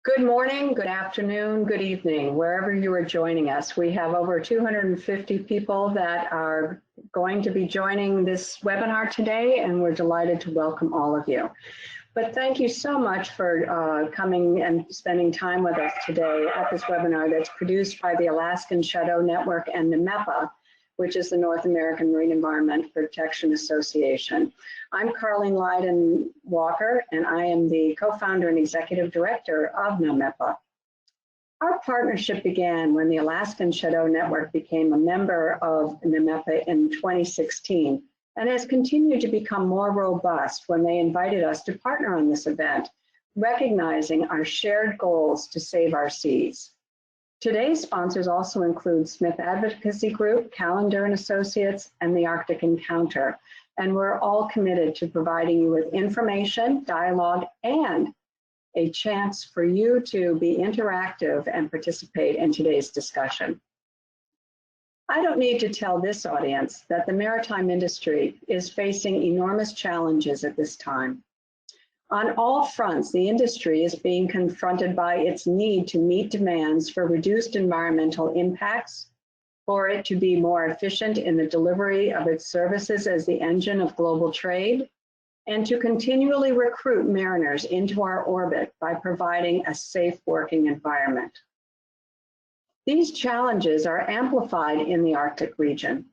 Good morning, good afternoon, good evening, wherever you are joining us. We have over 250 people that are going to be joining this webinar today, and we're delighted to welcome all of you. But thank you so much for coming and spending time with us today at this webinar that's produced by the Alaskan Shadow Network and NAMEPA, which is the North American Marine Environment Protection Association. I'm Carleen Leiden-Walker, and I am the co-founder and executive director of NAMEPA. Our partnership began when the Alaskan Shadow Network became a member of NAMEPA in 2016, and has continued to become more robust when they invited us to partner on this event, recognizing our shared goals to save our seas. Today's sponsors also include Smith Advocacy Group, Callender and Associates, and the Arctic Encounter. And we're all committed to providing you with information, dialogue, and a chance for you to be interactive and participate in today's discussion. I don't need to tell this audience that the maritime industry is facing enormous challenges at this time. On all fronts, the industry is being confronted by its need to meet demands for reduced environmental impacts, for it to be more efficient in the delivery of its services as the engine of global trade, and to continually recruit mariners into our orbit by providing a safe working environment. These challenges are amplified in the Arctic region.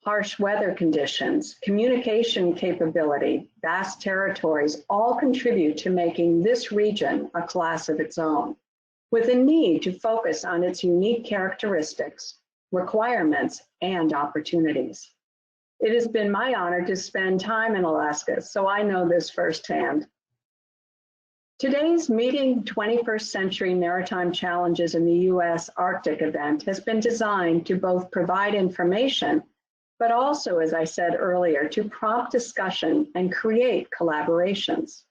Harsh weather conditions, communication capability, vast territories all contribute to making this region a class of its own, with a need to focus on its unique characteristics, requirements, and opportunities. It has been my honor to spend time in Alaska, so I know this firsthand. Today's Meeting 21st Century Maritime Challenges in the U.S. Arctic event has been designed to both provide information, but also, as I said earlier, to prompt discussion and create collaborations.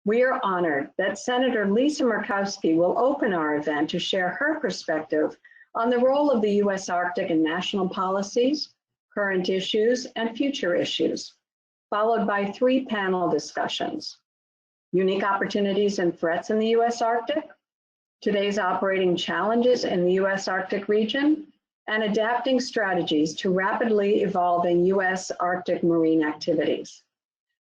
We are honored that Senator Lisa Murkowski will open our event to share her perspective on the role of the U.S. Arctic in national policies, current issues, and future issues, followed by 3 panel discussions: unique opportunities and threats in the U.S. Arctic, today's operating challenges in the U.S. Arctic region, and adapting strategies to rapidly evolving U.S. Arctic marine activities.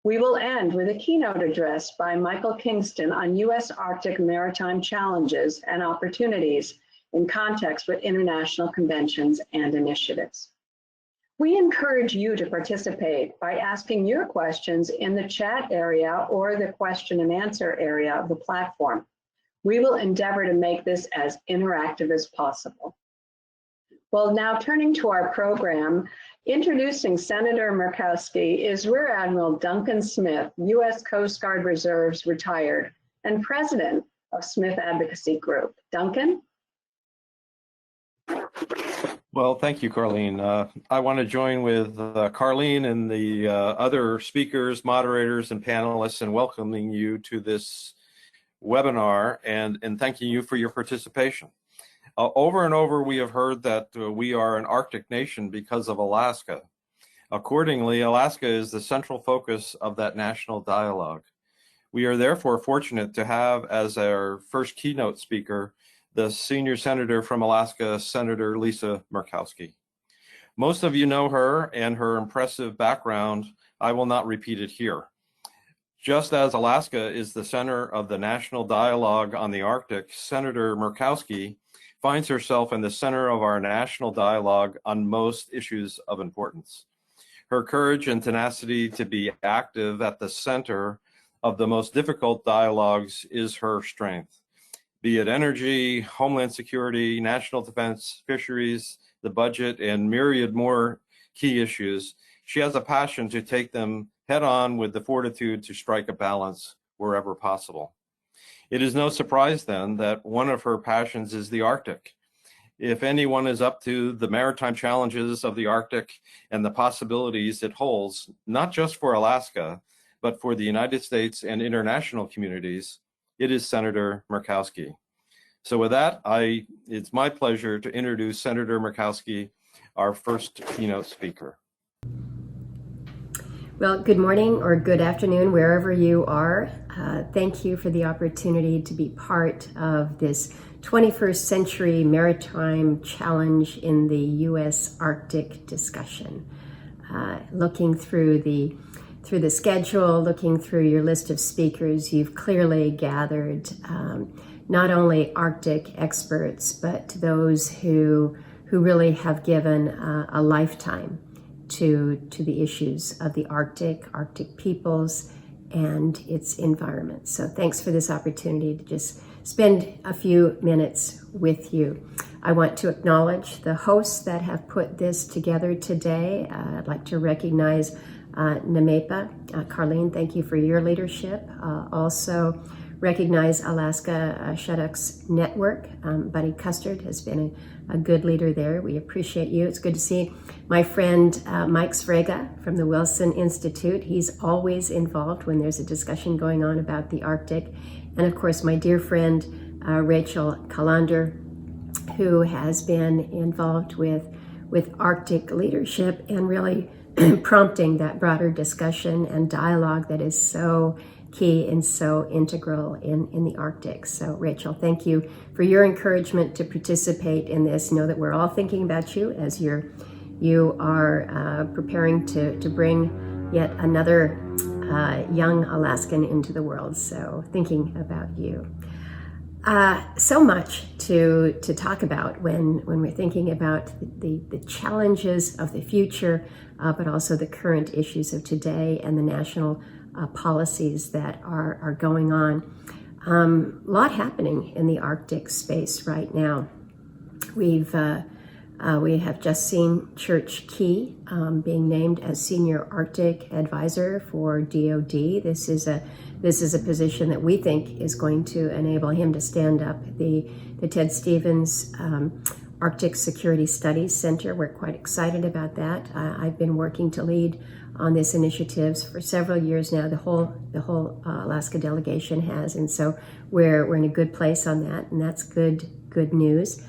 We will end with a keynote address by Michael Kingston on U.S. Arctic maritime challenges and opportunities in context with international conventions and initiatives. We encourage you to participate by asking your questions in the chat area or the question and answer area of the platform. We will endeavor to make this as interactive as possible. Well, now turning to our program, introducing Senator Murkowski is Rear Admiral Duncan Smith, U.S. Coast Guard Reserves retired, and President of Smith Advocacy Group. Duncan? Well, thank you, Carleen. I want to join with Carleen and the other speakers, moderators, and panelists in welcoming you to this webinar and thanking you for your participation. Over and over, we have heard that we are an Arctic nation because of Alaska. Accordingly, Alaska is the central focus of that national dialogue. We are therefore fortunate to have as our first keynote speaker the senior senator from Alaska, Senator Lisa Murkowski. Most of you know her and her impressive background. I will not repeat it here. Just as Alaska is the center of the national dialogue on the Arctic, Senator Murkowski finds herself in the center of our national dialogue on most issues of importance. Her courage and tenacity to be active at the center of the most difficult dialogues is her strength. Be it energy, homeland security, national defense, fisheries, the budget, and myriad more key issues, she has a passion to take them head on with the fortitude to strike a balance wherever possible. It is no surprise then that one of her passions is the Arctic. If anyone is up to the maritime challenges of the Arctic and the possibilities it holds, not just for Alaska, but for the United States and international communities, it is Senator Murkowski. So with that, it's my pleasure to introduce Senator Murkowski, our first keynote speaker. Well, good morning or good afternoon, wherever you are. Thank you for the opportunity to be part of this 21st Century Maritime Challenge in the U.S. Arctic discussion. Looking through the schedule, looking through your list of speakers, you've clearly gathered not only Arctic experts, but those who really have given a lifetime to the issues of the Arctic peoples, and its environment. So thanks for this opportunity to just spend a few minutes with you. I want to acknowledge the hosts that have put this together today. I'd like to recognize NAMEPA. Carlene, thank you for your leadership. Also recognize Alaska Chadux Network. Buddy Custard has been a good leader there. We appreciate you. It's good to see my friend Mike Svrega from the Wilson Institute. He's always involved when there's a discussion going on about the Arctic. And of course, my dear friend Rachel Calander, who has been involved with Arctic leadership and really prompting that broader discussion and dialogue that is so key and so integral in the Arctic. So Rachel, thank you for your encouragement to participate in this. Know that we're all thinking about you as you are preparing to bring yet another young Alaskan into the world. So thinking about you. So much to talk about when we're thinking about the challenges of the future, but also the current issues of today and the national policies that are going on. A lot happening in the Arctic space right now. We have just seen Church Key being named as Senior Arctic Advisor for DoD. This is a position that we think is going to enable him to stand up the Ted Stevens Arctic Security Studies Center. We're quite excited about that. I've been working to lead on this initiatives for several years now. The whole Alaska delegation has, and so we're in a good place on that, and that's good news.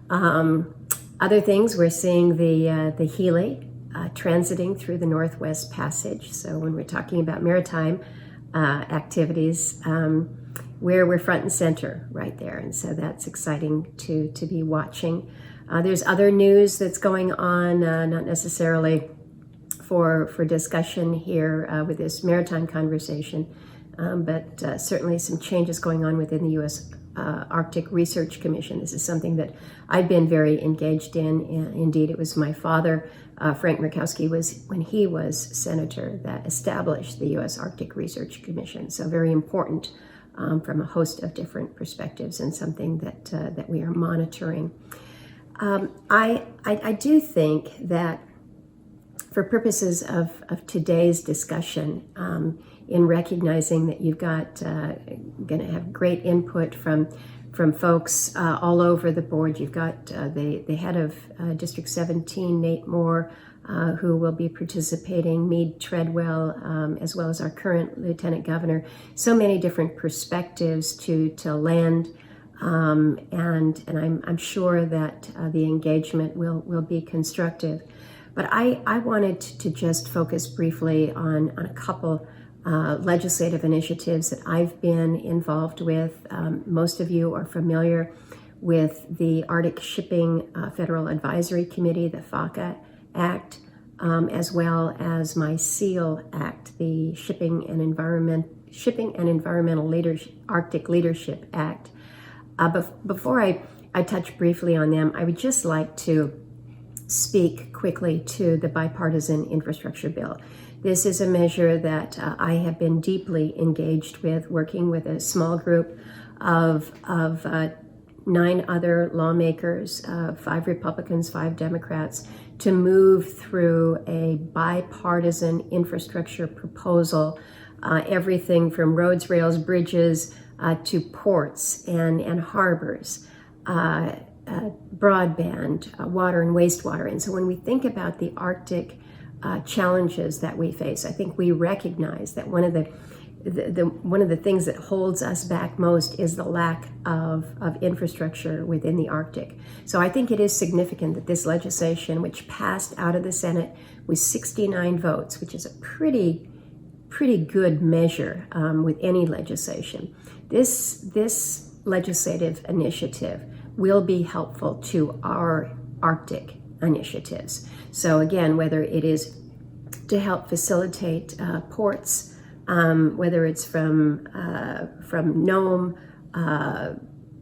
Other things, we're seeing the Healy transiting through the Northwest Passage. So when we're talking about maritime activities, we're front and center right there, and so that's exciting to be watching. There's other news that's going on, not necessarily for discussion here with this maritime conversation, but certainly some changes going on within the U.S. Arctic Research Commission. This is something that I've been very engaged in. Indeed, it was my father, Frank Murkowski, when he was senator, that established the U.S. Arctic Research Commission. So very important from a host of different perspectives, and something that we are monitoring. I do think that for purposes of today's discussion, in recognizing that you've got going to have great input from folks all over the board. You've got the head of District 17, Nate Moore, who will be participating, Mead, Treadwell, as well as our current Lieutenant Governor. So many different perspectives to land, and I'm sure that the engagement will be constructive. But I wanted to just focus briefly on a couple legislative initiatives that I've been involved with. Most of you are familiar with the Arctic Shipping Federal Advisory Committee, the FACA Act, as well as my SEAL Act, the Shipping and Environmental Arctic Leadership Act. Before I touch briefly on them, I would just like to speak quickly to the bipartisan infrastructure bill. This is a measure that I have been deeply engaged with, working with a small group of 9 other lawmakers, 5 Republicans, 5 Democrats, to move through a bipartisan infrastructure proposal, everything from roads, rails, bridges, to ports and harbors, broadband, water and wastewater. And so when we think about the Arctic challenges that we face, I think we recognize that one of the one of the things that holds us back most is the lack of infrastructure within the Arctic. So I think it is significant that this legislation, which passed out of the Senate with 69 votes, which is a pretty good measure with any legislation, this legislative initiative will be helpful to our Arctic initiatives. So again, whether it is to help facilitate ports, whether it's from Nome,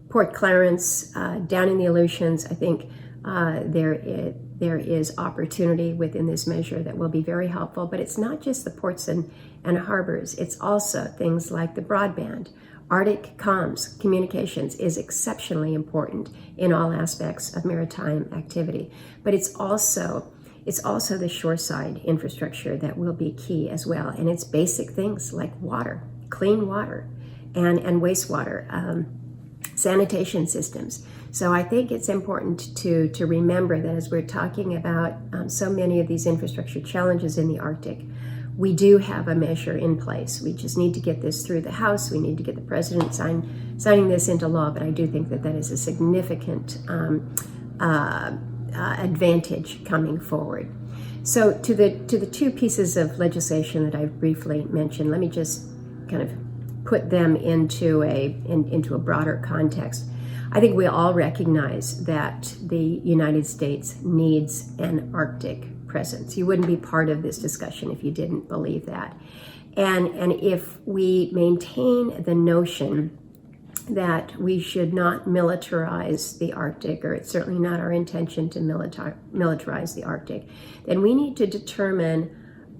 Port Clarence, down in the Aleutians, I think there is opportunity within this measure that will be very helpful. But it's not just the ports and harbors. It's also things like the broadband. Arctic comms, communications, is exceptionally important in all aspects of maritime activity. But it's also the shoreside infrastructure that will be key as well. And it's basic things like water, clean water, and wastewater, sanitation systems. So I think it's important to remember that as we're talking about so many of these infrastructure challenges in the Arctic, we do have a measure in place. We just need to get this through the House. We need to get the president signing this into law. But I do think that is a significant advantage coming forward. So to the two pieces of legislation that I've briefly mentioned, let me just kind of put them into a broader context. I think we all recognize that the United States needs an Arctic presence. You wouldn't be part of this discussion if you didn't believe that. And if we maintain the notion that we should not militarize the Arctic, or it's certainly not our intention to militarize the Arctic, then we need to determine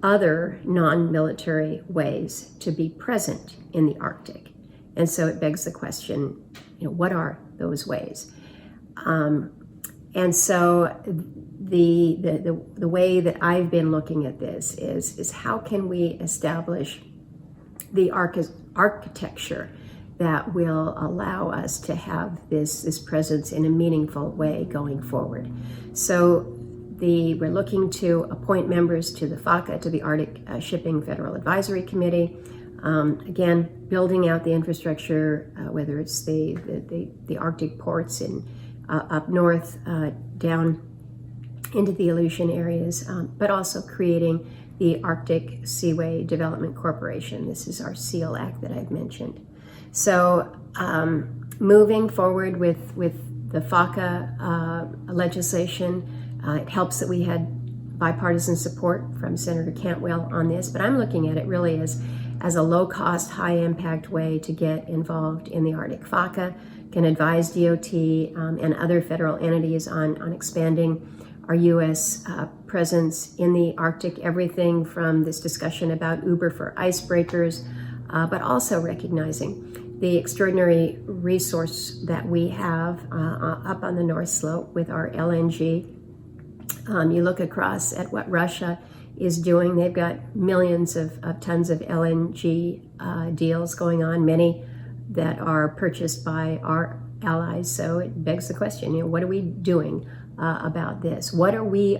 other non-military ways to be present in the Arctic. And so it begs the question, what are those ways? And so the way that I've been looking at this is how can we establish the architecture that will allow us to have this presence in a meaningful way going forward. So we're looking to appoint members to the FACA, to the Arctic Shipping Federal Advisory Committee. Again, building out the infrastructure, whether it's the Arctic ports up north, down into the Aleutian areas, but also creating the Arctic Seaway Development Corporation. This is our SEAL Act that I've mentioned. So moving forward with the FACA legislation, it helps that we had bipartisan support from Senator Cantwell on this, but I'm looking at it really as a low-cost, high-impact way to get involved in the Arctic. FACA can advise DOT and other federal entities on expanding our U.S. presence in the Arctic, everything from this discussion about Uber for icebreakers, but also recognizing the extraordinary resource that we have up on the North Slope with our LNG. You look across at what Russia is doing. They've got millions of tons of LNG deals going on, many that are purchased by our allies. So it begs the question, what are we doing about this? What are we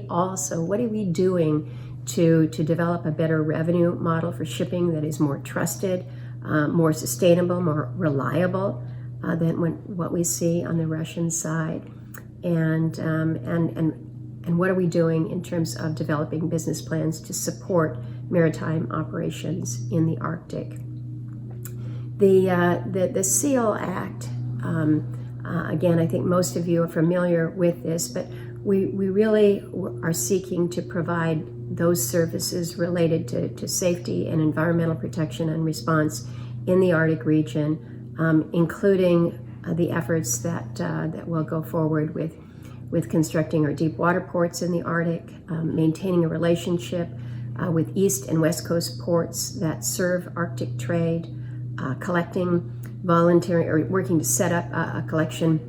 doing to develop a better revenue model for shipping that is more trusted, more sustainable, more reliable than what we see on the Russian side? And what are we doing in terms of developing business plans to support maritime operations in the Arctic? The SEAL Act, again, I think most of you are familiar with this, but we really are seeking to provide those services related to safety and environmental protection and response in the Arctic region, including the efforts that will go forward with constructing our deep water ports in the Arctic, maintaining a relationship with East and West Coast ports that serve Arctic trade, collecting voluntary, or working to set up a collection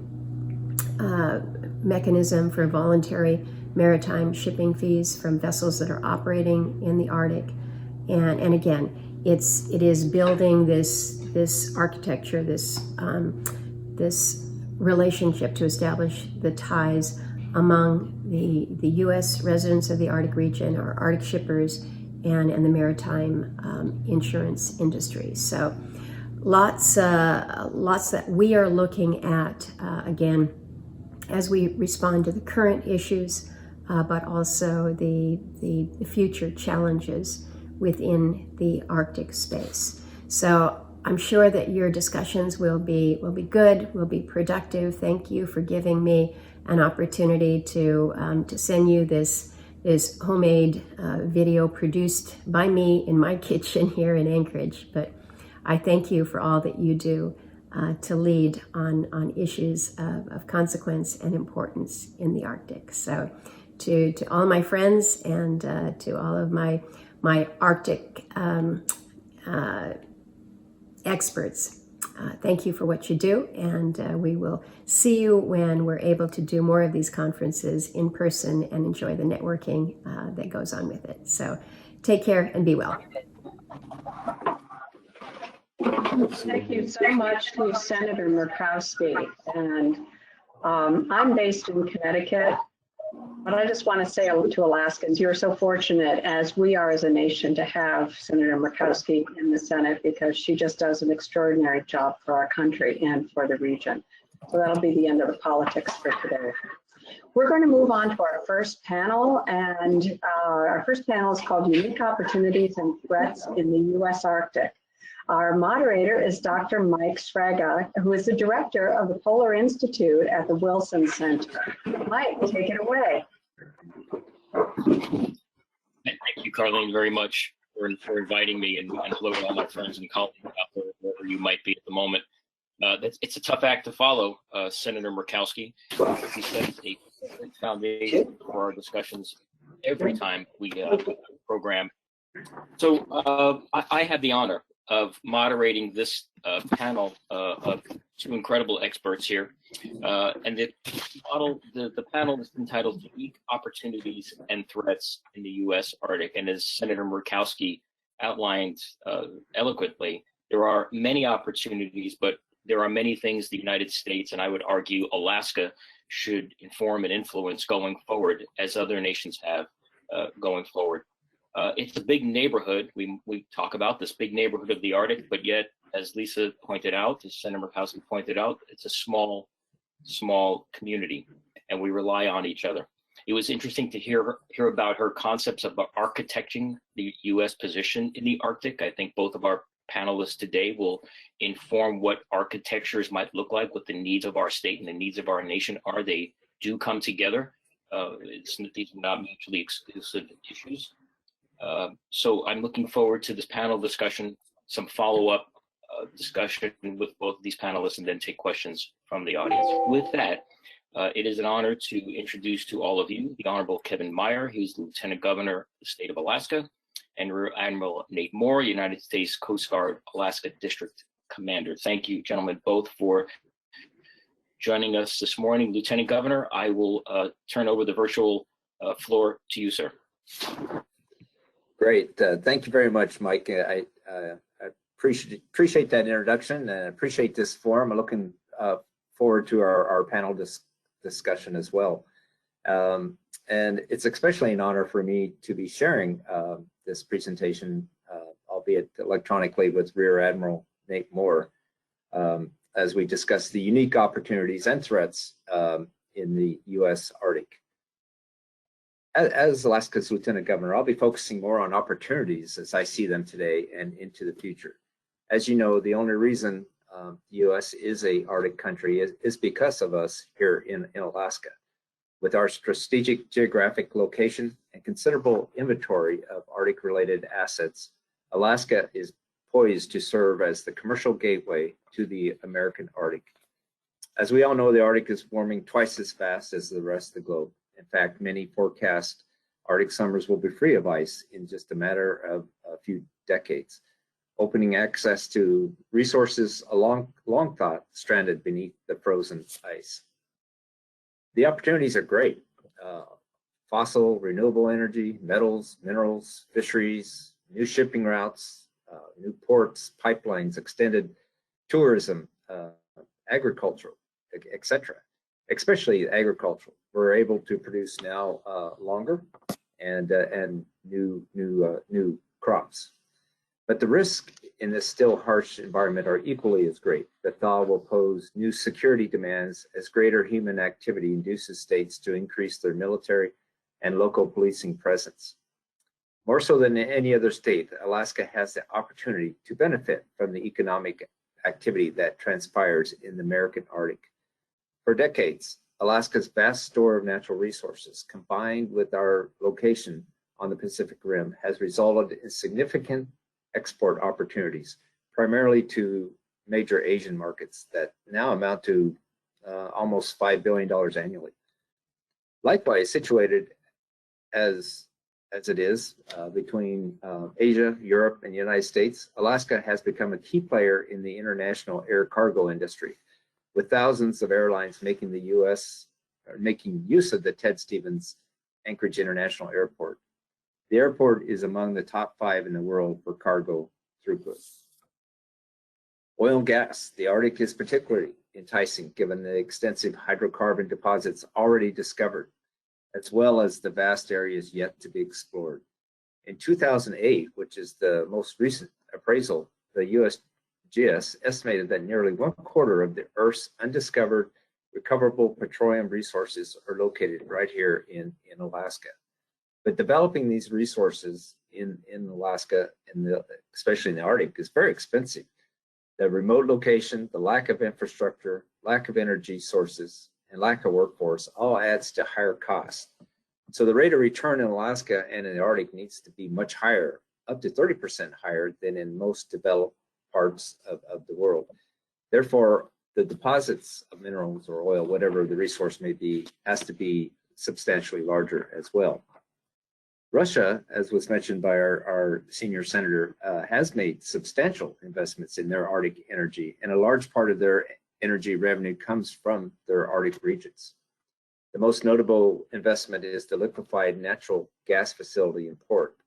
mechanism for voluntary maritime shipping fees from vessels that are operating in the Arctic. And again, it is building this architecture, this relationship to establish the ties among the U.S. residents of the Arctic region, our Arctic shippers, and the maritime insurance industry. So lots that we are looking at, again, as we respond to the current issues, but also the future challenges within the Arctic space. So I'm sure that your discussions will be good, will be productive. Thank you for giving me an opportunity to send you this homemade video produced by me in my kitchen here in Anchorage. But I thank you for all that you do to lead on issues of consequence and importance in the Arctic. So to all my friends and to all of my Arctic experts, thank you for what you do, and we will see you when we're able to do more of these conferences in person and enjoy the networking that goes on with it. So take care and be well. Thank you so much to Senator Murkowski. And I'm based in Connecticut, but I just want to say to Alaskans, you're so fortunate, as we are as a nation, to have Senator Murkowski in the Senate, because she just does an extraordinary job for our country and for the region. So that'll be the end of the politics for today. We're going to move on to our first panel, and our first panel is called Unique Opportunities and Threats in the U.S. Arctic. Our moderator is Dr. Mike Sraga, who is the director of the Polar Institute at the Wilson Center. Mike, take it away. Thank you, Carlene, very much for inviting me, and hello to all my friends and colleagues out there, wherever you might be at the moment. It's a tough act to follow, Senator Murkowski. He sets a foundation for our discussions every time we program. So I have the honor of moderating this panel of two incredible experts here. And the panel is entitled Unique Opportunities and Threats in the U.S. Arctic. And as Senator Murkowski outlined eloquently, there are many opportunities, but there are many things the United States, and I would argue Alaska, should inform and influence going forward, as other nations have going forward. It's a big neighborhood. We talk about this big neighborhood of the Arctic, but yet, as Lisa pointed out, as Senator Murkowski pointed out, it's a small community, and we rely on each other. It was interesting to hear about her concepts about architecting the U.S. position in the Arctic. I think both of our panelists today will inform what architectures might look like, what the needs of our state and the needs of our nation are. They do come together. These are not mutually exclusive issues. So I'm looking forward to this panel discussion, some follow-up discussion with both of these panelists, and then take questions from the audience. With that, it is an honor to introduce to all of you the Honorable Kevin Meyer. He's the Lieutenant Governor of the state of Alaska, and Rear Admiral Nate Moore, United States Coast Guard Alaska District Commander. Thank you, gentlemen, both for joining us this morning. Lieutenant Governor, I will turn over the virtual floor to you, sir. Great. Thank you very much, Mike. I appreciate that introduction, and appreciate this forum. I'm looking forward to our panel discussion as well. And it's especially an honor for me to be sharing this presentation, albeit electronically, with Rear Admiral Nate Moore, as we discuss the unique opportunities and threats in the U.S. Arctic. As Alaska's Lieutenant Governor, I'll be focusing more on opportunities as I see them today and into the future. As you know, the only reason the U.S. is a Arctic country is because of us here in Alaska. With our strategic geographic location and considerable inventory of Arctic-related assets, Alaska is poised to serve as the commercial gateway to the American Arctic. As we all know, the Arctic is warming twice as fast as the rest of the globe. In fact, many forecast Arctic summers will be free of ice in just a matter of a few decades, opening access to resources long thought stranded beneath the frozen ice. The opportunities are great. Fossil, renewable energy, metals, minerals, fisheries, new shipping routes, new ports, pipelines, extended tourism, agricultural, etc. Especially agricultural. We're able to produce now longer and new crops. But the risks in this still harsh environment are equally as great. The thaw will pose new security demands as greater human activity induces states to increase their military and local policing presence. More so than any other state, Alaska has the opportunity to benefit from the economic activity that transpires in the American Arctic. For decades, Alaska's vast store of natural resources, combined with our location on the Pacific Rim, has resulted in significant export opportunities, primarily to major Asian markets that now amount to almost $5 billion annually. Likewise, situated as it is between Asia, Europe, and the United States, Alaska has become a key player in the international air cargo industry, with thousands of airlines making use of the Ted Stevens Anchorage International Airport. The airport is among the top 5 in the world for cargo throughput. Oil and gas. The Arctic is particularly enticing given the extensive hydrocarbon deposits already discovered, as well as the vast areas yet to be explored. In 2008, which is the most recent appraisal, the USGS estimated that nearly 1/4 of the Earth's undiscovered recoverable petroleum resources are located right here in Alaska. But developing these resources in Alaska, especially in the Arctic, is very expensive. The remote location, the lack of infrastructure, lack of energy sources, and lack of workforce all adds to higher costs. So the rate of return in Alaska and in the Arctic needs to be much higher, up to 30% higher than in most developed parts of the world. Therefore, the deposits of minerals or oil, whatever the resource may be, has to be substantially larger as well. Russia, as was mentioned by our senior senator, has made substantial investments in their Arctic energy, and a large part of their energy revenue comes from their Arctic regions. The most notable investment is the liquefied natural gas facility in port.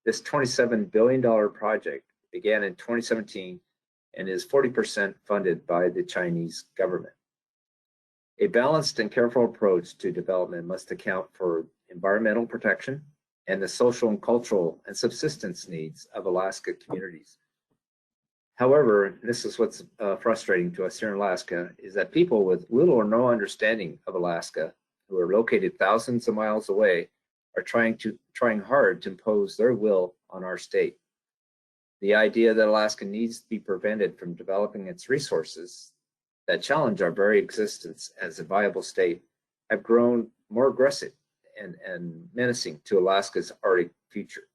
This $27 billion project began in 2017 and is 40% funded by the Chinese government. A balanced and careful approach to development must account for environmental protection and the social and cultural and subsistence needs of Alaska communities. However, this is what's frustrating to us here in Alaska, is that people with little or no understanding of Alaska, who are located thousands of miles away, are trying hard to impose their will on our state. The idea that Alaska needs to be prevented from developing its resources that challenge our very existence as a viable state have grown more aggressive and menacing to Alaska's Arctic future.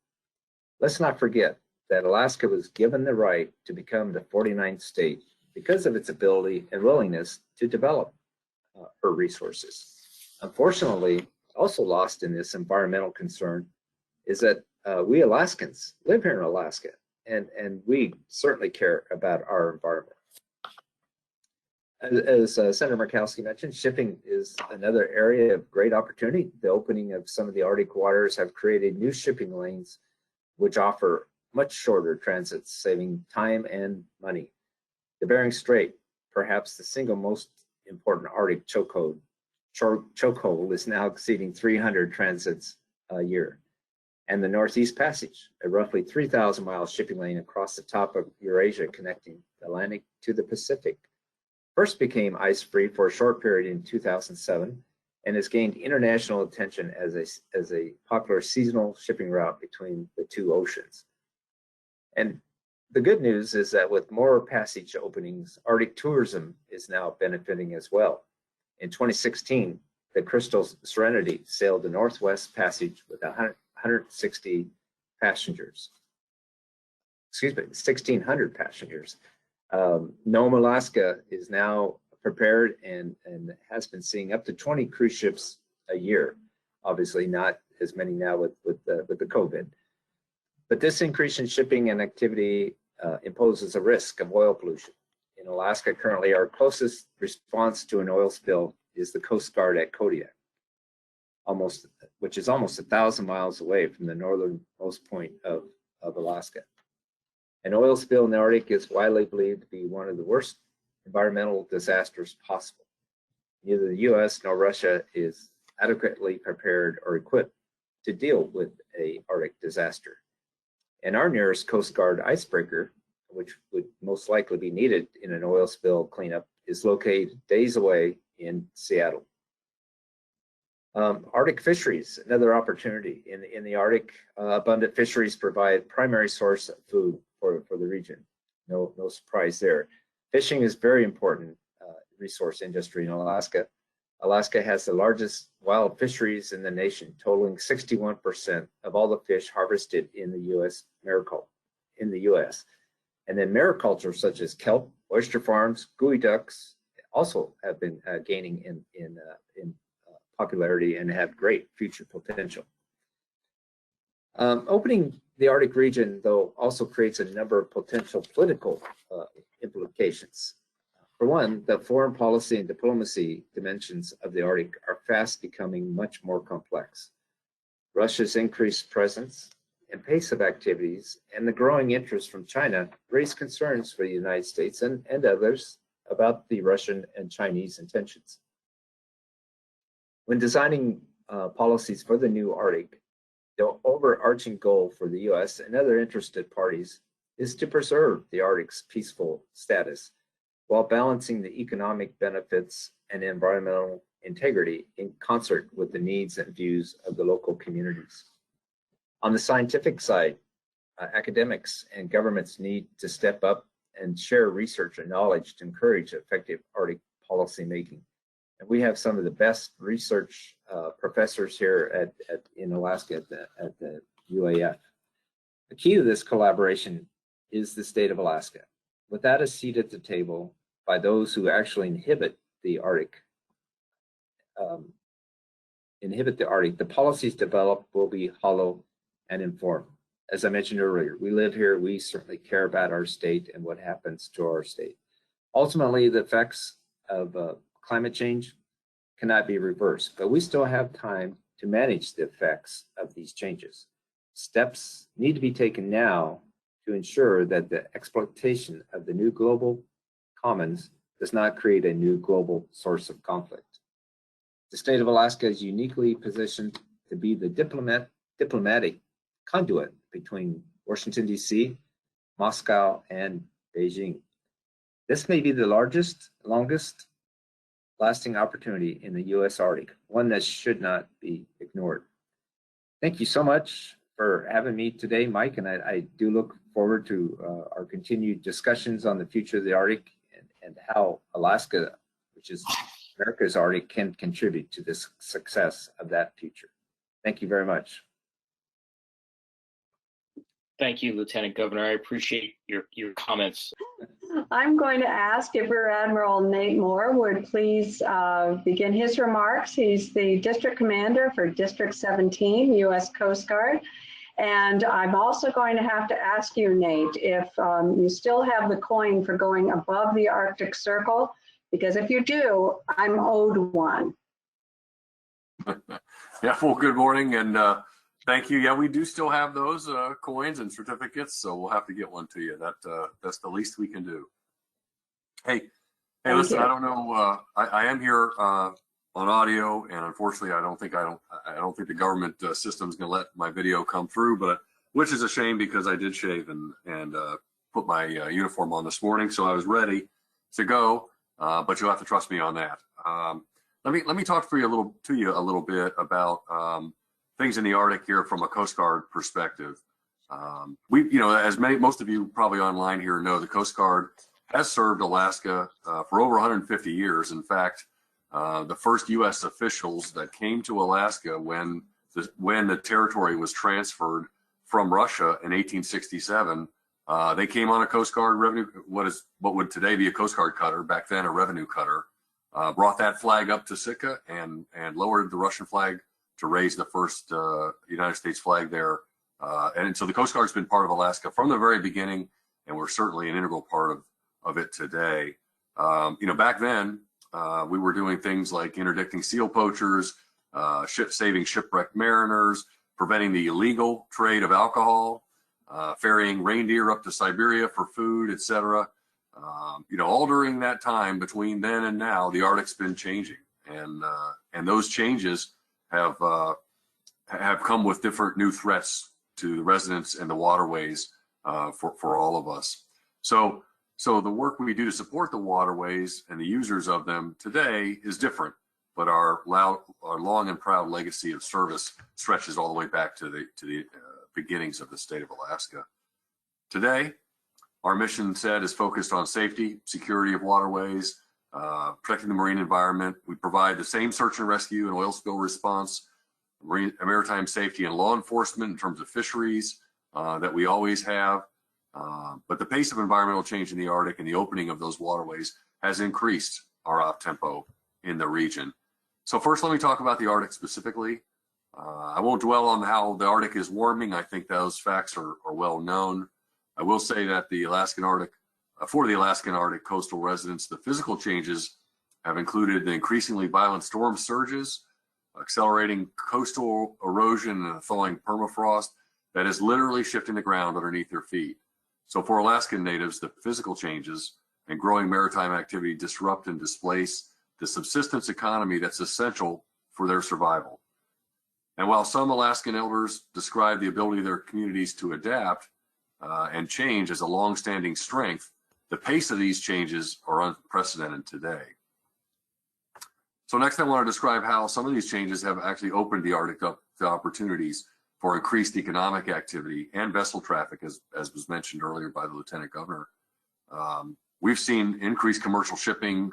Let's not forget that Alaska was given the right to become the 49th state because of its ability and willingness to develop her resources. Unfortunately, also lost in this environmental concern is that we Alaskans live here in Alaska, and we certainly care about our environment. As Senator Murkowski mentioned, shipping is another area of great opportunity. The opening of some of the Arctic waters have created new shipping lanes, which offer much shorter transits, saving time and money. The Bering Strait, perhaps the single most important Arctic chokehold, is now exceeding 300 transits a year. And the Northeast Passage, a roughly 3,000-mile shipping lane across the top of Eurasia connecting the Atlantic to the Pacific, first became ice-free for a short period in 2007 and has gained international attention as a popular seasonal shipping route between the two oceans. And the good news is that with more passage openings, Arctic tourism is now benefiting as well. In 2016, the Crystal Serenity sailed the Northwest Passage with 160 passengers. 1,600 passengers. Nome, Alaska is now prepared and has been seeing up to 20 cruise ships a year. Obviously not as many now with the COVID. But this increase in shipping and activity imposes a risk of oil pollution. In Alaska currently, our closest response to an oil spill is the Coast Guard at Kodiak, which is almost 1,000 miles away from the northernmost point of Alaska. An oil spill in the Arctic is widely believed to be one of the worst environmental disasters possible. Neither the U.S. nor Russia is adequately prepared or equipped to deal with a Arctic disaster. And our nearest Coast Guard icebreaker, which would most likely be needed in an oil spill cleanup, is located days away in Seattle. Arctic fisheries, another opportunity. In the Arctic, abundant fisheries provide primary source of food for the region. No surprise there. Fishing is very important resource industry in Alaska. Alaska has the largest wild fisheries in the nation, totaling 61% of all the fish harvested in the U.S. in the U.S. And then mariculture such as kelp, oyster farms, gooey ducks also have been gaining in popularity and have great future potential. Opening the Arctic region, though, also creates a number of potential political implications. For one, the foreign policy and diplomacy dimensions of the Arctic are fast becoming much more complex. Russia's increased presence and pace of activities and the growing interest from China raise concerns for the United States and others about the Russian and Chinese intentions. When designing policies for the new Arctic, the overarching goal for the U.S. and other interested parties is to preserve the Arctic's peaceful status while balancing the economic benefits and environmental integrity in concert with the needs and views of the local communities. On the scientific side, academics and governments need to step up and share research and knowledge to encourage effective Arctic policy making. And we have some of the best research professors here in Alaska at the UAF. The key to this collaboration is the state of Alaska. Without a seat at the table by those who actually inhibit the Arctic, the policies developed will be hollow and informed. As I mentioned earlier, we live here, we certainly care about our state and what happens to our state. Ultimately, the effects of climate change cannot be reversed, but we still have time to manage the effects of these changes. Steps need to be taken now to ensure that the exploitation of the new global commons does not create a new global source of conflict. The state of Alaska is uniquely positioned to be the diplomatic conduit between Washington, D.C., Moscow, and Beijing. This may be the longest lasting opportunity in the U.S. Arctic, one that should not be ignored. Thank you so much for having me today, Mike, and I do look forward to our continued discussions on the future of the Arctic and how Alaska, which is America's Arctic, can contribute to the success of that future. Thank you very much. Thank you, Lieutenant Governor. I appreciate your comments. I'm going to ask if Rear Admiral Nate Moore would please begin his remarks. He's the District Commander for District 17, U.S. Coast Guard. And I'm also going to have to ask you, Nate, if you still have the coin for going above the Arctic Circle, because if you do, I'm owed one. Yeah, well, good morning, and thank you. Yeah, we do still have those coins and certificates, so we'll have to get one to you. That's the least we can do. Hey, listen, I don't know. I am here on audio, and unfortunately, I don't think the government system is going to let my video come through, but which is a shame because I did shave and put my uniform on this morning, so I was ready to go. But you'll have to trust me on that. Let me talk to you a little bit about things in the Arctic here from a Coast Guard perspective. As most of you probably online here know, the Coast Guard has served Alaska for over 150 years. In fact, the first U.S. officials that came to Alaska when the territory was transferred from Russia in 1867, they came on a Coast Guard what would today be a Coast Guard cutter, back then a revenue cutter, brought that flag up to Sitka and lowered the Russian flag to raise the first United States flag there. And so the Coast Guard's been part of Alaska from the very beginning, and we're certainly an integral part of it today. Back then, we were doing things like interdicting seal poachers, saving shipwrecked mariners, preventing the illegal trade of alcohol, ferrying reindeer up to Siberia for food, etc. All during that time between then and now, the Arctic's been changing, and those changes have have come with different new threats to the residents and the waterways for all of us. So the work we do to support the waterways and the users of them today is different, but our long and proud legacy of service stretches all the way back to the beginnings of the state of Alaska. Today, our mission set is focused on safety, security of waterways, protecting the marine environment. We provide the same search and rescue and oil spill response, maritime safety and law enforcement in terms of fisheries that we always have. But the pace of environmental change in the Arctic and the opening of those waterways has increased our op tempo in the region. So first, let me talk about the Arctic specifically. I won't dwell on how the Arctic is warming. I think those facts are well known. I will say that the Alaskan Arctic, for the Alaskan Arctic coastal residents, the physical changes have included the increasingly violent storm surges, accelerating coastal erosion and thawing permafrost that is literally shifting the ground underneath their feet. So for Alaskan natives, the physical changes and growing maritime activity disrupt and displace the subsistence economy that's essential for their survival. And while some Alaskan elders describe the ability of their communities to adapt and change as a long-standing strength, the pace of these changes are unprecedented today. So next I want to describe how some of these changes have actually opened the Arctic up to opportunities for increased economic activity and vessel traffic, as was mentioned earlier by the Lieutenant Governor. We've seen increased commercial shipping,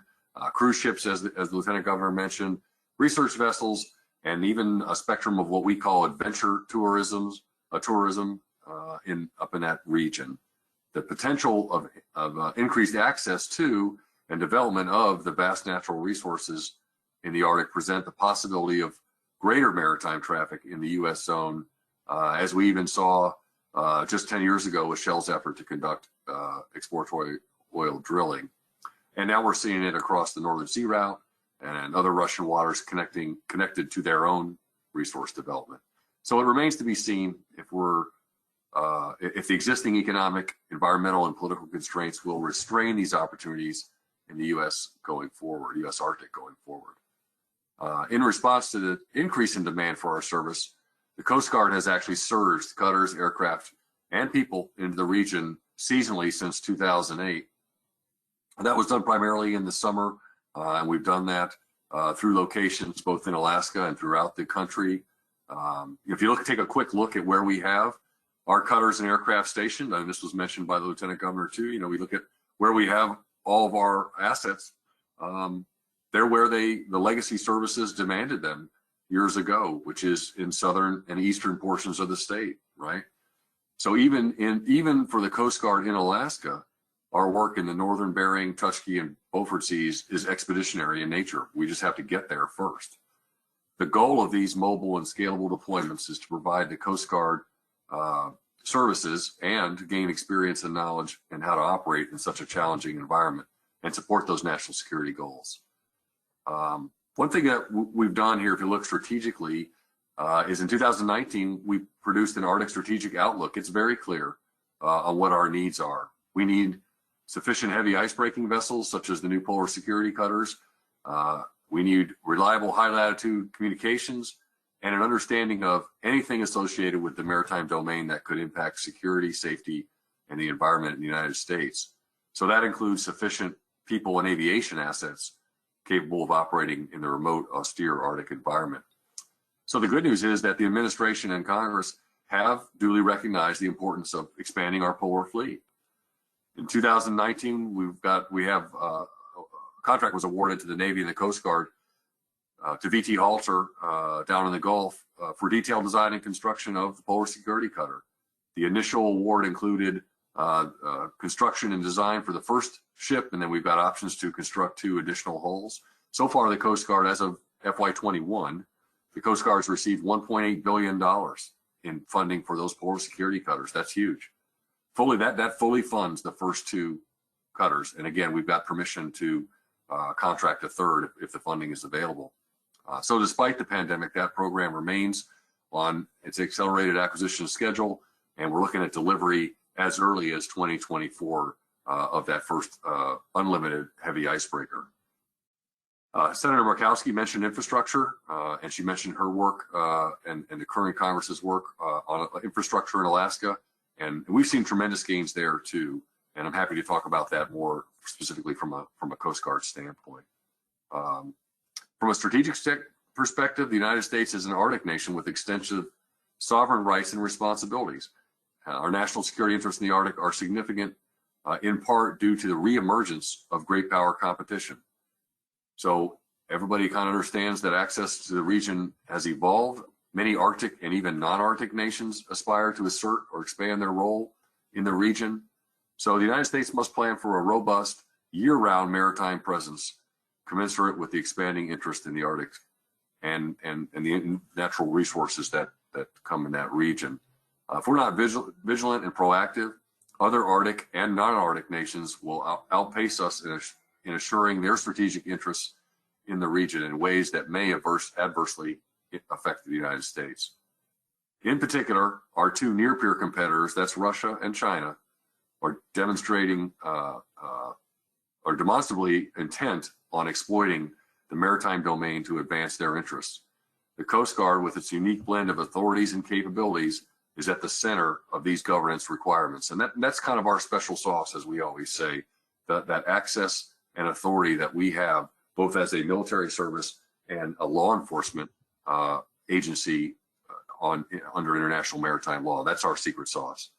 cruise ships, as the Lieutenant Governor mentioned, research vessels, and even a spectrum of what we call adventure tourism up in that region. The potential of increased access to and development of the vast natural resources in the Arctic present the possibility of greater maritime traffic in the U.S. zone, as we even saw just 10 years ago with Shell's effort to conduct exploratory oil drilling. And now we're seeing it across the Northern Sea Route and other Russian waters connected to their own resource development. So it remains to be seen if if the existing economic, environmental, and political constraints will restrain these opportunities in the U.S. going forward, U.S. Arctic going forward. In response to the increase in demand for our service, the Coast Guard has actually surged cutters, aircraft, and people into the region seasonally since 2008. And that was done primarily in the summer, and we've done that through locations both in Alaska and throughout the country. If you take a quick look at where we have our cutters and aircraft stationed, and this was mentioned by the Lieutenant Governor too, we look at where we have all of our assets. They're where the legacy services demanded them years ago, which is in southern and eastern portions of the state, right? So even for the Coast Guard in Alaska, our work in the Northern Bering, Chukchi, and Beaufort Seas is expeditionary in nature. We just have to get there first. The goal of these mobile and scalable deployments is to provide the Coast Guard services and gain experience and knowledge in how to operate in such a challenging environment and support those national security goals. One thing that we've done here, if you look strategically, is in 2019, we produced an Arctic Strategic Outlook. It's very clear on what our needs are. We need sufficient heavy icebreaking vessels, such as the new polar security cutters. We need reliable high latitude communications and an understanding of anything associated with the maritime domain that could impact security, safety, and the environment in the United States. So that includes sufficient people and aviation assets capable of operating in the remote, austere Arctic environment. So the good news is that the administration and Congress have duly recognized the importance of expanding our polar fleet. In 2019, a contract was awarded to the Navy and the Coast Guard to VT Halter down in the Gulf for detailed design and construction of the Polar Security Cutter. The initial award included construction and design for the first ship, and then we've got options to construct 2 additional hulls. So far, the Coast Guard, as of FY21, the Coast Guard's received $1.8 billion in funding for those Polar Security Cutters. That's huge. That fully funds the first 2 cutters. And again, we've got permission to contract a third if the funding is available. So despite the pandemic, that program remains on its accelerated acquisition schedule, and we're looking at delivery as early as 2024 of that first unlimited heavy icebreaker. Senator Murkowski mentioned infrastructure, and she mentioned her work and the current Congress's work on infrastructure in Alaska. And we've seen tremendous gains there too. And I'm happy to talk about that more specifically from a Coast Guard standpoint. From a strategic perspective, the United States is an Arctic nation with extensive sovereign rights and responsibilities. Our national security interests in the Arctic are significant in part due to the reemergence of great power competition. So everybody kind of understands that access to the region has evolved. Many Arctic and even non-Arctic nations aspire to assert or expand their role in the region. So the United States must plan for a robust, year-round maritime presence commensurate with the expanding interest in the Arctic and the natural resources that come in that region. If we're not vigilant and proactive, other Arctic and non-Arctic nations will outpace us in assuring their strategic interests in the region in ways that may adversely affect the United States. In particular, our two near-peer competitors, that's Russia and China, are demonstrating or demonstrably intent on exploiting the maritime domain to advance their interests. The Coast Guard, with its unique blend of authorities and capabilities, is at the center of these governance requirements. And that's kind of our special sauce, as we always say, that access and authority that we have, both as a military service and a law enforcement agency under international maritime law. That's our secret sauce,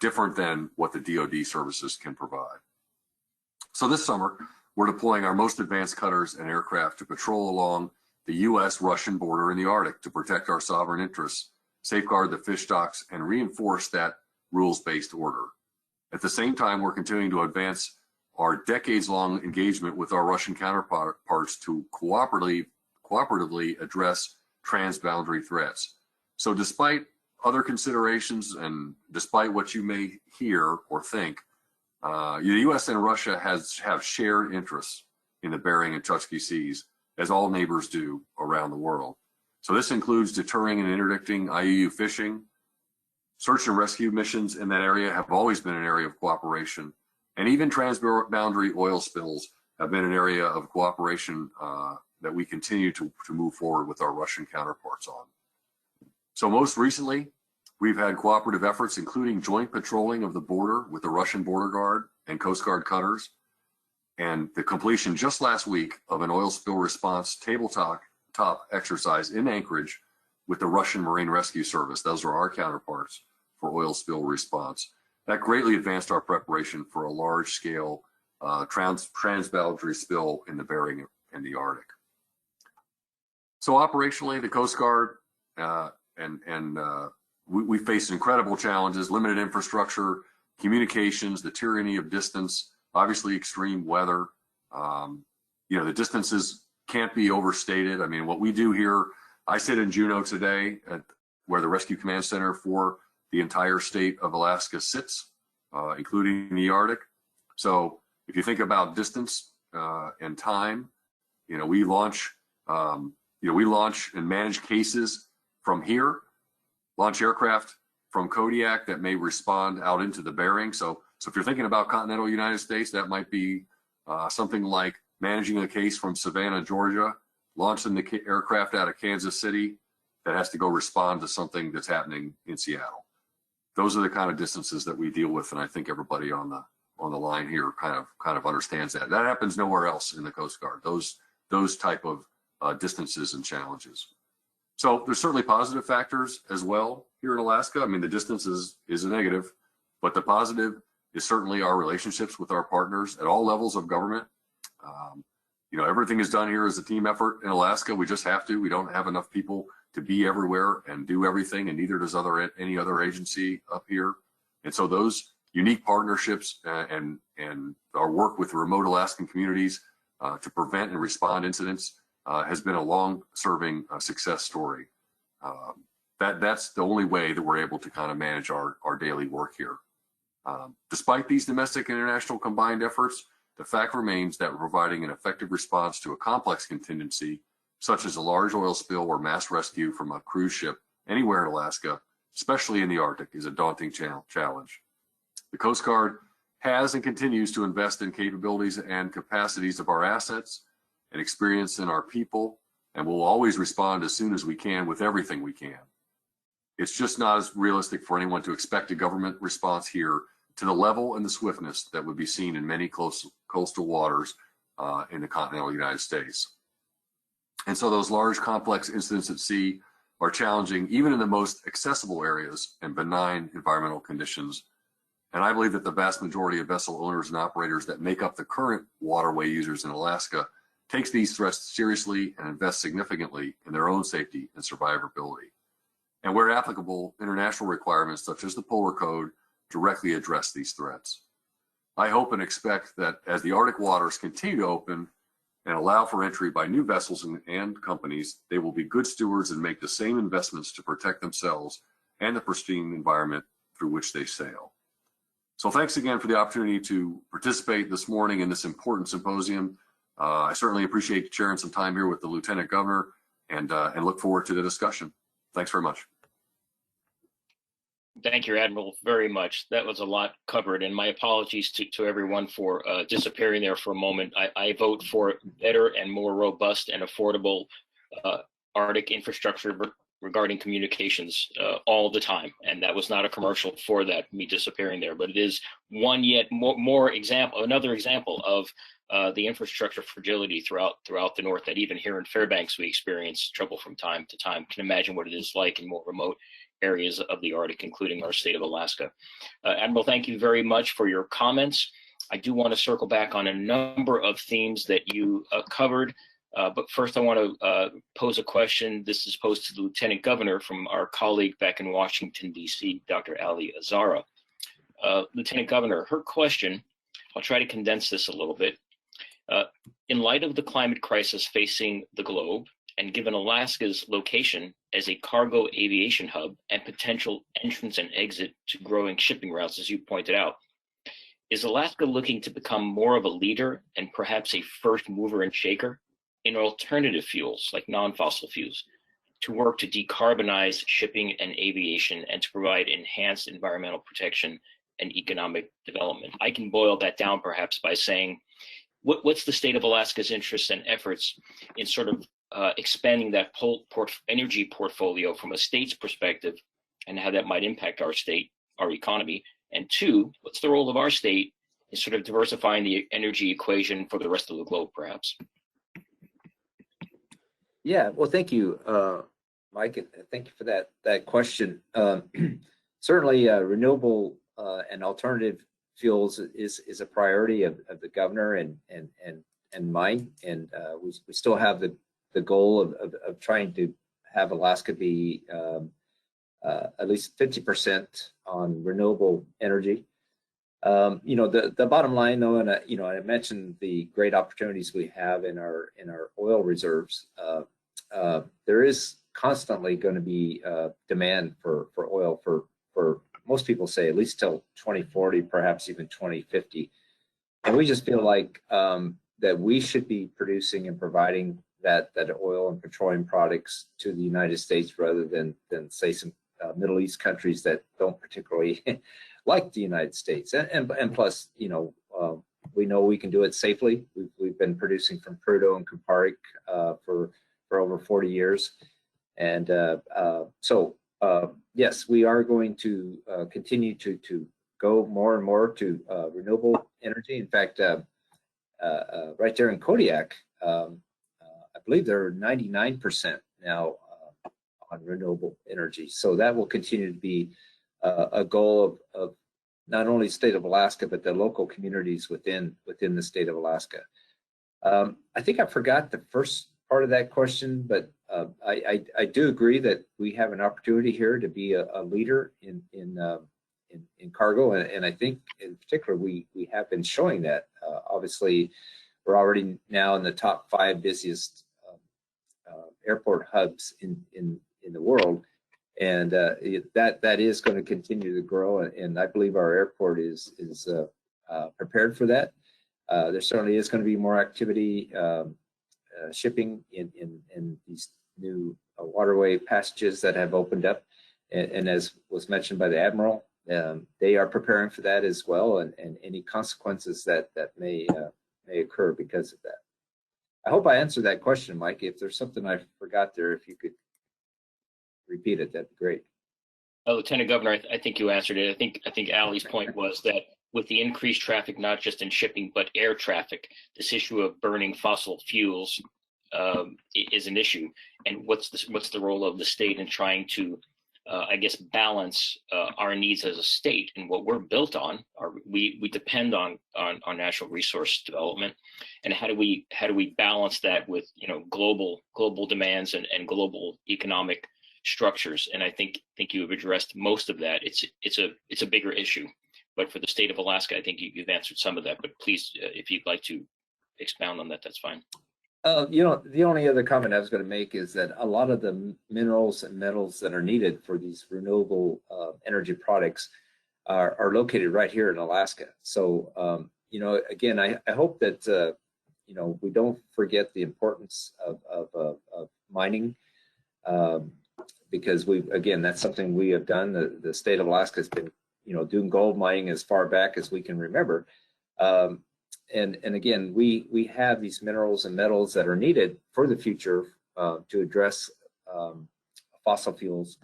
different than what the DoD services can provide. So this summer, we're deploying our most advanced cutters and aircraft to patrol along the U.S.-Russian border in the Arctic to protect our sovereign interests, safeguard the fish stocks, and reinforce that rules-based order. At the same time, we're continuing to advance our decades-long engagement with our Russian counterparts to cooperatively address transboundary threats. So despite other considerations and despite what you may hear or think, the U.S. and Russia have shared interests in the Bering and Chukchi Seas, as all neighbors do around the world. So this includes deterring and interdicting IUU fishing. Search and rescue missions in that area have always been an area of cooperation, and even transboundary oil spills have been an area of cooperation that we continue to move forward with our Russian counterparts on. So most recently, we've had cooperative efforts, including joint patrolling of the border with the Russian Border Guard and Coast Guard cutters, and the completion just last week of an oil spill response tabletop exercise in Anchorage with the Russian Marine Rescue Service. Those are our counterparts for oil spill response. That greatly advanced our preparation for a large-scale transboundary spill in the Bering and the Arctic. So operationally, the Coast Guard we face incredible challenges: limited infrastructure, communications, the tyranny of distance, obviously extreme weather. The distances can't be overstated. I mean, what we do here, I sit in Juneau today, where the Rescue Command Center for the entire state of Alaska sits, including the Arctic. So if you think about distance and time, we launch and manage cases from here, launch aircraft from Kodiak that may respond out into the Bering. So if you're thinking about continental United States, that might be something like managing a case from Savannah, Georgia, launching the aircraft out of Kansas City that has to go respond to something that's happening in Seattle. Those are the kind of distances that we deal with, and I think everybody on the line here kind of understands that. That happens nowhere else in the Coast Guard. Those type of distances and challenges. So there's certainly positive factors as well here in Alaska. I mean, the distance is a negative, but the positive is certainly our relationships with our partners at all levels of government. Everything is done here as a team effort in Alaska. We just have to. We don't have enough people to be everywhere and do everything, and neither does any other agency up here. And so those unique partnerships and our work with the remote Alaskan communities to prevent and respond incidents has been a long-serving success story. That's the only way that we're able to kind of manage our daily work here. Despite these domestic and international combined efforts, the fact remains that providing an effective response to a complex contingency, such as a large oil spill or mass rescue from a cruise ship anywhere in Alaska, especially in the Arctic, is a daunting challenge. The Coast Guard has and continues to invest in capabilities and capacities of our assets and experience in our people, and we'll always respond as soon as we can with everything we can. It's just not as realistic for anyone to expect a government response here to the level and the swiftness that would be seen in many coastal waters in the continental United States. And so those large, complex incidents at sea are challenging even in the most accessible areas and benign environmental conditions. And I believe that the vast majority of vessel owners and operators that make up the current waterway users in Alaska takes these threats seriously and invests significantly in their own safety and survivability. And where applicable, international requirements such as the Polar Code directly address these threats. I hope and expect that as the Arctic waters continue to open and allow for entry by new vessels and companies, they will be good stewards and make the same investments to protect themselves and the pristine environment through which they sail. So thanks again for the opportunity to participate this morning in this important symposium. I certainly appreciate sharing some time here with the Lieutenant Governor and look forward to the discussion. Thanks very much. Thank you, Admiral, very much. That was a lot covered, and my apologies to everyone for disappearing there for a moment. I vote for better and more robust and affordable Arctic infrastructure regarding communications all the time, and that was not a commercial for that, me disappearing there, but it is one yet another example of the infrastructure fragility throughout the North, that even here in Fairbanks we experience trouble from time to time. Can imagine what it is like in more remote areas of the Arctic, including our state of Alaska. Admiral, thank you very much for your comments. I do want to circle back on a number of themes that you covered, but first I want to pose a question. This is posed to the Lieutenant Governor from our colleague back in Washington, D.C., Dr. Ali Azara. Lieutenant Governor, her question, I'll try to condense this a little bit. In light of the climate crisis facing the globe, and given Alaska's location as a cargo aviation hub and potential entrance and exit to growing shipping routes, as you pointed out, is Alaska looking to become more of a leader and perhaps a first mover and shaker in alternative fuels like non-fossil fuels to work to decarbonize shipping and aviation and to provide enhanced environmental protection and economic development? I can boil that down perhaps by saying, what's the state of Alaska's interests and efforts in sort of expanding that energy portfolio from a state's perspective and how that might impact our state, our economy? And two, what's the role of our state in sort of diversifying the energy equation for the rest of the globe, perhaps? Yeah, well, thank you, Mike, and thank you for that question. Certainly, renewable and alternative fuels is a priority of the governor and mine, and we still have the goal of trying to have Alaska be at least 50% on renewable energy. The bottom line, though, and I mentioned the great opportunities we have in our oil reserves. There is constantly going to be demand for oil for most people say at least till 2040, perhaps even 2050, and we just feel like that we should be producing and providing that oil and petroleum products to the United States rather than say some Middle East countries that don't particularly like the United States. And plus, we know we can do it safely. We've been producing from Prudhoe and Kuparuk for over 40 years, and so yes, we are going to continue to go more and more to renewable energy. In fact, right there in Kodiak, I believe they're 99% now on renewable energy. So that will continue to be a goal of not only the state of Alaska, but the local communities within the state of Alaska. I think I forgot the first part of that question, but I do agree that we have an opportunity here to be a leader in cargo, and I think in particular we have been showing that. Obviously, we're already now in the top 5 busiest airport hubs in the world, and that is going to continue to grow, and I believe our airport is prepared for that. There certainly is going to be more activity shipping in these new waterway passages that have opened up, and as was mentioned by the Admiral, they are preparing for that as well, and any consequences that may occur because of that. I hope I answered that question, Mike. If there's something I forgot there, if you could repeat it, that'd be great. Lieutenant Governor, I think you answered it. I think Ali's point was that with the increased traffic, not just in shipping but air traffic, this issue of burning fossil fuels is an issue. And what's the role of the state in trying to, I guess, balance our needs as a state and what we're built on? We depend on natural resource development, and how do we balance that with global demands and global economic structures? And I think you have addressed most of that. It's a bigger issue, but for the state of Alaska, I think you've answered some of that. But please, if you'd like to expound on that, that's fine. The only other comment I was going to make is that a lot of the minerals and metals that are needed for these renewable energy products are located right here in Alaska. So, again, I hope that, we don't forget the importance of mining, because that's something we have done. The state of Alaska has been, doing gold mining as far back as we can remember. And again, we have these minerals and metals that are needed for the future to address fossil fuels.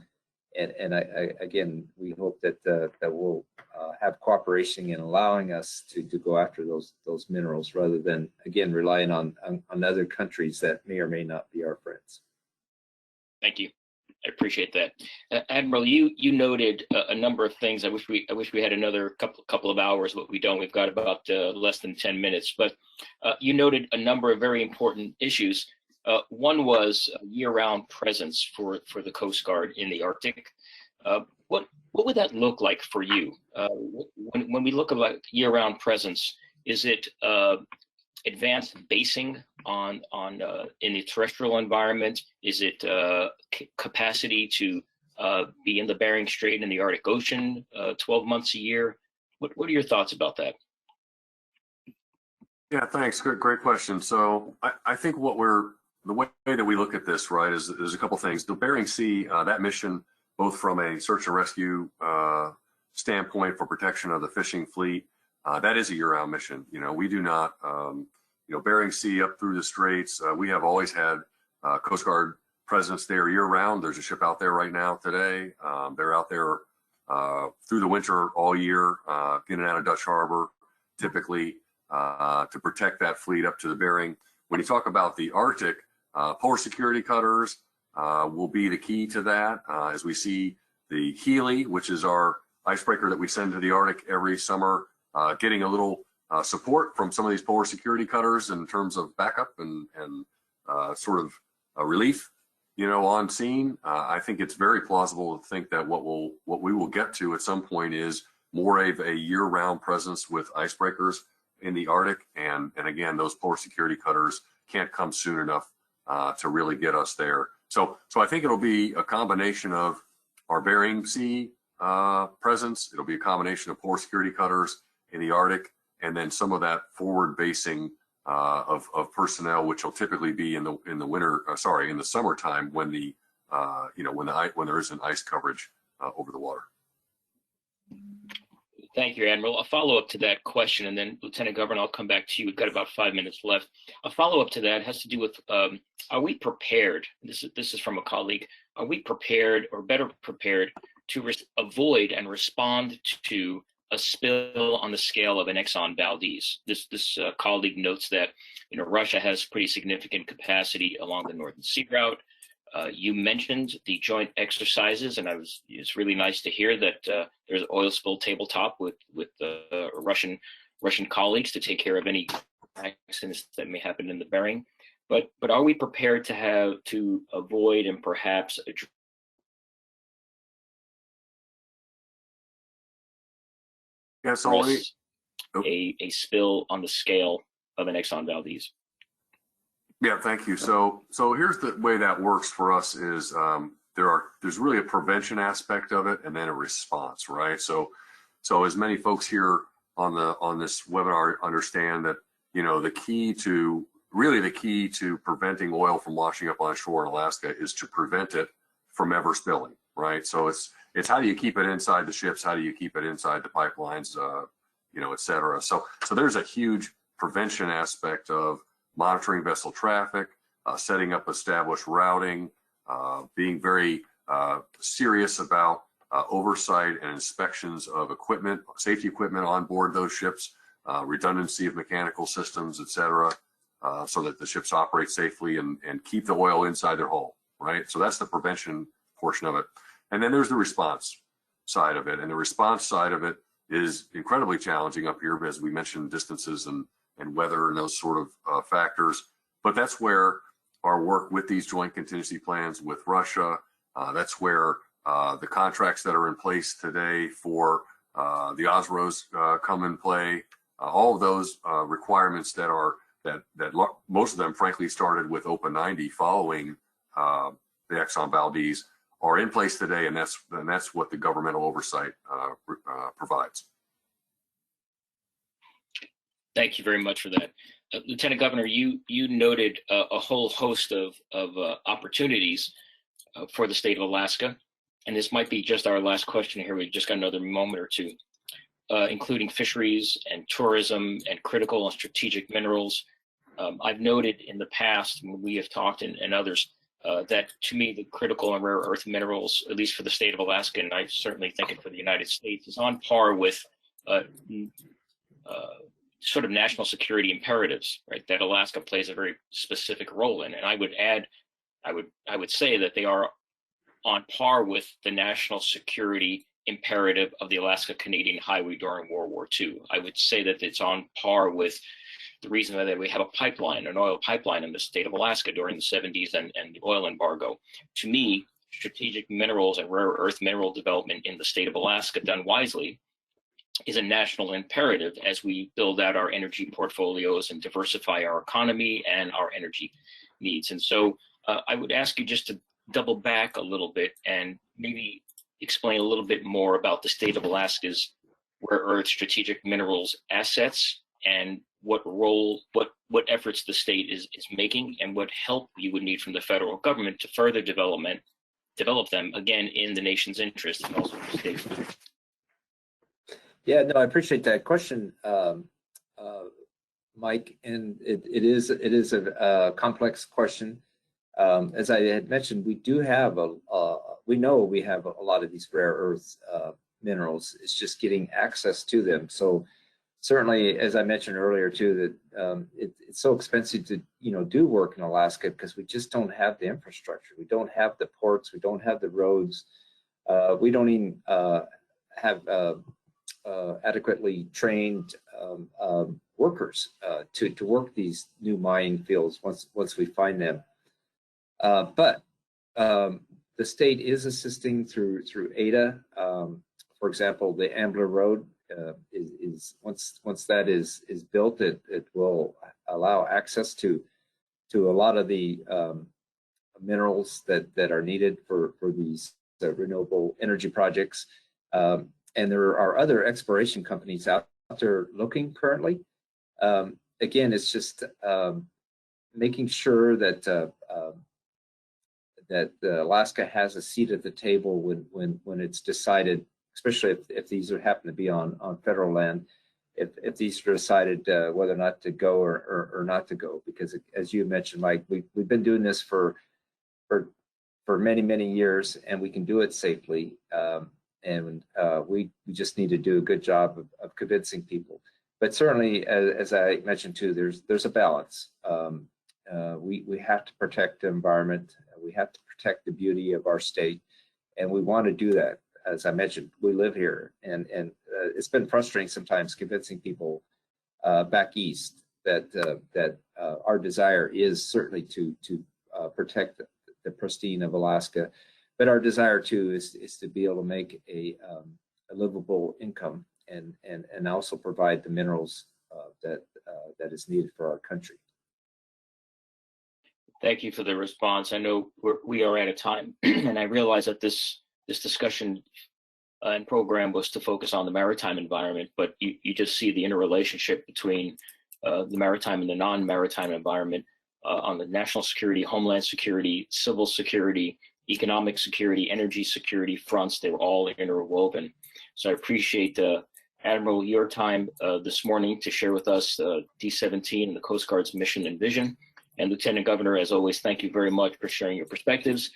And again, we hope that we'll have cooperation in allowing us to go after those minerals, rather than, again, relying on other countries that may or may not be our friends. Thank you. I appreciate that. Admiral, you noted a number of things. I wish we had another couple of hours, but we don't. We've got about less than 10 minutes. But you noted a number of very important issues. One was a year-round presence for the Coast Guard in the Arctic. What would that look like for you? When we look at year-round presence, is it advanced basing on in the terrestrial environment? Is it capacity to be in the Bering Strait and the Arctic Ocean 12 months a year? What are your thoughts about that? Yeah, thanks. Great question. So I think the way that we look at this, right, is there's a couple things. The Bering Sea, that mission, both from a search and rescue standpoint for protection of the fishing fleet, that is a year-round mission. We do not, Bering Sea up through the straits, we have always had Coast Guard presence there year-round. There's a ship out there right now today. They're out there through the winter all year, in and out of Dutch Harbor, typically to protect that fleet up to the Bering. When you talk about the Arctic, polar security cutters will be the key to that, as we see the Healy, which is our icebreaker that we send to the Arctic every summer, getting a little support from some of these polar security cutters in terms of backup and sort of relief, on scene. I think it's very plausible to think that what we will get to at some point is more of a year-round presence with icebreakers in the Arctic, and again, those polar security cutters can't come soon enough to really get us there. So I think it'll be a combination of our Bering Sea presence. It'll be a combination of polar security cutters in the Arctic, and then some of that forward basing of personnel, which will typically be in the winter, in the summertime, when when there isn't ice coverage over the water. Thank you, Admiral. A follow-up to that question, and then Lieutenant Governor, I'll come back to you. We've got about 5 minutes left. A follow-up to that has to do with, are we prepared? This is from a colleague. Are we prepared, or better prepared, to avoid and respond to a spill on the scale of an Exxon Valdez? This colleague notes that Russia has pretty significant capacity along the Northern Sea route. You mentioned the joint exercises, and it's really nice to hear that there's an oil spill tabletop with Russian colleagues to take care of any accidents that may happen in the Bering. But are we prepared to avoid and perhaps address a spill on the scale of an Exxon Valdez? Yeah, thank you. So here's the way that works for us is there's really a prevention aspect of it, and then a response, right? So as many folks here on this webinar understand that the key to preventing oil from washing up on shore in Alaska is to prevent it from ever spilling, right? So it's how do you keep it inside the ships, how do you keep it inside the pipelines, et cetera. So there's a huge prevention aspect of monitoring vessel traffic, setting up established routing, being very serious about oversight and inspections of equipment, safety equipment on board those ships, redundancy of mechanical systems, et cetera, so that the ships operate safely and keep the oil inside their hull, right? So that's the prevention portion of it. And then there's the response side of it. And the response side of it is incredibly challenging up here, as we mentioned, distances and weather and those sort of factors. But that's where our work with these joint contingency plans with Russia, that's where the contracts that are in place today for the OSROs come in play. All of those requirements that most of them, frankly, started with Open 90 following the Exxon Valdez are in place today, and that's what the governmental oversight provides. Thank you very much for that. Lieutenant Governor, you noted a whole host of opportunities for the state of Alaska, and this might be just our last question here. We've just got another moment or two, including fisheries and tourism and critical and strategic minerals. I've noted in the past, when we have talked and others, that to me, the critical and rare earth minerals, at least for the state of Alaska, and I certainly think it for the United States, is on par with sort of national security imperatives, right? That Alaska plays a very specific role in. And I would add, I would say that they are on par with the national security imperative of the Alaska-Canadian Highway during World War II. I would say that it's on par with the reason that we have a pipeline, an oil pipeline in the state of Alaska during the 70s and the oil embargo. To me, strategic minerals and rare earth mineral development in the state of Alaska, done wisely, is a national imperative as we build out our energy portfolios and diversify our economy and our energy needs. And so I would ask you just to double back a little bit and maybe explain a little bit more about the state of Alaska's rare earth strategic minerals assets and what role, what efforts the state is making and what help you would need from the federal government to further develop them, again, in the nation's interest and also the state's interest. Yeah, no, I appreciate that question, Mike, and it is a complex question. As I had mentioned, we do have we know we have a lot of these rare earth minerals. It's just getting access to them. So certainly, as I mentioned earlier too, that it's so expensive to do work in Alaska because we just don't have the infrastructure. We don't have the ports. We don't have the roads. We don't even have adequately trained workers to work these new mining fields once we find them. But the state is assisting through ADA. For example, the Ambler Road is once that is built, it will allow access to a lot of the minerals that are needed for these renewable energy projects. And there are other exploration companies out there looking currently. Again, it's just making sure that that Alaska has a seat at the table when it's decided, especially if these happen to be on federal land, if these are decided whether or not to go or not to go. Because as you mentioned, Mike, we've been doing this for many years, and we can do it safely. And we just need to do a good job of convincing people. But certainly, as I mentioned too, there's a balance. We have to protect the environment. We have to protect the beauty of our state, and we want to do that. As I mentioned, we live here, and it's been frustrating sometimes convincing people back east that our desire is certainly to protect the pristine of Alaska. But our desire too is to be able to make a livable income and also provide the minerals that is needed for our country. Thank you for the response. I know we are out of time, and I realize that this discussion and program was to focus on the maritime environment, but you just see the interrelationship between the maritime and the non-maritime environment on the national security, homeland security, civil security, economic security, energy security fronts. They were all interwoven. So I appreciate Admiral, your time this morning to share with us D-17 and the Coast Guard's mission and vision. And Lieutenant Governor, as always, thank you very much for sharing your perspectives,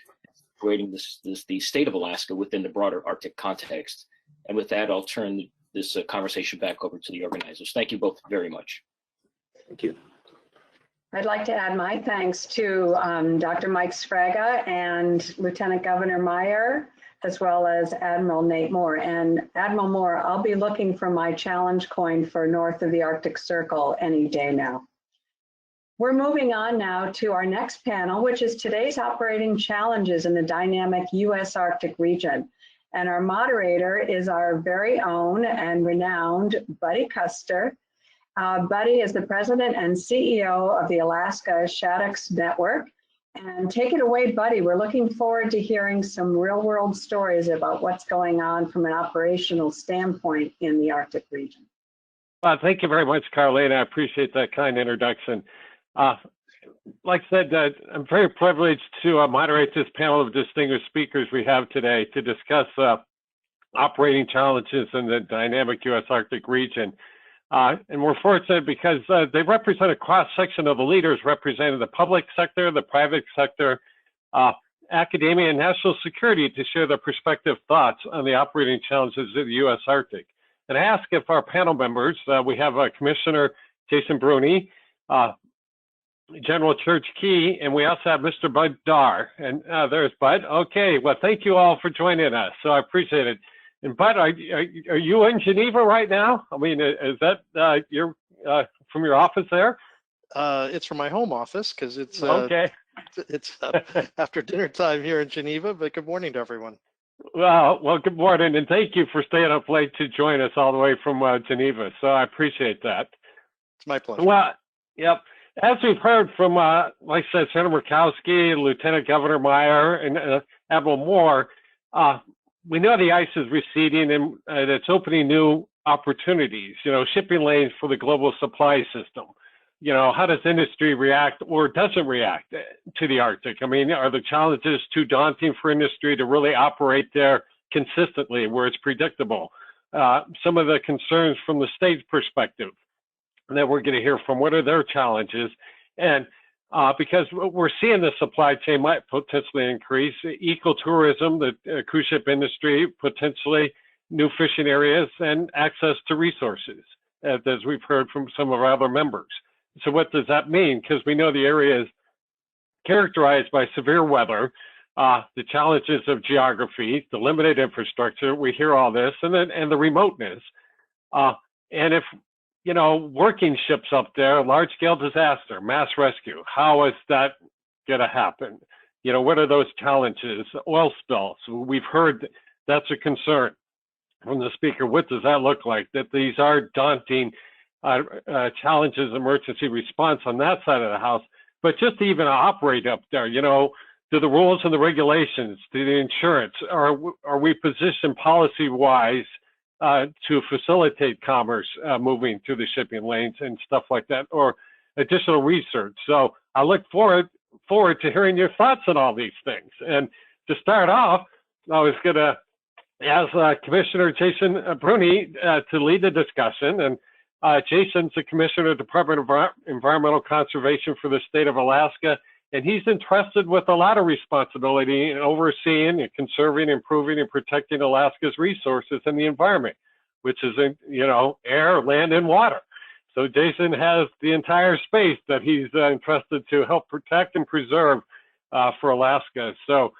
creating the state of Alaska within the broader Arctic context. And with that, I'll turn this conversation back over to the organizers. Thank you both very much. Thank you. I'd like to add my thanks to Dr. Mike Sfraga and Lieutenant Governor Meyer, as well as Admiral Nate Moore. And Admiral Moore, I'll be looking for my challenge coin for north of the Arctic Circle any day now. We're moving on now to our next panel, which is today's operating challenges in the dynamic U.S. Arctic region. And our moderator is our very own and renowned Buddy Custer. Buddy is the president and CEO of the Alaska Chadux Network. And take it away, Buddy. We're looking forward to hearing some real-world stories about what's going on from an operational standpoint in the Arctic region. Thank you very much, Carlene. I appreciate that kind introduction. Like I said, I'm very privileged to moderate this panel of distinguished speakers we have today to discuss operating challenges in the dynamic U.S. Arctic region. And we're fortunate because they represent a cross-section of the leaders representing the public sector, the private sector, academia, and national security to share their perspective thoughts on the operating challenges of the U.S. Arctic. And I ask if our panel members, we have Commissioner Jason Brune, General Church Key, and we also have Mr. Bud Darr. And there's Bud. Okay, well, thank you all for joining us. So I appreciate it. And Bud, are you in Geneva right now? I mean, is that you're from your office there? It's from my home office because it's okay. It's after dinner time here in Geneva. But good morning to everyone. Well, good morning, and thank you for staying up late to join us all the way from Geneva. So I appreciate that. It's my pleasure. Well, yep. As we've heard from, like I said, Senator Murkowski, Lieutenant Governor Meyer, and Admiral Moore, we know the ice is receding and it's opening new opportunities, shipping lanes for the global supply system. How does industry react or doesn't react to the Arctic? I mean, are the challenges too daunting for industry to really operate there consistently where it's predictable? Some of the concerns from the state's perspective that we're going to hear from, what are their challenges? And because we're seeing the supply chain might potentially increase, ecotourism, the cruise ship industry, potentially new fishing areas, and access to resources, as we've heard from some of our other members. So what does that mean? Because we know the area is characterized by severe weather, the challenges of geography, the limited infrastructure, we hear all this, and the remoteness. And if working ships up there, large-scale disaster, mass rescue, how is that going to happen? What are those challenges? Oil spills, we've heard that's a concern from the speaker. What does that look like? That these are daunting challenges, emergency response on that side of the house, but just to even operate up there, do the rules and the regulations, do the insurance, are we positioned policy-wise to facilitate commerce moving through the shipping lanes and stuff like that, or additional research? So I look forward to hearing your thoughts on all these things. And to start off, I was going to ask Commissioner Jason Brune to lead the discussion. And Jason's the Commissioner of the Department of Environmental Conservation for the state of Alaska, and he's entrusted with a lot of responsibility in overseeing and conserving, improving, and protecting Alaska's resources and the environment, which is, air, land, and water. So Jason has the entire space that he's entrusted to help protect and preserve for Alaska. So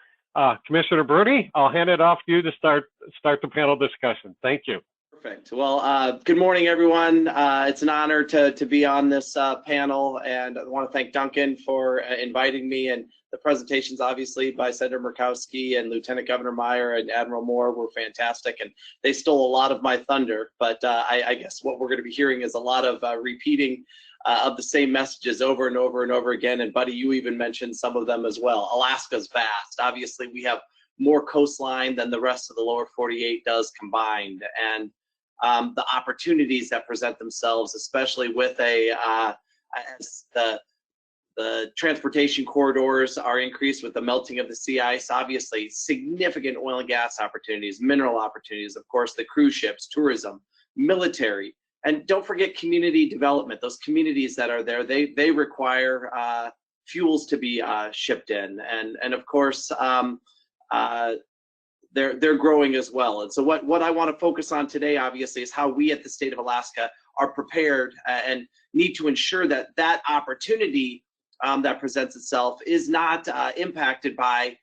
Commissioner Brune, I'll hand it off to you to start the panel discussion. Thank you. Perfect. Well, good morning, everyone. It's an honor to be on this panel, and I want to thank Duncan for inviting me. And the presentations, obviously, by Senator Murkowski and Lieutenant Governor Meyer and Admiral Moore were fantastic, and they stole a lot of my thunder. But I guess what we're going to be hearing is a lot of repeating of the same messages over and over and over again. And Buddy, you even mentioned some of them as well. Alaska's vast. Obviously, we have more coastline than the rest of the lower 48 does combined, and the opportunities that present themselves, especially with as the transportation corridors are increased with the melting of the sea ice, obviously significant oil and gas opportunities, mineral opportunities, of course, the cruise ships, tourism, military. And don't forget community development. Those communities that are there, they require fuels to be shipped in, and of course they're growing as well. And so what I want to focus on today, obviously, is how we at the state of Alaska are prepared and need to ensure that that opportunity that presents itself is not impacted by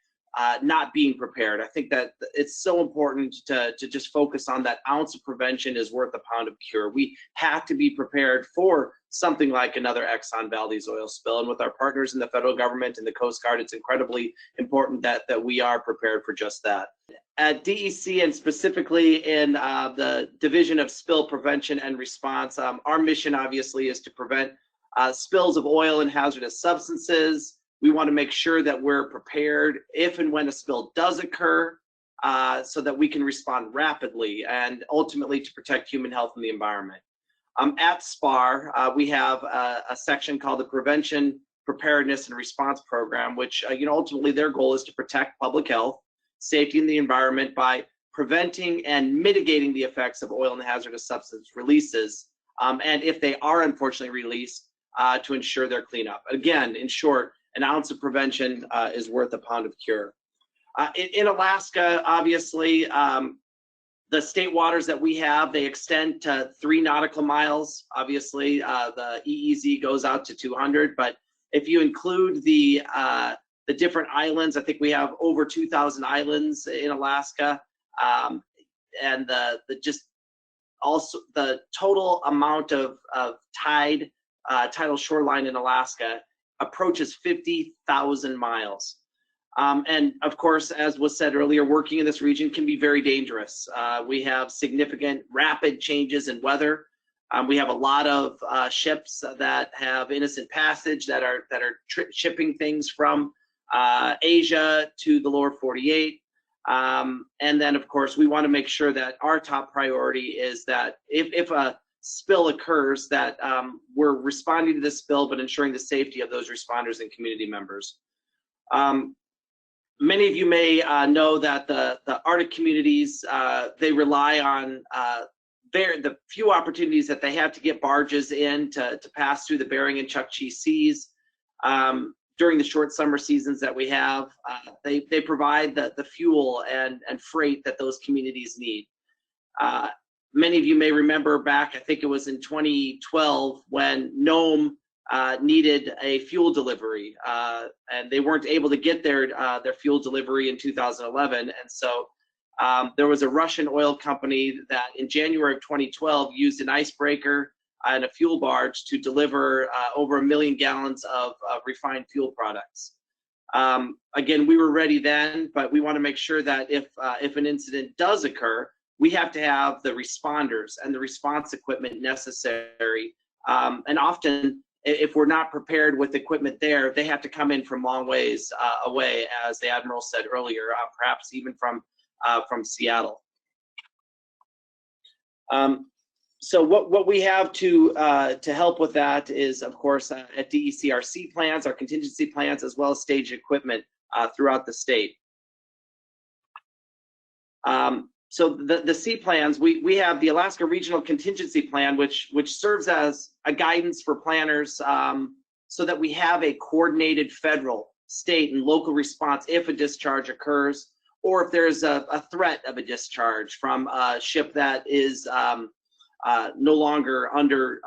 not being prepared. I think that it's so important to just focus on that ounce of prevention is worth a pound of cure. We have to be prepared for something like another Exxon Valdez oil spill. And with our partners in the federal government and the Coast Guard, it's incredibly important that we are prepared for just that. At DEC, and specifically in the Division of Spill Prevention and Response, our mission obviously is to prevent spills of oil and hazardous substances. We want to make sure that we're prepared if and when a spill does occur, so that we can respond rapidly and ultimately to protect human health and the environment. At SPAR, we have a section called the Prevention, Preparedness, and Response Program, which ultimately their goal is to protect public health, safety, and the environment by preventing and mitigating the effects of oil and hazardous substance releases, and if they are unfortunately released, to ensure their cleanup. Again, in short, an ounce of prevention is worth a pound of cure. In Alaska, obviously, the state waters that we have, they extend to 3 nautical miles. Obviously, the EEZ goes out to 200, but if you include the different islands, I think we have over 2,000 islands in Alaska, and the total amount of tidal shoreline in Alaska approaches 50,000 miles. And of course, as was said earlier, working in this region can be very dangerous. We have significant rapid changes in weather. We have a lot of ships that have innocent passage that are shipping things from Asia to the lower 48. And then of course, we want to make sure that our top priority is that if a spill occurs, that we're responding to this spill, but ensuring the safety of those responders and community members. Many of you may know that the Arctic communities, they rely on the few opportunities that they have to get barges in to pass through the Bering and Chukchi seas. During the short summer seasons that we have, they provide the fuel and freight that those communities need. Many of you may remember back, I think it was in 2012, when NOME needed a fuel delivery, and they weren't able to get their fuel delivery in 2011. And so there was a Russian oil company that in January of 2012 used an icebreaker and a fuel barge to deliver over 1 million gallons of refined fuel products. Again, we were ready then, but we want to make sure that if an incident does occur, we have to have the responders and the response equipment necessary. And often, if we're not prepared with equipment there, they have to come in from long ways away, as the Admiral said earlier, perhaps even from Seattle. So what we have to help with that is, of course, at DEC, our C plans, our contingency plans, as well as staged equipment throughout the state. So the C plans, we have the Alaska Regional Contingency Plan, which serves as a guidance for planners, so that we have a coordinated federal, state, and local response if a discharge occurs, or if there's a threat of a discharge from a ship that is no longer under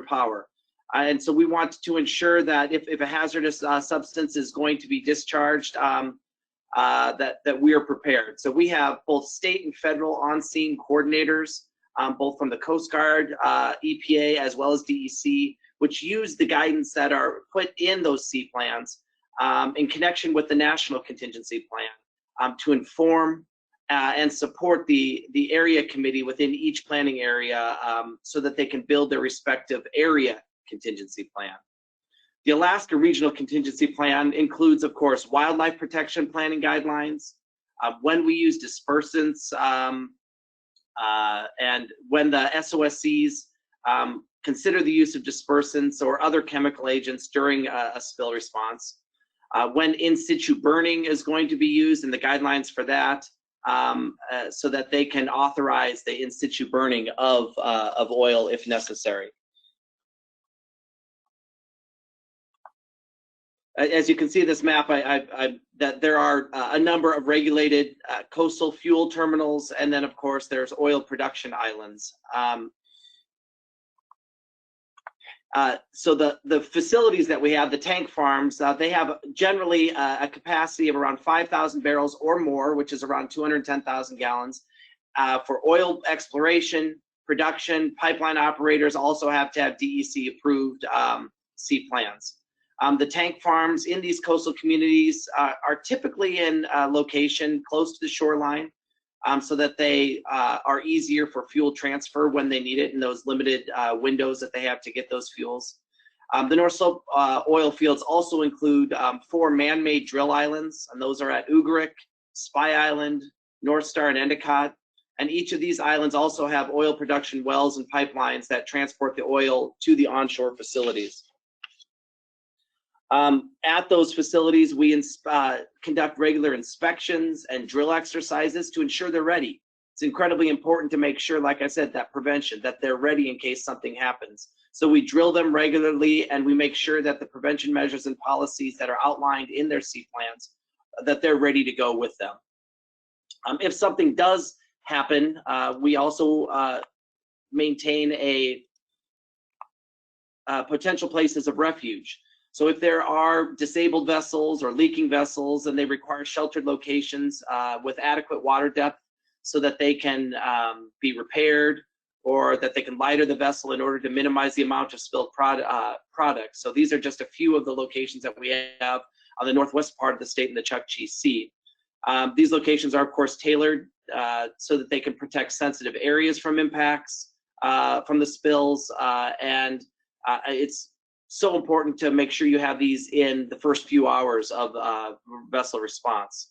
power. And so we want to ensure that if a hazardous substance is going to be discharged, that we are prepared. So we have both state and federal on-scene coordinators, both from the Coast Guard, EPA, as well as DEC, which use the guidance that are put in those C plans in connection with the National Contingency Plan to inform and support the area committee within each planning area, so that they can build their respective area contingency plan. The Alaska Regional Contingency Plan includes, of course, wildlife protection planning guidelines, when we use dispersants, and when the SOSCs consider the use of dispersants or other chemical agents during a spill response, when in situ burning is going to be used and the guidelines for that, so that they can authorize the in situ burning of oil if necessary. As you can see this map, that there are a number of regulated coastal fuel terminals, and then of course there's oil production islands. So the facilities that we have, the tank farms, they have generally a capacity of around 5,000 barrels or more, which is around 210,000 gallons. For oil exploration, production, pipeline operators also have to have DEC approved sea plans. The tank farms in these coastal communities are typically in location close to the shoreline, so that they are easier for fuel transfer when they need it in those limited windows that they have to get those fuels. The North Slope oil fields also include 4 man-made drill islands, and those are at Ugarik, Spy Island, North Star, and Endicott. And each of these islands also have oil production wells and pipelines that transport the oil to the onshore facilities. At those facilities, we conduct regular inspections and drill exercises to ensure they're ready. It's incredibly important to make sure, like I said, that prevention, that they're ready in case something happens. So we drill them regularly, and we make sure that the prevention measures and policies that are outlined in their sea plans, that they're ready to go with them. If something does happen, we also maintain potential places of refuge. So if there are disabled vessels or leaking vessels and they require sheltered locations with adequate water depth so that they can be repaired, or that they can lighter the vessel in order to minimize the amount of spilled products. So these are just a few of the locations that we have on the northwest part of the state in the Chukchi Sea. These locations are, of course, tailored so that they can protect sensitive areas from impacts, from the spills, and it's so important to make sure you have these in the first few hours of vessel response.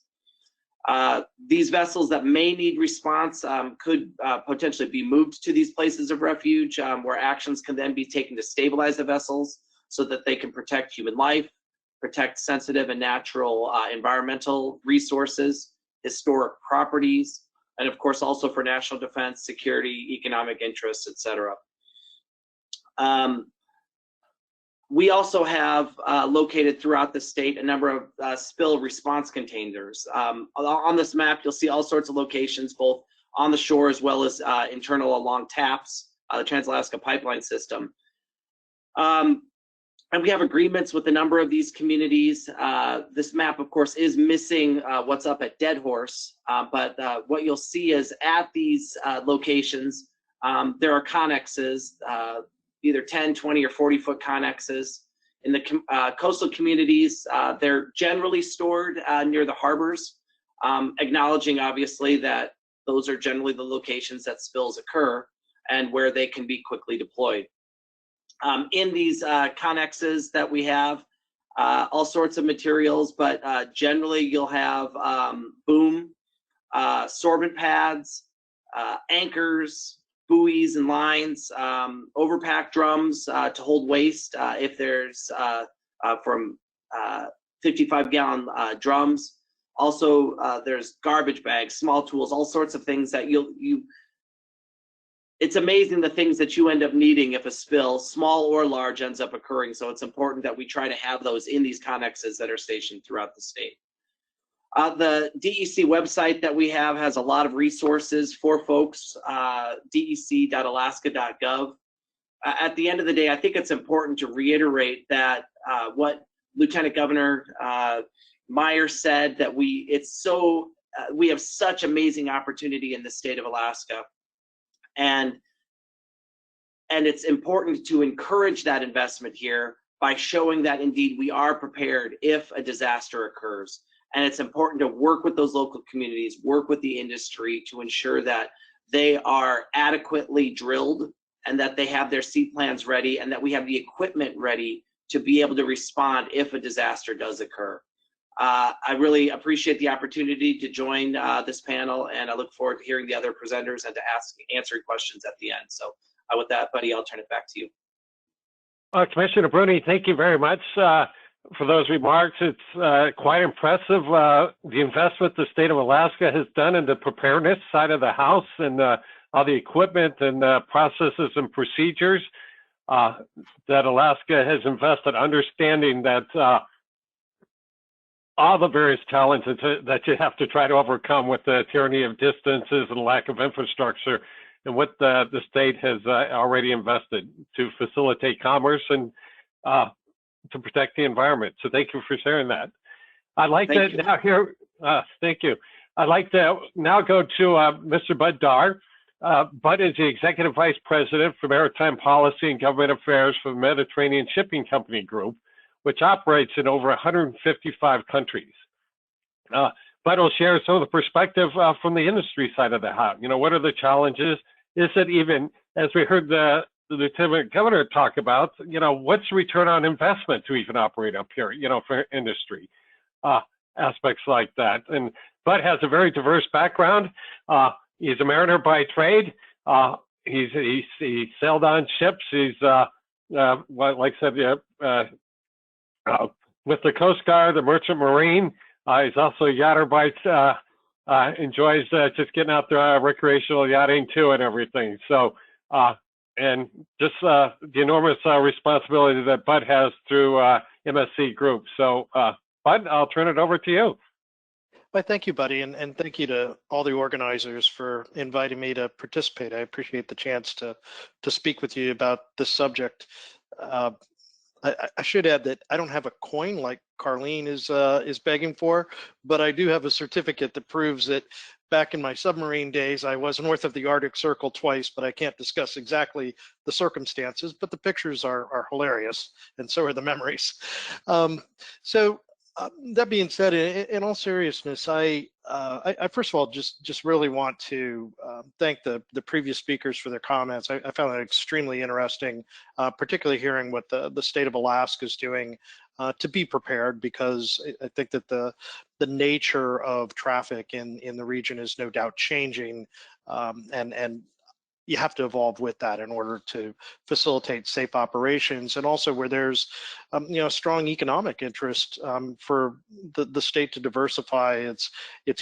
These vessels that may need response could potentially be moved to these places of refuge, where actions can then be taken to stabilize the vessels so that they can protect human life, protect sensitive and natural environmental resources, historic properties, and of course also for national defense, security, economic interests, etc. We also have located throughout the state a number of spill response containers. On this map, you'll see all sorts of locations, both on the shore as well as internal along TAPS, the Trans-Alaska Pipeline System. And we have agreements with a number of these communities. This map, of course, is missing what's up at Dead Horse, but what you'll see is at these locations, there are connexes, either 10, 20, or 40-foot connexes. In the coastal communities, they're generally stored near the harbors, acknowledging obviously that those are generally the locations that spills occur and where they can be quickly deployed. In these connexes that we have, all sorts of materials, but generally you'll have boom, sorbent pads, anchors, buoys and lines, overpack drums to hold waste if there's from 55-gallon drums. Also, there's garbage bags, small tools, all sorts of things that it's amazing the things that you end up needing if a spill, small or large, ends up occurring. So it's important that we try to have those in these connexes that are stationed throughout the state. The DEC website that we have has a lot of resources for folks, dec.alaska.gov. At the end of the day, I think it's important to reiterate that what Lieutenant Governor Meyer said, that we have such amazing opportunity in the state of Alaska. And it's important to encourage that investment here by showing that indeed we are prepared if a disaster occurs. And it's important to work with those local communities, work with the industry to ensure that they are adequately drilled and that they have their sea plans ready and that we have the equipment ready to be able to respond if a disaster does occur. I really appreciate the opportunity to join this panel, and I look forward to hearing the other presenters and to answering questions at the end. So with that, buddy, I'll turn it back to you. Commissioner Brune, thank you very much. for those remarks. It's quite impressive, the investment the state of Alaska has done in the preparedness side of the house and all the equipment and processes and procedures that Alaska has invested, understanding that all the various challenges that you have to try to overcome with the tyranny of distances and lack of infrastructure, and what the state has already invested to facilitate commerce and to protect the environment. So thank you for sharing that. I'd like to now hear, thank you. I'd like to now go to Mr. Bud Darr. Bud is the Executive Vice President for Maritime Policy and Government Affairs for the Mediterranean Shipping Company Group, which operates in over 155 countries. Bud will share some of the perspective from the industry side of the house. You know, what are the challenges? Is it even, as we heard the Lieutenant Governor talk about, you know, what's the return on investment to even operate up here, you know, for industry, aspects like that. And Bud has a very diverse background. He's a mariner by trade. He sailed on ships. He's, like I said, with the Coast Guard, the Merchant Marine. He's also a yachter by, enjoys just getting out there, recreational yachting too and everything. So, and just the enormous responsibility that Bud has through MSC Group. So, Bud, I'll turn it over to you. Well, thank you, buddy, and thank you to all the organizers for inviting me to participate. I appreciate the chance to speak with you about this subject. I should add that I don't have a coin like Carleen is begging for, but I do have a certificate that proves that back in my submarine days, I was north of the Arctic Circle twice, but I can't discuss exactly the circumstances, but the pictures are hilarious, and so are the memories. That being said, in all seriousness, I first of all just really want to thank the previous speakers for their comments. I found that extremely interesting, particularly hearing what the state of Alaska is doing to be prepared, because I think that the nature of traffic in the region is no doubt changing, and you have to evolve with that in order to facilitate safe operations, and also where there's strong economic interest for the state to diversify its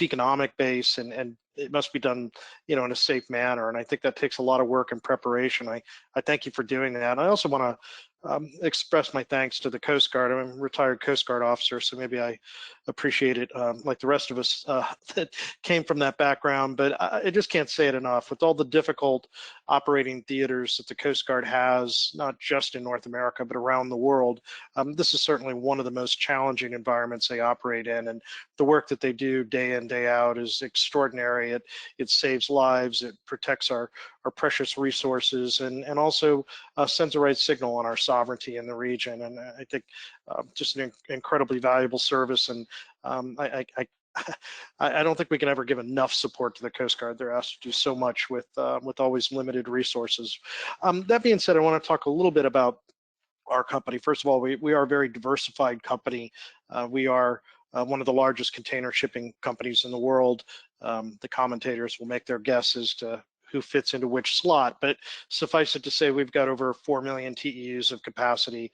economic base, and it must be done in a safe manner. And I think that takes a lot of work and preparation. I thank you for doing that. I also want to express my thanks to the Coast Guard. I'm a retired Coast Guard officer, so maybe I appreciate it like the rest of us that came from that background, but I just can't say it enough. With all the difficult operating theaters that the Coast Guard has, not just in North America, but around the world, this is certainly one of the most challenging environments they operate in, and the work that they do day in, day out is extraordinary. It saves lives, it protects our precious resources, and also sends the right signal on our sovereignty in the region. And I think just an incredibly valuable service. And I don't think we can ever give enough support to the Coast Guard. They're asked to do so much with always limited resources. That being said, I want to talk a little bit about our company. First of all, we are a very diversified company. We are one of the largest container shipping companies in the world. The commentators will make their guesses to who fits into which slot, but suffice it to say, we've got over 4 million TEUs of capacity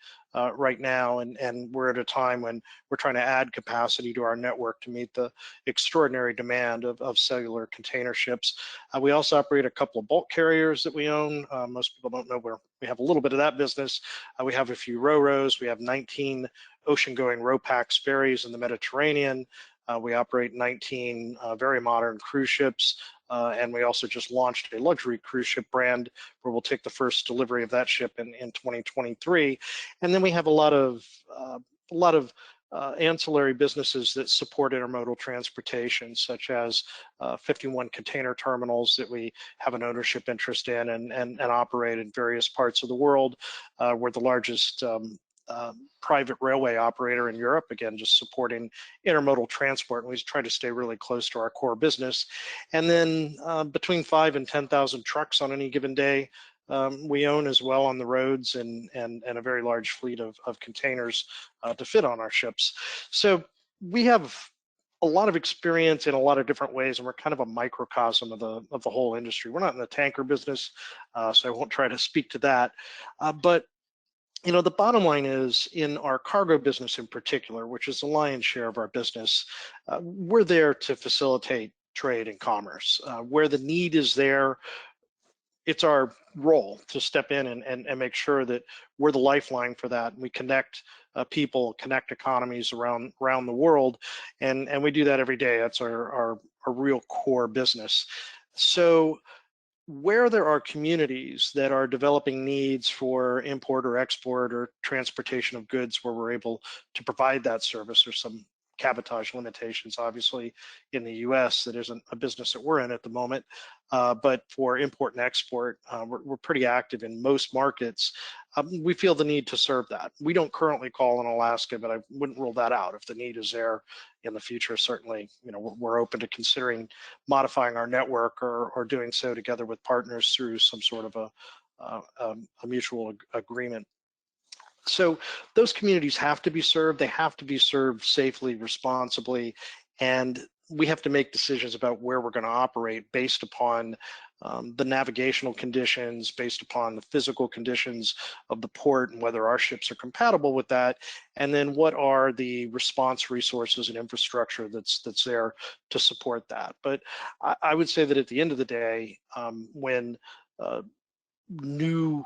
right now, and we're at a time when we're trying to add capacity to our network to meet the extraordinary demand of cellular container ships. We also operate a couple of bulk carriers that we own. Most people don't know where we have a little bit of that business. We have a few ro-ros. We have 19 ocean-going RoPax ferries in the Mediterranean. We operate 19 very modern cruise ships, and we also just launched a luxury cruise ship brand where we'll take the first delivery of that ship in 2023. And then we have a lot of ancillary businesses that support intermodal transportation, such as 51 container terminals that we have an ownership interest in and operate in various parts of the world. We're the largest private railway operator in Europe, again, just supporting intermodal transport. And we try to stay really close to our core business. And then between 5,000 and 10,000 trucks on any given day we own as well on the roads, and a very large fleet of containers to fit on our ships. So we have a lot of experience in a lot of different ways, and we're kind of a microcosm of the whole industry. We're not in the tanker business, so I won't try to speak to that. But You know, the bottom line is, in our cargo business in particular, which is the lion's share of our business, we're there to facilitate trade and commerce. Where the need is there, it's our role to step in and make sure that we're the lifeline for that. We connect people, connect economies around the world, and we do that every day. That's our real core business. So where there are communities that are developing needs for import or export or transportation of goods where we're able to provide that service, or some cabotage limitations, obviously, in the US. That isn't a business that we're in at the moment, but for import and export, we're pretty active in most markets. We feel the need to serve that. We don't currently call in Alaska, but I wouldn't rule that out. If the need is there in the future, certainly, you know, we're open to considering modifying our network or doing so together with partners through some sort of a mutual agreement. So those communities have to be served. They have to be served safely, responsibly, and we have to make decisions about where we're going to operate based upon the navigational conditions, based upon the physical conditions of the port and whether our ships are compatible with that, and then what are the response resources and infrastructure that's there to support that. But I would say that at the end of the day, when new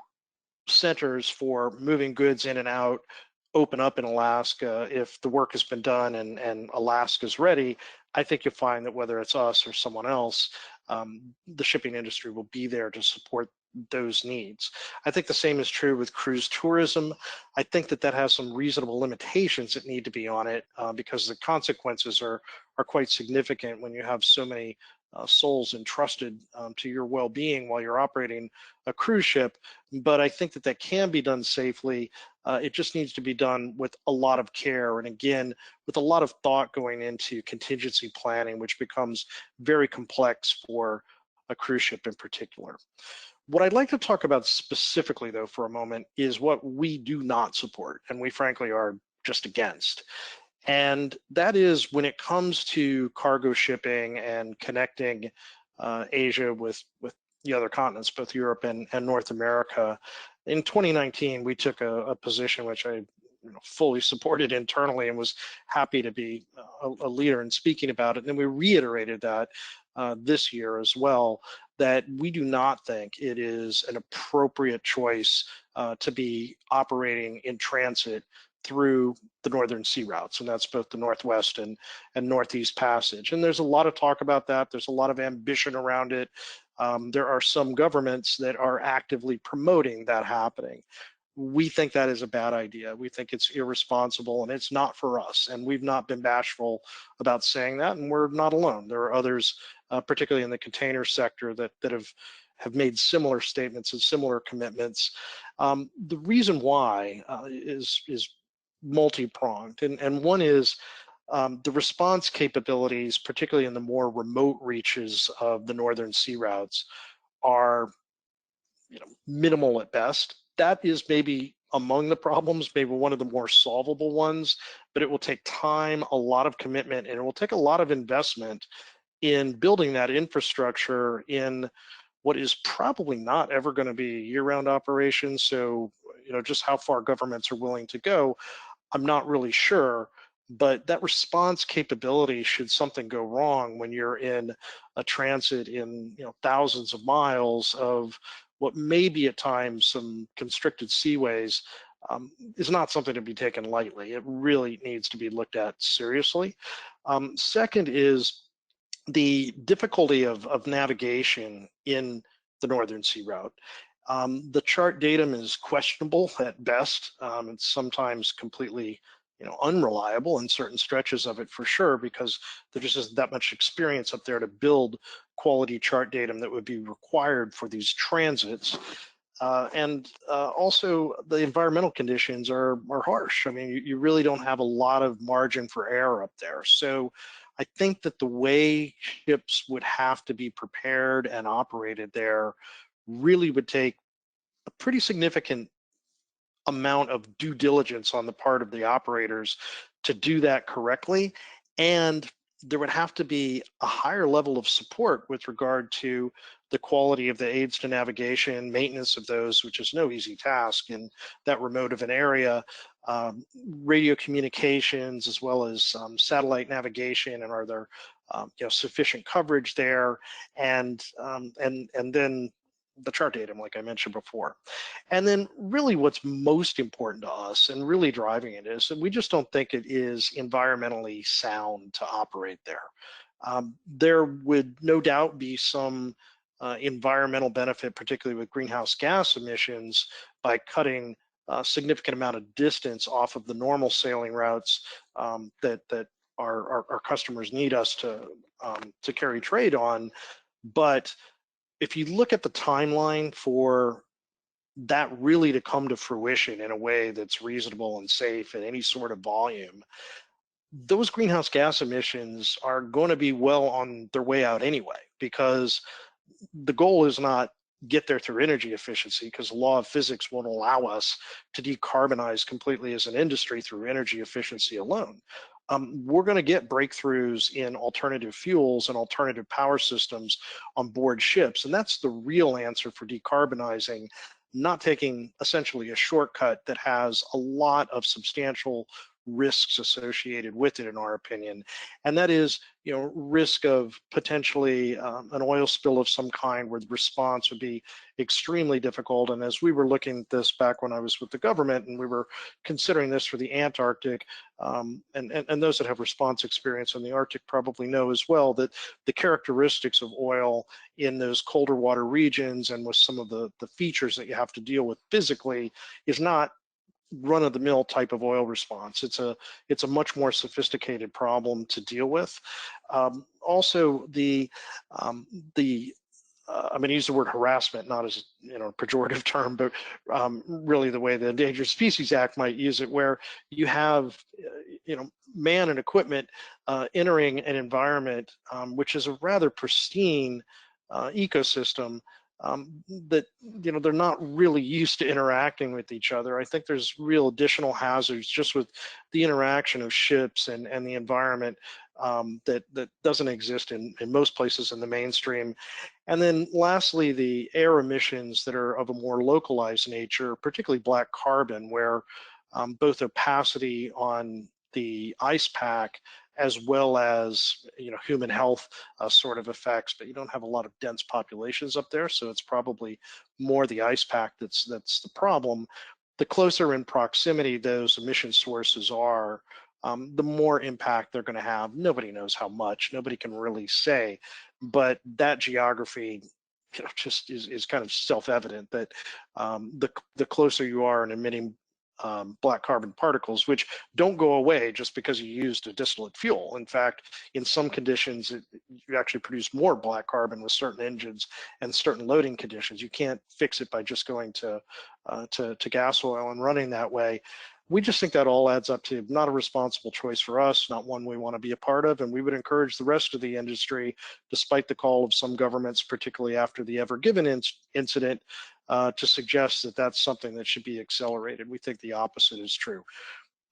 centers for moving goods in and out open up in Alaska, if the work has been done and Alaska's ready, I think you'll find that whether it's us or someone else, the shipping industry will be there to support those needs. I think the same is true with cruise tourism. I think that has some reasonable limitations that need to be on it, because the consequences are quite significant when you have so many souls entrusted to your well-being while you're operating a cruise ship. But I think that can be done safely. It just needs to be done with a lot of care, and again, with a lot of thought going into contingency planning, which becomes very complex for a cruise ship in particular. What I'd like to talk about specifically, though, for a moment, is what we do not support, and we frankly are just against. And that is when it comes to cargo shipping and connecting Asia with the other continents, both Europe and North America. In 2019, we took a position which I fully supported internally and was happy to be a leader in speaking about it. And then we reiterated that this year as well, that we do not think it is an appropriate choice to be operating in transit through the northern sea routes, and that's both the Northwest and Northeast Passage. And there's a lot of talk about that. There's a lot of ambition around it. There are some governments that are actively promoting that happening. We think that is a bad idea. We think it's irresponsible, and it's not for us. And we've not been bashful about saying that, and we're not alone. There are others, particularly in the container sector, that have made similar statements and similar commitments. The reason why is multi-pronged, and one is the response capabilities, particularly in the more remote reaches of the northern sea routes, are minimal at best. That is maybe among the problems, maybe one of the more solvable ones, but it will take time, a lot of commitment, and it will take a lot of investment in building that infrastructure in what is probably not ever going to be year-round operations. So, just how far governments are willing to go, I'm not really sure, but that response capability, should something go wrong when you're in a transit in thousands of miles of what may be at times some constricted seaways, is not something to be taken lightly. It really needs to be looked at seriously. Second is the difficulty of navigation in the northern sea route. The chart datum is questionable at best. It's sometimes completely unreliable in certain stretches of it, for sure, because there just isn't that much experience up there to build quality chart datum that would be required for these transits. And also the environmental conditions are harsh. I mean, you really don't have a lot of margin for error up there. So I think that the way ships would have to be prepared and operated there really would take a pretty significant amount of due diligence on the part of the operators to do that correctly. And there would have to be a higher level of support with regard to the quality of the aids to navigation, maintenance of those, which is no easy task in that remote of an area, radio communications, as well as satellite navigation, and are there sufficient coverage there, and then the chart datum, like I mentioned before. And then really what's most important to us and really driving it is that we just don't think it is environmentally sound to operate there. There would no doubt be some environmental benefit, particularly with greenhouse gas emissions, by cutting a significant amount of distance off of the normal sailing routes that our customers need us to carry trade on. But if you look at the timeline for that really to come to fruition in a way that's reasonable and safe at any sort of volume, those greenhouse gas emissions are going to be well on their way out anyway, because the goal is not get there through energy efficiency, because the law of physics won't allow us to decarbonize completely as an industry through energy efficiency alone. We're going to get breakthroughs in alternative fuels and alternative power systems on board ships, and that's the real answer for decarbonizing, not taking essentially a shortcut that has a lot of substantial risks associated with it, in our opinion. And that is, risk of potentially an oil spill of some kind where the response would be extremely difficult. And as we were looking at this back when I was with the government and we were considering this for the Antarctic, and those that have response experience in the Arctic probably know as well that the characteristics of oil in those colder water regions and with some of the features that you have to deal with physically is not run-of-the-mill type of oil response. It's a much more sophisticated problem to deal with. Also, I'm going to use the word harassment, not as a pejorative term, but really the way the Endangered Species Act might use it, where you have man and equipment entering an environment which is a rather pristine ecosystem. That they're not really used to interacting with each other. I think there's real additional hazards just with the interaction of ships and the environment that doesn't exist in most places in the mainstream. And then lastly, the air emissions that are of a more localized nature, particularly black carbon, where both opacity on the ice pack as well as human health sort of effects, but you don't have a lot of dense populations up there, so it's probably more the ice pack that's the problem. The closer in proximity those emission sources are, the more impact they're going to have. Nobody knows how much, nobody can really say, but that geography just is kind of self-evident that the closer you are in emitting black carbon particles, which don't go away just because you used a distillate fuel. In fact, in some conditions, you actually produce more black carbon with certain engines and certain loading conditions. You can't fix it by just going to gas oil and running that way. We just think that all adds up to not a responsible choice for us, not one we want to be a part of, and we would encourage the rest of the industry, despite the call of some governments, particularly after the Ever Given incident, to suggest that that's something that should be accelerated. We think the opposite is true.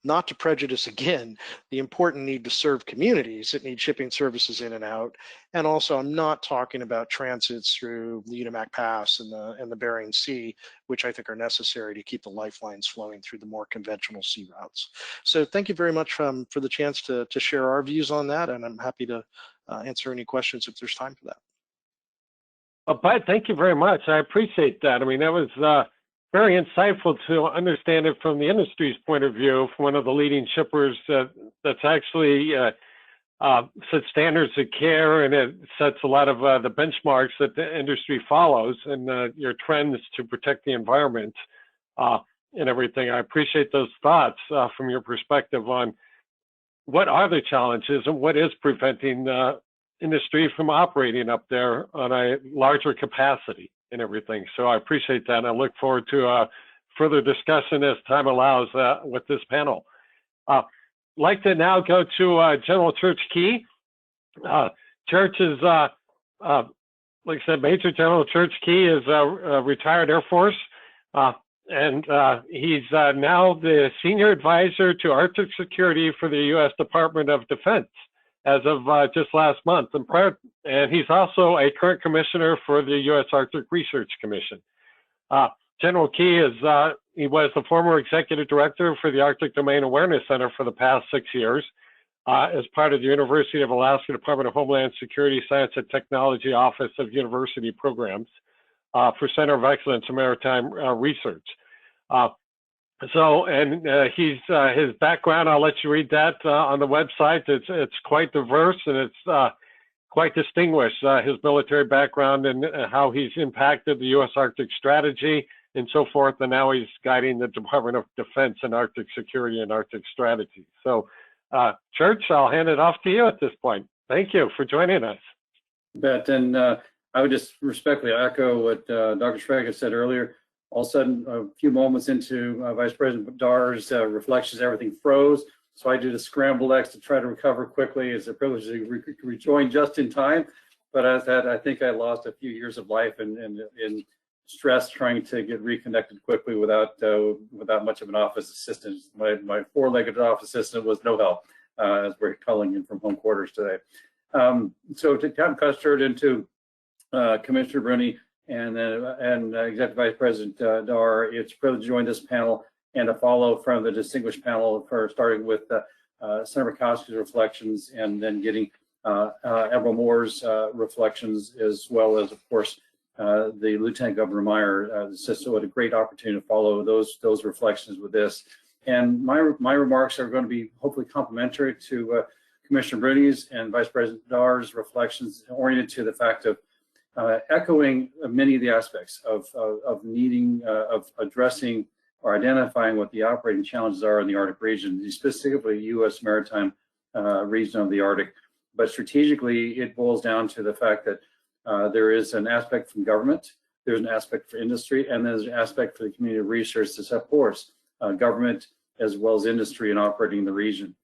Not to prejudice, again, the important need to serve communities that need shipping services in and out. And also, I'm not talking about transits through the Unimak Pass and the Bering Sea, which I think are necessary to keep the lifelines flowing through the more conventional sea routes. So thank you very much for the chance to share our views on that, and I'm happy to answer any questions if there's time for that. Bud, thank you very much. I appreciate that. I mean, that was very insightful to understand it from the industry's point of view, from one of the leading shippers that's actually set standards of care, and it sets a lot of the benchmarks that the industry follows, and your trends to protect the environment and everything. I appreciate those thoughts from your perspective on what are the challenges and what is preventing industry from operating up there on a larger capacity and everything. So I appreciate that. And I look forward to further discussion as time allows with this panel. I'd like to now go to General Church Key. Church is, like I said, Major General Church Key is a retired Air Force, and he's now the Senior Advisor to Arctic Security for the U.S. Department of Defense. as of just last month. And he's also a current commissioner for the U.S. Arctic Research Commission. General Key he was the former executive director for the Arctic Domain Awareness Center for the past 6 years as part of the University of Alaska Department of Homeland Security Science and Technology Office of University Programs for Center of Excellence in Maritime Research. His background, I'll let you read that on the website. It's quite diverse and it's quite distinguished, his military background and how he's impacted the U.S. Arctic strategy and so forth. And now he's guiding the Department of Defense and Arctic security and Arctic strategy. So, Church, I'll hand it off to you at this point. Thank you for joining us. Bet, and I would just respectfully echo what Dr. Schreck has said earlier. All of a sudden, a few moments into Vice President Darr's reflections, everything froze. So I did a scrambled X to try to recover quickly. It's a privilege to rejoin just in time. But as that, I think I lost a few years of life in stress trying to get reconnected quickly without much of an office assistant. My four-legged office assistant was no help as we're calling in from home quarters today. So to kind of cut straight into Commissioner Brune and Executive Vice President Darr, it's a privilege to join this panel and to follow from the distinguished panel for starting with Senator Murkowski's reflections and then getting Admiral Moore's reflections, as well as, of course, the Lieutenant Governor Meyer. So what a great opportunity to follow those reflections with this. And my remarks are going to be hopefully complementary to Commissioner Brune's and Vice President Darr's reflections, oriented to the fact of echoing many of the aspects of addressing or identifying what the operating challenges are in the Arctic region, specifically U.S. maritime region of the Arctic. But strategically, it boils down to the fact that there is an aspect from government, there's an aspect for industry, and there's an aspect for the community of research that supports government as well as industry in operating in the region.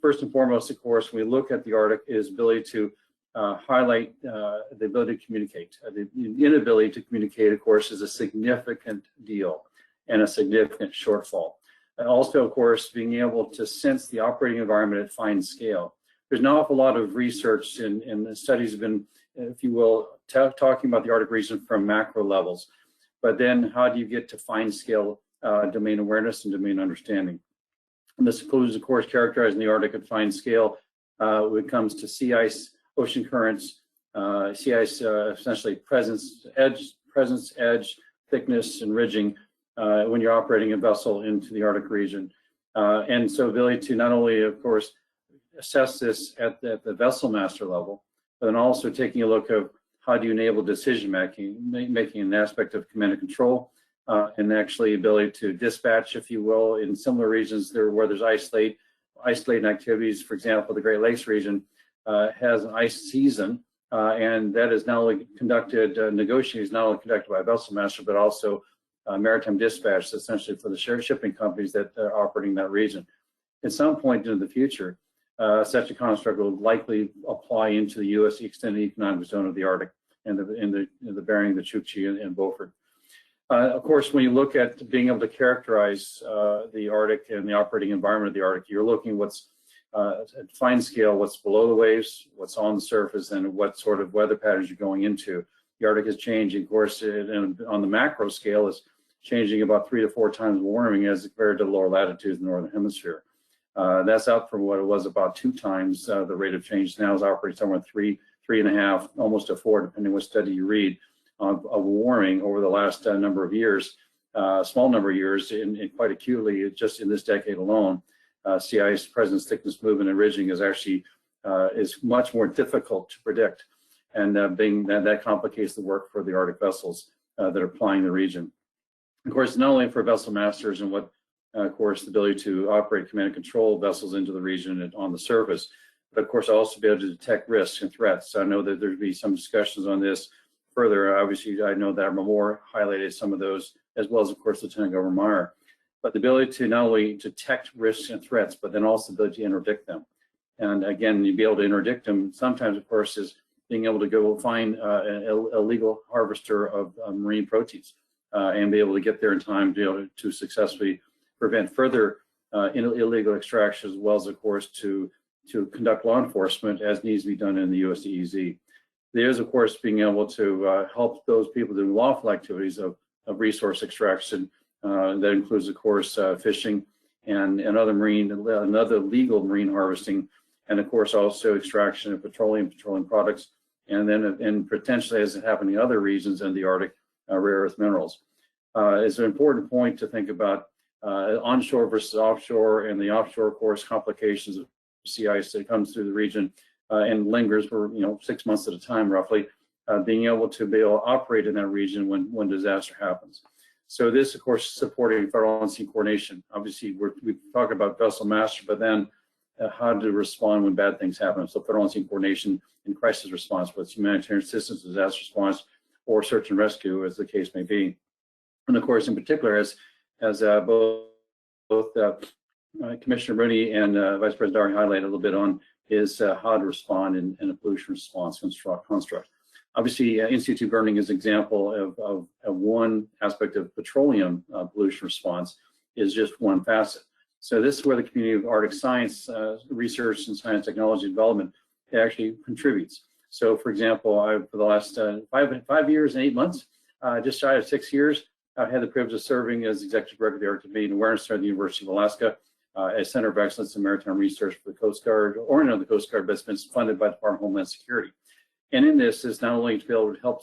First and foremost, of course, when we look at the Arctic, is ability to highlight the ability to communicate. The inability to communicate, of course, is a significant deal and a significant shortfall. And also, of course, being able to sense the operating environment at fine scale. There's an awful lot of research and the studies have been, if you will, talking about the Arctic region from macro levels. But then how do you get to fine scale domain awareness and domain understanding? And this includes, of course, characterizing the Arctic at fine scale when it comes to sea ice, ocean currents, sea ice, essentially presence, edge, thickness, and ridging when you're operating a vessel into the Arctic region. And so ability to not only, of course, assess this at the vessel master level, but then also taking a look of how do you enable decision making an aspect of command and control, and actually ability to dispatch, if you will, in similar regions where there's isolating activities. For example, the Great Lakes region has an ice season, and that is not only conducted, negotiating is not only conducted by a vessel master, but also maritime dispatch, essentially for the shipping companies that are operating that region. At some point into the future, such a construct will likely apply into the U.S. extended economic zone of the Arctic and the Bering, the Chukchi, and Beaufort. Of course, when you look at being able to characterize the Arctic and the operating environment of the Arctic, you're looking what's at fine scale, what's below the waves, what's on the surface, and what sort of weather patterns you're going into. The Arctic is changing, of course, and on the macro scale is changing about 3 to 4 times warming as compared to lower latitudes in the Northern Hemisphere. That's up from what it was about 2 times the rate of change. Now is operating somewhere 3.5, almost to 4, depending what study you read, of warming over the last number of years, small number of years, and quite acutely just in this decade alone. Sea ice presence, thickness, movement, and ridging is actually is much more difficult to predict, and being that complicates the work for the Arctic vessels that are plying the region. Of course, not only for vessel masters and what, of course, the ability to operate command and control vessels into the region and on the surface, but of course also be able to detect risks and threats. So I know that there'd be some discussions on this further. Obviously, I know that Admiral Moore highlighted some of those, as well as, of course, Lieutenant Governor Meyer. But the ability to not only detect risks and threats, but then also the ability to interdict them. And again, you'd be able to interdict them sometimes, of course, is being able to go find an illegal harvester of marine proteins and be able to get there in time to be able to successfully prevent further illegal extraction, as well as, of course, to to conduct law enforcement as needs to be done in the USDEZ. There's, of course, being able to help those people do lawful activities of resource extraction. That includes, of course, fishing and other legal marine harvesting, and of course also extraction of petroleum products, and then and potentially, as it happened in other regions in the Arctic, rare earth minerals. It's an important point to think about onshore versus offshore, and the offshore, of course, complications of sea ice that comes through the region and lingers for 6 months at a time, roughly. Being able to operate in that region when disaster happens. So this, of course, supporting federal and sea coordination. Obviously, we talk about vessel master, but then how to respond when bad things happen. So federal and sea coordination in crisis response, whether it's humanitarian assistance, disaster response, or search and rescue, as the case may be. And of course, in particular, as both Commissioner Brune and Vice President Darr highlighted a little bit on, is how to respond in a pollution response construct. Obviously, in-situ burning is an example of one aspect of petroleum pollution response, is just one facet. So this is where the community of Arctic science research and science technology development actually contributes. So for example, for the last 5 years and 8 months, just shy of 6 years, I've had the privilege of serving as Executive Director of the Arctic Mead and Awareness Center at the University of Alaska, a Center of Excellence in Maritime Research for the Coast Guard, or the Coast Guard, but it's been funded by the Department of Homeland Security. And in this is not only to be able to help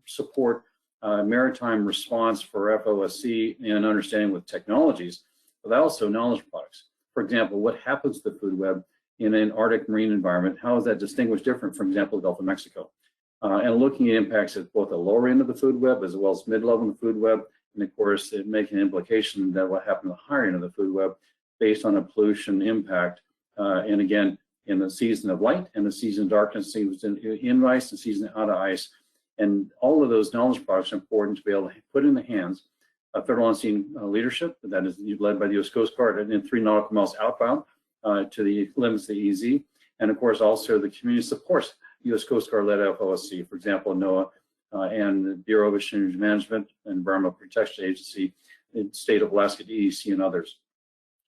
support maritime response for FOSC and understanding with technologies, but also knowledge products. For example, what happens to the food web in an Arctic marine environment? How is that distinguished different, for example, the Gulf of Mexico? And looking at impacts at both the lower end of the food web as well as mid-level of the food web, and of course, making an implication that what happened at the higher end of the food web based on a pollution impact. And again, in the season of light and the season of darkness, season in ice and season out of ice. And all of those knowledge products are important to be able to put in the hands of federal and sea leadership, that is led by the U.S. Coast Guard and in 3 nautical miles outbound to the limits of the EZ. And of course, also the community supports U.S. Coast Guard-led FOSC, for example, NOAA and the Bureau of Ocean Energy Management and Environmental Protection Agency, in the state of Alaska, DEC, and others.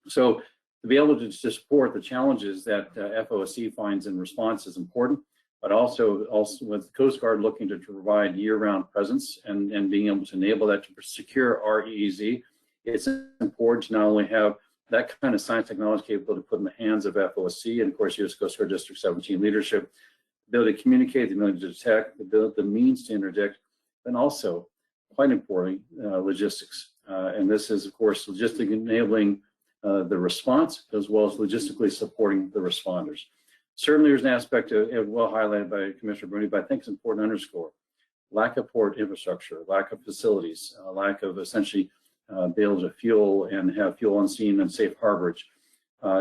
So to be able to support the challenges that FOSC finds in response is important, but also with the Coast Guard looking to provide year-round presence and being able to enable that to secure our EEZ, it's important to not only have that kind of science technology capability put in the hands of FOSC and of course U.S. Coast Guard District 17 leadership, the ability to communicate, the ability to detect, the means to interdict, and also, quite importantly, logistics. And this is, of course, logistic enabling the response as well as logistically supporting the responders. Certainly there's an aspect well highlighted by Commissioner Brune, but I think it's important to underscore lack of port infrastructure, lack of facilities, lack of essentially be able to fuel and have fuel on scene and safe harborage,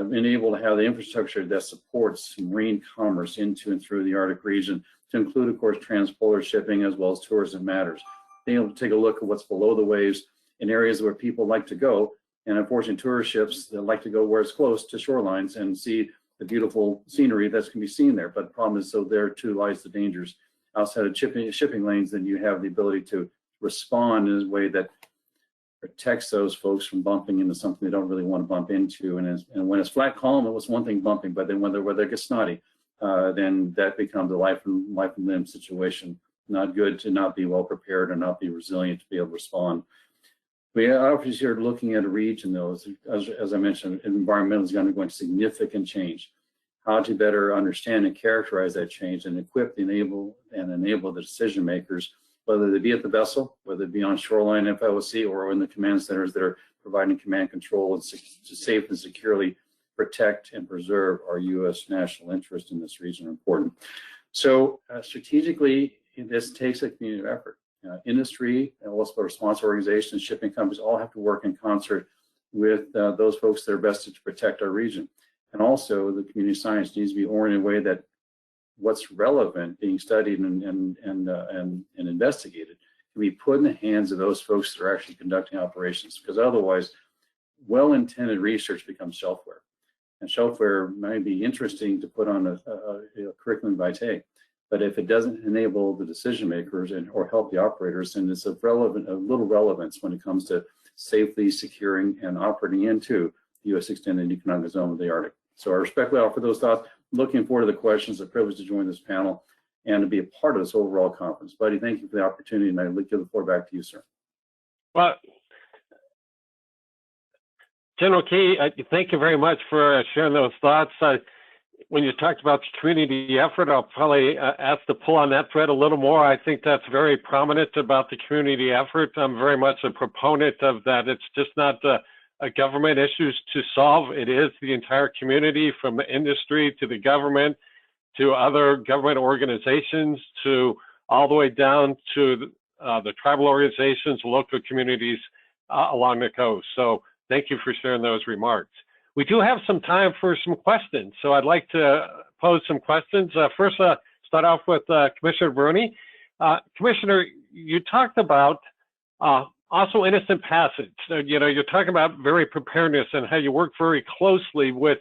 being able to have the infrastructure that supports marine commerce into and through the Arctic region, to include, of course, transpolar shipping as well as tourism matters. Being able to take a look at what's below the waves in areas where people like to go, and unfortunately tourist ships that like to go where it's close to shorelines and see the beautiful scenery that's can be seen there. But the problem is, so there too lies the dangers. Outside of shipping lanes, then you have the ability to respond in a way that protects those folks from bumping into something they don't really want to bump into. And when it's flat calm, it was one thing bumping, but then when the weather gets snotty, then that becomes a life and limb situation. Not good to not be well prepared or not be resilient to be able to respond. We obviously are looking at a region, though, as I mentioned, environmental is undergoing significant change. How to better understand and characterize that change and equip, enable the decision makers, whether they be at the vessel, whether it be on shoreline FOSC or in the command centers that are providing command control and to safe and securely protect and preserve our U.S. national interest in this region are important. So strategically, this takes a community effort. Industry and also response organizations, shipping companies all have to work in concert with those folks that are vested to protect our region. And also the community science needs to be oriented in a way that what's relevant being studied and investigated can be put in the hands of those folks that are actually conducting operations, because otherwise well-intended research becomes shelfware. And shelfware might be interesting to put on a curriculum vitae, but if it doesn't enable the decision makers or help the operators, then it's of little relevance when it comes to safely securing and operating into the U.S. extended economic zone of the Arctic. So I respectfully offer those thoughts. Looking forward to the questions. A privilege to join this panel and to be a part of this overall conference. Buddy, thank you for the opportunity, and I give the floor back to you, sir. Well, General Key, thank you very much for sharing those thoughts. When you talked about the community effort, I'll probably ask to pull on that thread a little more. I think that's very prominent about the community effort. I'm very much a proponent of that. It's just not a government issues to solve. It is the entire community, from the industry to the government to other government organizations to all the way down to the tribal organizations, local communities along the coast. So thank you for sharing those remarks. We do have some time for some questions, so I'd like to pose some questions. First, start off with Commissioner Brune. Commissioner, you talked about also innocent passage. So, you know, you're talking about very preparedness and how you work very closely with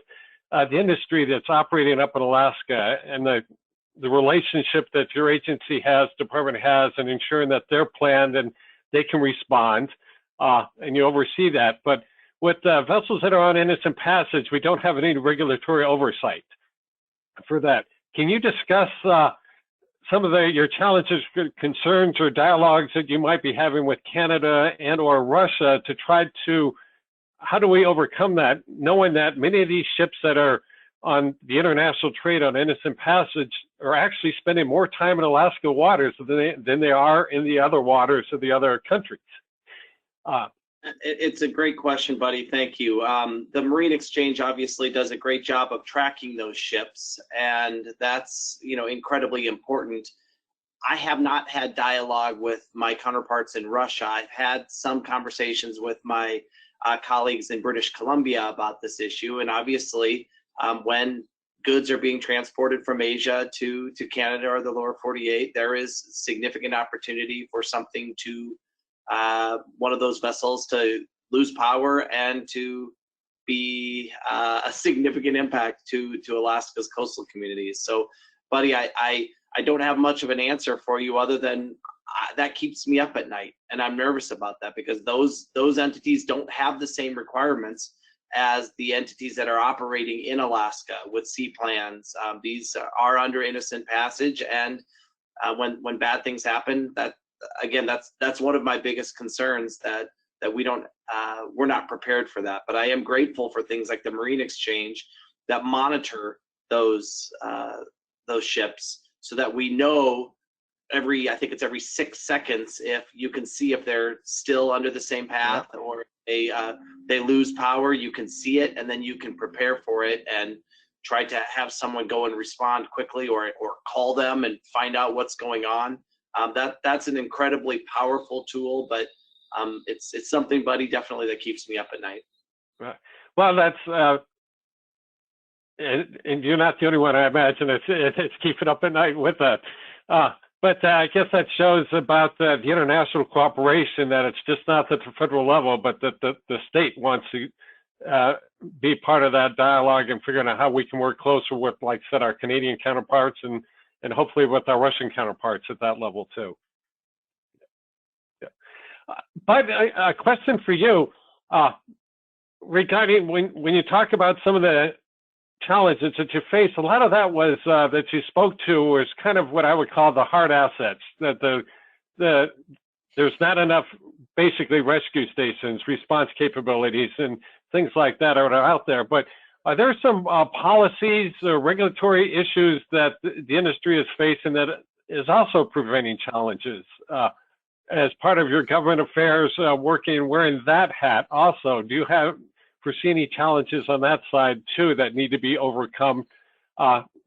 the industry that's operating up in Alaska, and the relationship that your agency has, department has, and ensuring that they're planned and they can respond, and you oversee that. But with vessels that are on innocent passage, we don't have any regulatory oversight for that. Can you discuss some of your challenges, concerns, or dialogues that you might be having with Canada and or Russia to try to, how do we overcome that, knowing that many of these ships that are on the international trade on innocent passage are actually spending more time in Alaska waters than they are in the other waters of the other countries? It's a great question, buddy. Thank you. The Marine Exchange obviously does a great job of tracking those ships, and that's, you know, incredibly important. I have not had dialogue with my counterparts in Russia. I've had some conversations with my colleagues in British Columbia about this issue, and obviously when goods are being transported from Asia to Canada or the lower 48, there is significant opportunity for something to one of those vessels to lose power and to be a significant impact to Alaska's coastal communities. So, buddy, I don't have much of an answer for you other than that keeps me up at night, and I'm nervous about that because those entities don't have the same requirements as the entities that are operating in Alaska with sea plans. These are under innocent passage, and when bad things happen, that again, that's one of my biggest concerns, that we're not prepared for that. But I am grateful for things like the Marine Exchange that monitor those ships, so that we know I think it's every 6 seconds, if you can see if they're still under the same path, or they lose power, you can see it, and then you can prepare for it and try to have someone go and respond quickly, or call them and find out what's going on. That's an incredibly powerful tool, but it's something, buddy, definitely that keeps me up at night. Right. Well, that's and you're not the only one. I imagine it's keeping up at night with that. But I guess that shows about the international cooperation, that it's just not at the federal level, but that the state wants to be part of that dialogue and figuring out how we can work closer with, like I said, our Canadian counterparts and hopefully with our Russian counterparts at that level too. Yeah. But a question for you regarding when you talk about some of the challenges that you face, a lot of that was that you spoke to was kind of what I would call the hard assets, that there's not enough basically rescue stations, response capabilities, and things like that are out there. But are there some policies or regulatory issues that the industry is facing that is also preventing challenges? As part of your government affairs, wearing that hat also, do you foresee any challenges on that side too that need to be overcome?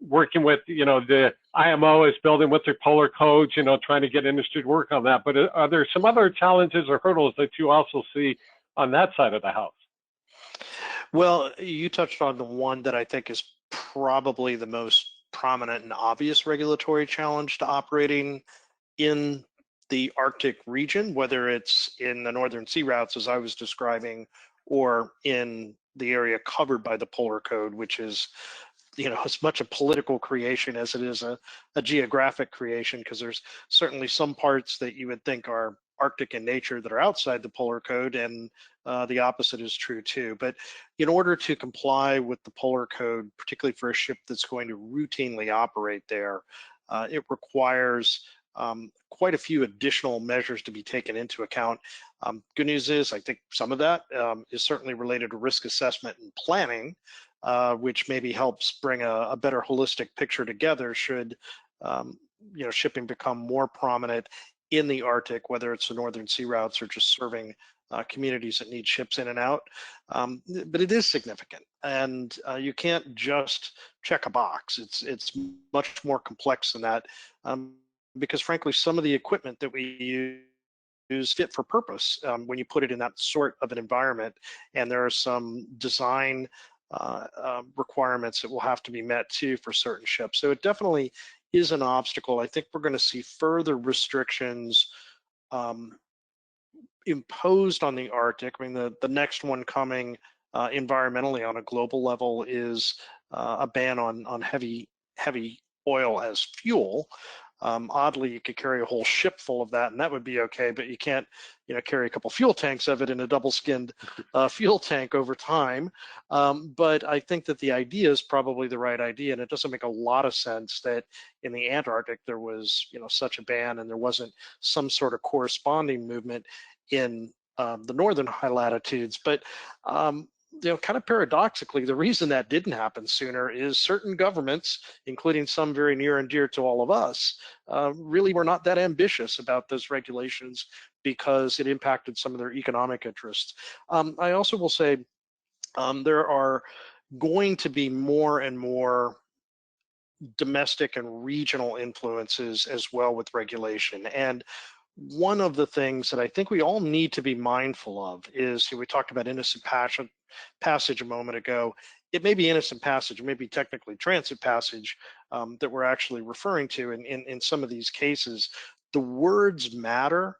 Working with, the IMO is building with their polar codes, trying to get industry to work on that. But are there some other challenges or hurdles that you also see on that side of the house? Well, you touched on the one that I think is probably the most prominent and obvious regulatory challenge to operating in the Arctic region, whether it's in the northern sea routes, as I was describing, or in the area covered by the Polar Code, which is, as much a political creation as it is a geographic creation, because there's certainly some parts that you would think are Arctic in nature that are outside the polar code, and the opposite is true too. But in order to comply with the polar code, particularly for a ship that's going to routinely operate there, it requires quite a few additional measures to be taken into account. Good news is, I think some of that is certainly related to risk assessment and planning, which maybe helps bring a better holistic picture together should shipping become more prominent in the Arctic, whether it's the northern sea routes or just serving communities that need ships in and out. But it is significant, and you can't just check a box. It's much more complex than that, because frankly, some of the equipment that we use fit for purpose when you put it in that sort of an environment, and there are some design requirements that will have to be met too for certain ships. So it definitely is an obstacle. I think we're going to see further restrictions imposed on the Arctic. I mean, the next one coming environmentally on a global level is a ban on heavy oil as fuel. Oddly, you could carry a whole ship full of that, and that would be okay, but you can't, carry a couple fuel tanks of it in a double-skinned fuel tank over time. But I think that the idea is probably the right idea, and it doesn't make a lot of sense that in the Antarctic there was, such a ban, and there wasn't some sort of corresponding movement in the northern high latitudes. But kind of paradoxically, the reason that didn't happen sooner is certain governments, including some very near and dear to all of us, really were not that ambitious about those regulations because it impacted some of their economic interests. I also will say there are going to be more and more domestic and regional influences as well with regulation. And one of the things that I think we all need to be mindful of is, we talked about innocent passage a moment ago. It may be innocent passage, it may be technically transit passage that we're actually referring to in some of these cases. The words matter,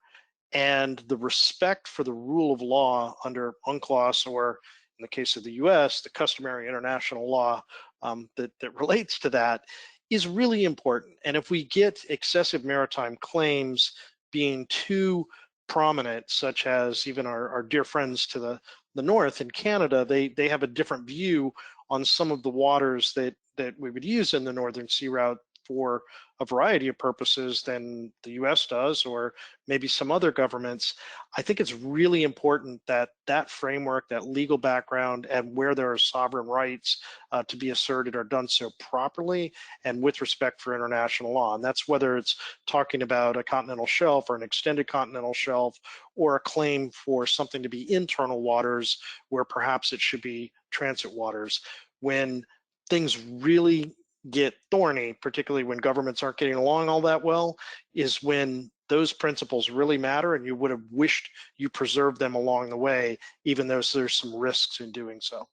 and the respect for the rule of law under UNCLOS, or in the case of the US, the customary international law that relates to that, is really important. And if we get excessive maritime claims being too prominent, such as even our dear friends to the north in Canada, they have a different view on some of the waters that we would use in the northern sea route for a variety of purposes than the US does, or maybe some other governments. I think it's really important that that framework, that legal background, and where there are sovereign rights to be asserted are done so properly and with respect for international law. And that's whether it's talking about a continental shelf or an extended continental shelf, or a claim for something to be internal waters where perhaps it should be transit waters. When things really get thorny, particularly when governments aren't getting along all that well, is when those principles really matter, and you would have wished you preserved them along the way, even though there's some risks in doing so.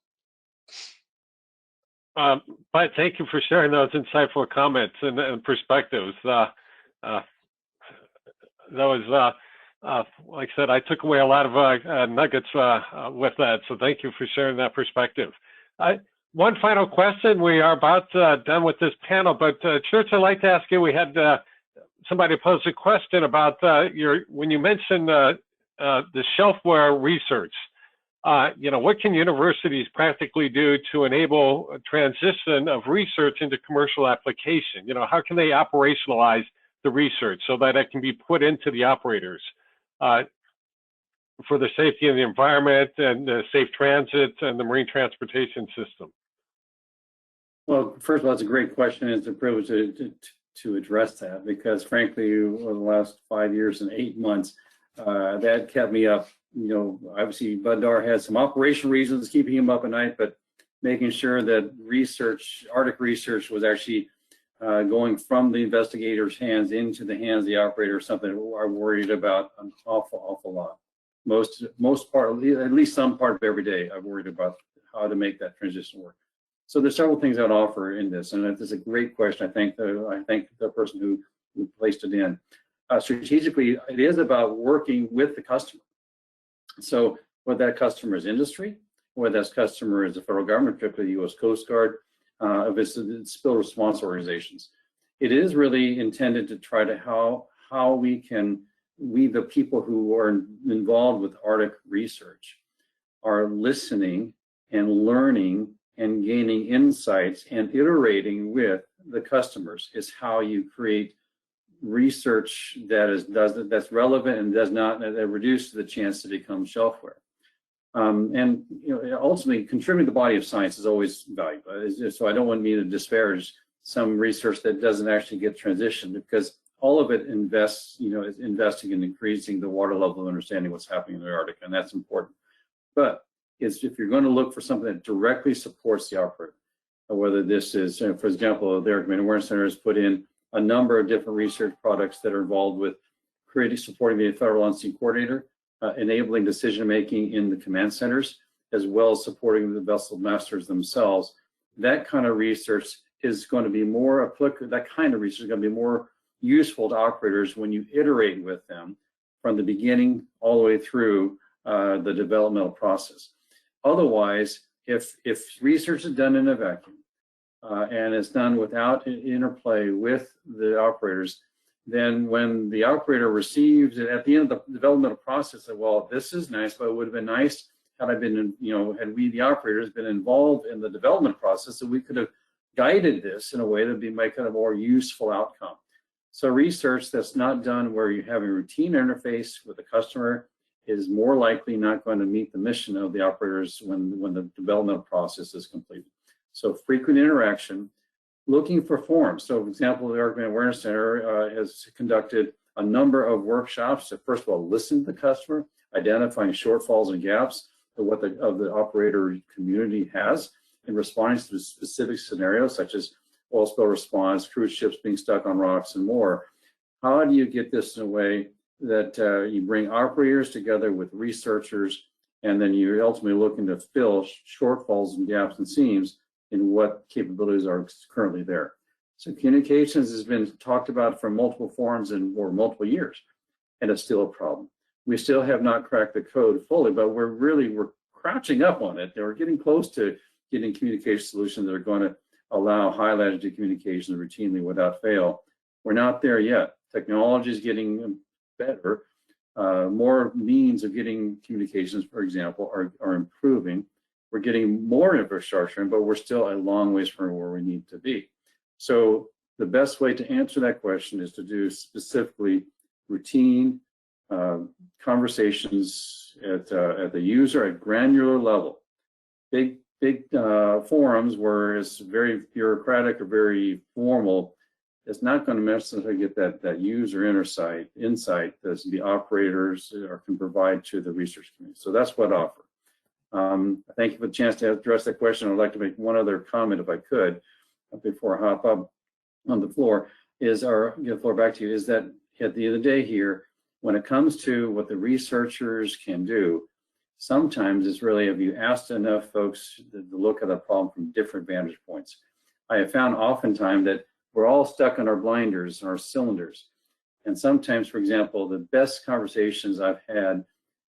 But thank you for sharing those insightful comments and perspectives. That was, like I said, I took away a lot of nuggets with that, so thank you for sharing that perspective. One final question. We are about done with this panel, but Church, I'd like to ask you, we had somebody pose a question about when you mentioned the shelfware research, what can universities practically do to enable a transition of research into commercial application? How can they operationalize the research so that it can be put into the operators for the safety of the environment and the safe transit and the marine transportation system? Well, first of all, it's a great question. It's a privilege to address that, because frankly, over the last 5 years and 8 months, that kept me up. Obviously, Bud Darr had some operational reasons keeping him up at night, but making sure that Arctic research was actually going from the investigators' hands into the hands of the operator, something I worried about an awful lot. Most part, at least some part of every day, I worried about how to make that transition work. So there's several things I'd offer in this, and it's a great question. I thank the person who placed it in. Strategically, it is about working with the customer. So whether that customer is industry, whether that customer is the federal government, particularly the U.S. Coast Guard, if it's spill response organizations, it is really intended to try to how we can we, the people who are involved with Arctic research, are listening and learning and gaining insights and iterating with the customers is how you create research that's relevant and does not reduce the chance to become shelfware. And ultimately, contributing to the body of science is always valuable. So I don't want me to disparage some research that doesn't actually get transitioned, because all of it is investing in increasing the water level of understanding what's happening in the Arctic, and that's important. But if you're going to look for something that directly supports the operator, whether this is, for example, the Arctic Domain Awareness Center has put in a number of different research products that are involved with supporting the Federal On-Sea Coordinator, enabling decision-making in the command centers, as well as supporting the vessel masters themselves. That kind of research is going to be more applicable, that kind of research is going to be more useful to operators when you iterate with them from the beginning all the way through the developmental process. Otherwise, if research is done in a vacuum and it's done without interplay with the operators, then when the operator receives it at the end of the developmental process, that, well, this is nice, but it would have been nice had I been, had we, the operators, been involved in the development process, so we could have guided this in a way that would make it a more useful outcome. So research that's not done where you have a routine interface with the customer is more likely not going to meet the mission of the operators when the developmental process is completed. So frequent interaction, looking for forums. So for example, the Arctic Domain Awareness Center has conducted a number of workshops to, first of all, listen to the customer, identifying shortfalls and gaps of what the operator community has in responding to specific scenarios such as oil spill response, cruise ships being stuck on rocks, and more. How do you get this in a way that you bring operators together with researchers, and then you're ultimately looking to fill shortfalls and gaps and seams in what capabilities are currently there? So communications has been talked about from multiple forums and for multiple years, and it's still a problem. We still have not cracked the code fully, but we're crouching up on it. We're getting close to getting communication solutions that are going to allow high latitude communications routinely without fail. We're not there yet. Technology is getting better. More means of getting communications, for example, are improving. We're getting more infrastructure, but we're still a long ways from where we need to be. So the best way to answer that question is to do specifically routine conversations at the user at granular level. Big forums where it's very bureaucratic or very formal, it's not going to necessarily get that user insight that the operators can provide to the research community. So that's what I offer. Thank you for the chance to address that question. I'd like to make one other comment, if I could, before I hop up on the floor, give the floor back to you, is that at the end of the day here, when it comes to what the researchers can do, sometimes it's really, have you asked enough folks to look at a problem from different vantage points? I have found oftentimes that we're all stuck in our blinders and our cylinders. And sometimes, for example, the best conversations I've had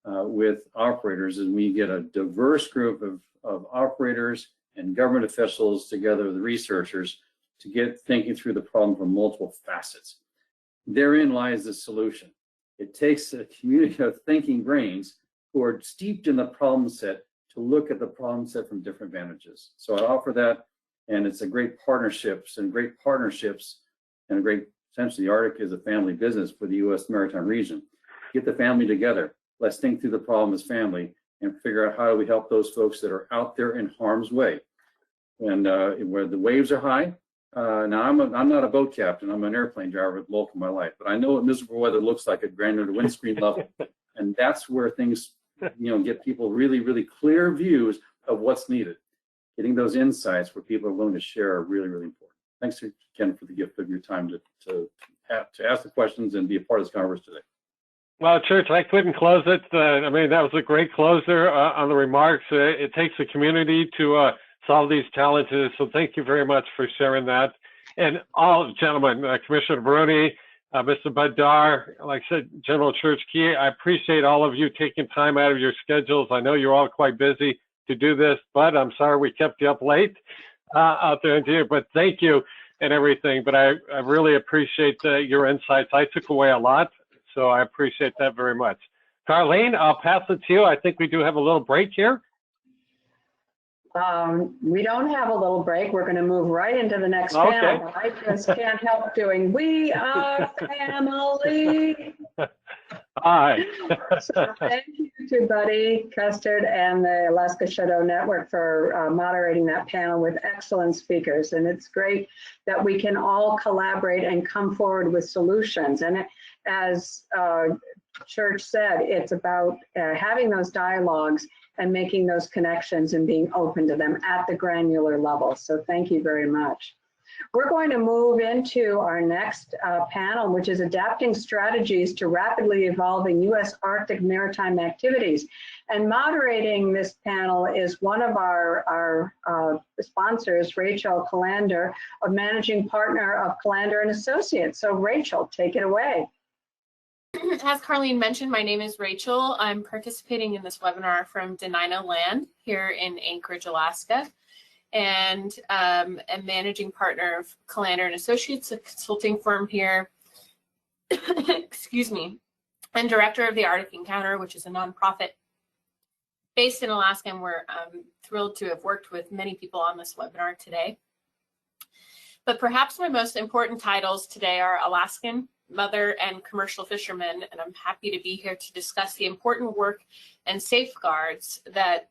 with operators is we get a diverse group of operators and government officials together with researchers to get thinking through the problem from multiple facets. Therein lies the solution. It takes a community of thinking brains who are steeped in the problem set to look at the problem set from different vantages. So I offer that, and it's a great partnerships, and essentially the Arctic is a family business for the U.S. Maritime region. Get the family together. Let's think through the problem as family and figure out how do we help those folks that are out there in harm's way. And where the waves are high, now I'm not a boat captain, I'm an airplane driver with bulk of my life, but I know what miserable weather looks like at granular windscreen level. And that's where things, get people really, really clear views of what's needed. Getting those insights where people are willing to share are really, really important. Thanks again for the gift of your time to ask the questions and be a part of this conversation today. Well, Church, I couldn't close it. I mean, that was a great closer on the remarks. It takes a community to solve these challenges. So thank you very much for sharing that. And all gentlemen, Commissioner Brune, Mr. Bud Darr, like I said, General Church Key, I appreciate all of you taking time out of your schedules. I know you're all quite busy to do this, but I'm sorry we kept you up late out there in here, but thank you and everything. But I really appreciate your insights. I took away a lot. So I appreciate that very much. Carlene, I'll pass it to you. I think we do have a little break here. We don't have a little break. We're going to move right into the next panel. I just can't help doing. We are family. Hi. So thank you to Buddy Custard and the Alaska Shadow Network for moderating that panel with excellent speakers. And it's great that we can all collaborate and come forward with solutions. And as Church said, it's about having those dialogues and making those connections and being open to them at the granular level. So thank you very much. We're going to move into our next panel, which is adapting strategies to rapidly evolving U.S. Arctic maritime activities. And moderating this panel is one of our sponsors, Rachel Callander, a managing partner of Callander and Associates. So Rachel, take it away. As Carlene mentioned, my name is Rachel. I'm participating in this webinar from Denino Land here in Anchorage, Alaska, and a managing partner of Callander and Associates, a consulting firm here, excuse me, and director of the Arctic Encounter, which is a nonprofit based in Alaska, and we're thrilled to have worked with many people on this webinar today. But perhaps my most important titles today are Alaskan, mother, and commercial fisherman, and I'm happy to be here to discuss the important work and safeguards that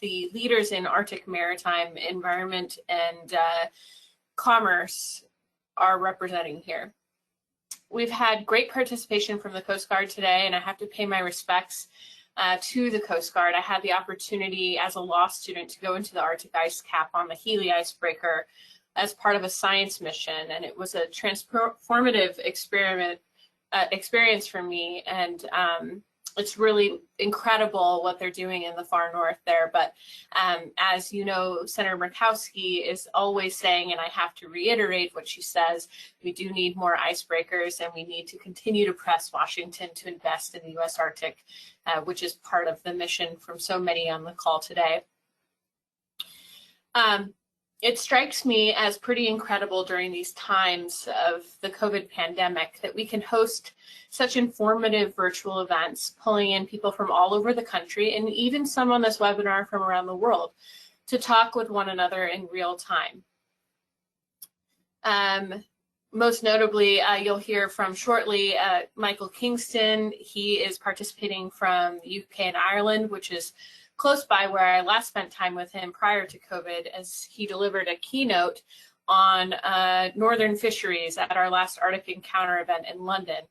the leaders in Arctic maritime environment and commerce are representing here. We've had great participation from the Coast Guard today, and I have to pay my respects to the Coast Guard. I had the opportunity as a law student to go into the Arctic ice cap on the Healy icebreaker as part of a science mission, and it was a transformative experience for me, and it's really incredible what they're doing in the far north there. But as you know, Senator Murkowski is always saying, and I have to reiterate what she says, we do need more icebreakers, and we need to continue to press Washington to invest in the U.S. Arctic, which is part of the mission from so many on the call today. It strikes me as pretty incredible during these times of the COVID pandemic that we can host such informative virtual events, pulling in people from all over the country and even some on this webinar from around the world to talk with one another in real time. Most notably, you'll hear from shortly Michael Kingston. He is participating from the UK and Ireland, which is close by where I last spent time with him prior to COVID, as he delivered a keynote on northern fisheries at our last Arctic Encounter event in London.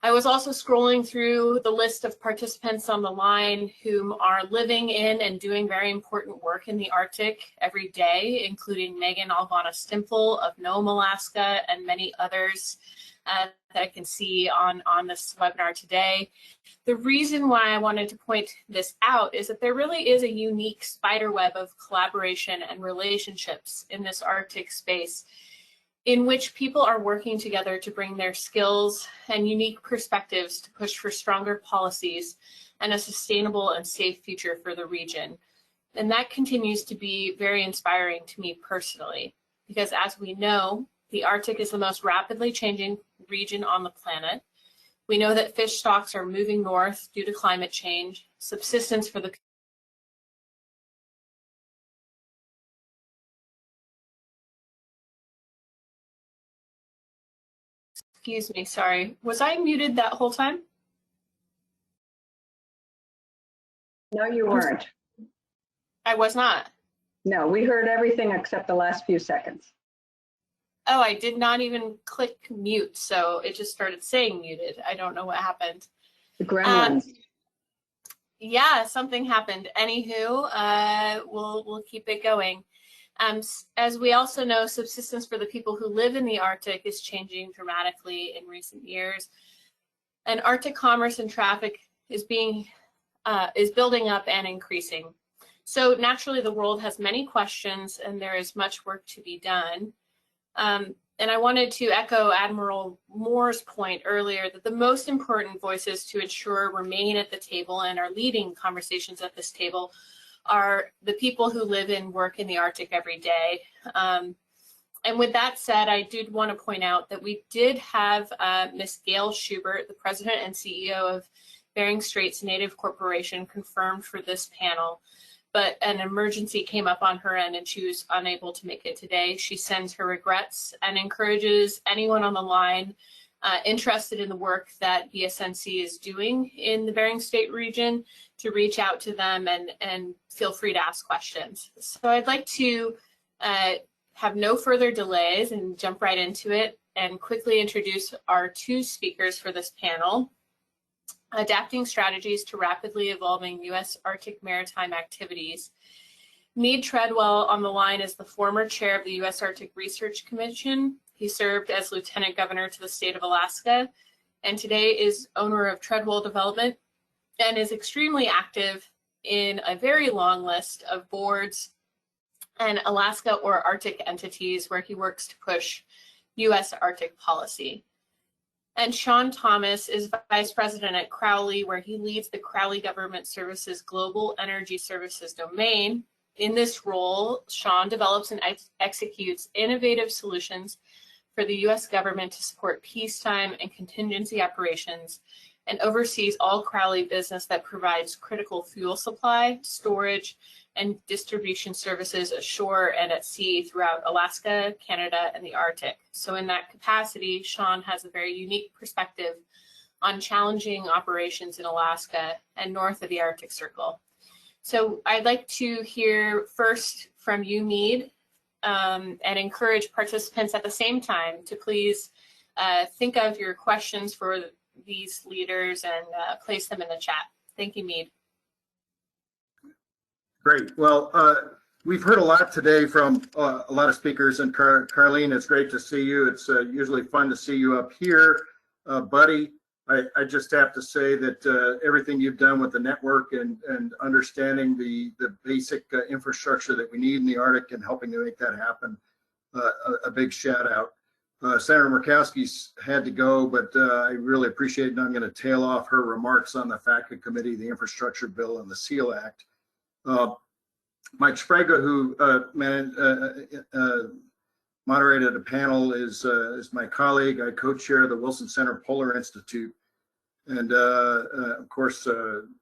I was also scrolling through the list of participants on the line whom are living in and doing very important work in the Arctic every day, including Megan Alvana-Stimple of Nome, Alaska, and many others that I can see on this webinar today. The reason why I wanted to point this out is that there really is a unique spider web of collaboration and relationships in this Arctic space, in which people are working together to bring their skills and unique perspectives to push for stronger policies and a sustainable and safe future for the region. And that continues to be very inspiring to me personally, because as we know, the Arctic is the most rapidly changing region on the planet. We know that fish stocks are moving north due to climate change. Subsistence for the Excuse me, sorry. Was I muted that whole time? No, you weren't. I was not. No, we heard everything except the last few seconds. Oh, I did not even click mute, so it just started saying muted. I don't know what happened. The gremlins. Yeah, something happened. Anywho, we'll keep it going. As we also know, subsistence for the people who live in the Arctic is changing dramatically in recent years, and Arctic commerce and traffic is building up and increasing. So naturally, the world has many questions, and there is much work to be done. And I wanted to echo Admiral Moore's point earlier that the most important voices to ensure remain at the table and are leading conversations at this table are the people who live and work in the Arctic every day. And with that said, I did want to point out that we did have Ms. Gail Schubert, the president and CEO of Bering Straits Native Corporation, confirmed for this panel, but an emergency came up on her end and she was unable to make it today. She sends her regrets and encourages anyone on the line interested in the work that BSNC is doing in the Bering Strait region to reach out to them and feel free to ask questions. So I'd like to have no further delays and jump right into it and quickly introduce our two speakers for this panel. Adapting strategies to rapidly evolving U.S. Arctic maritime activities. Mead Treadwell on the line is the former chair of the U.S. Arctic Research Commission. He served as lieutenant governor to the state of Alaska, and today is owner of Treadwell Development and is extremely active in a very long list of boards and Alaska or Arctic entities where he works to push U.S. Arctic policy. And Sean Thomas is vice president at Crowley, where he leads the Crowley Government Services Global Energy Services domain. In this role, Sean develops and executes innovative solutions for the U.S. government to support peacetime and contingency operations and oversees all Crowley business that provides critical fuel supply, storage, and distribution services ashore and at sea throughout Alaska, Canada, and the Arctic. So in that capacity, Sean has a very unique perspective on challenging operations in Alaska and north of the Arctic Circle. So I'd like to hear first from you, Mead, and encourage participants at the same time to please think of your questions for these leaders and place them in the chat. Thank you, Mead. Great. Well, we've heard a lot today from a lot of speakers, and Carlene, it's great to see you. It's usually fun to see you up here. Buddy, I just have to say that everything you've done with the network and understanding the basic infrastructure that we need in the Arctic and helping to make that happen, a big shout out. Senator Murkowski's had to go, but I really appreciate it. And I'm going to tail off her remarks on the FACA committee, the infrastructure bill, and the SEAL Act. Mike Sprague, who moderated a panel, is my colleague. I co-chair the Wilson Center Polar Institute, and of course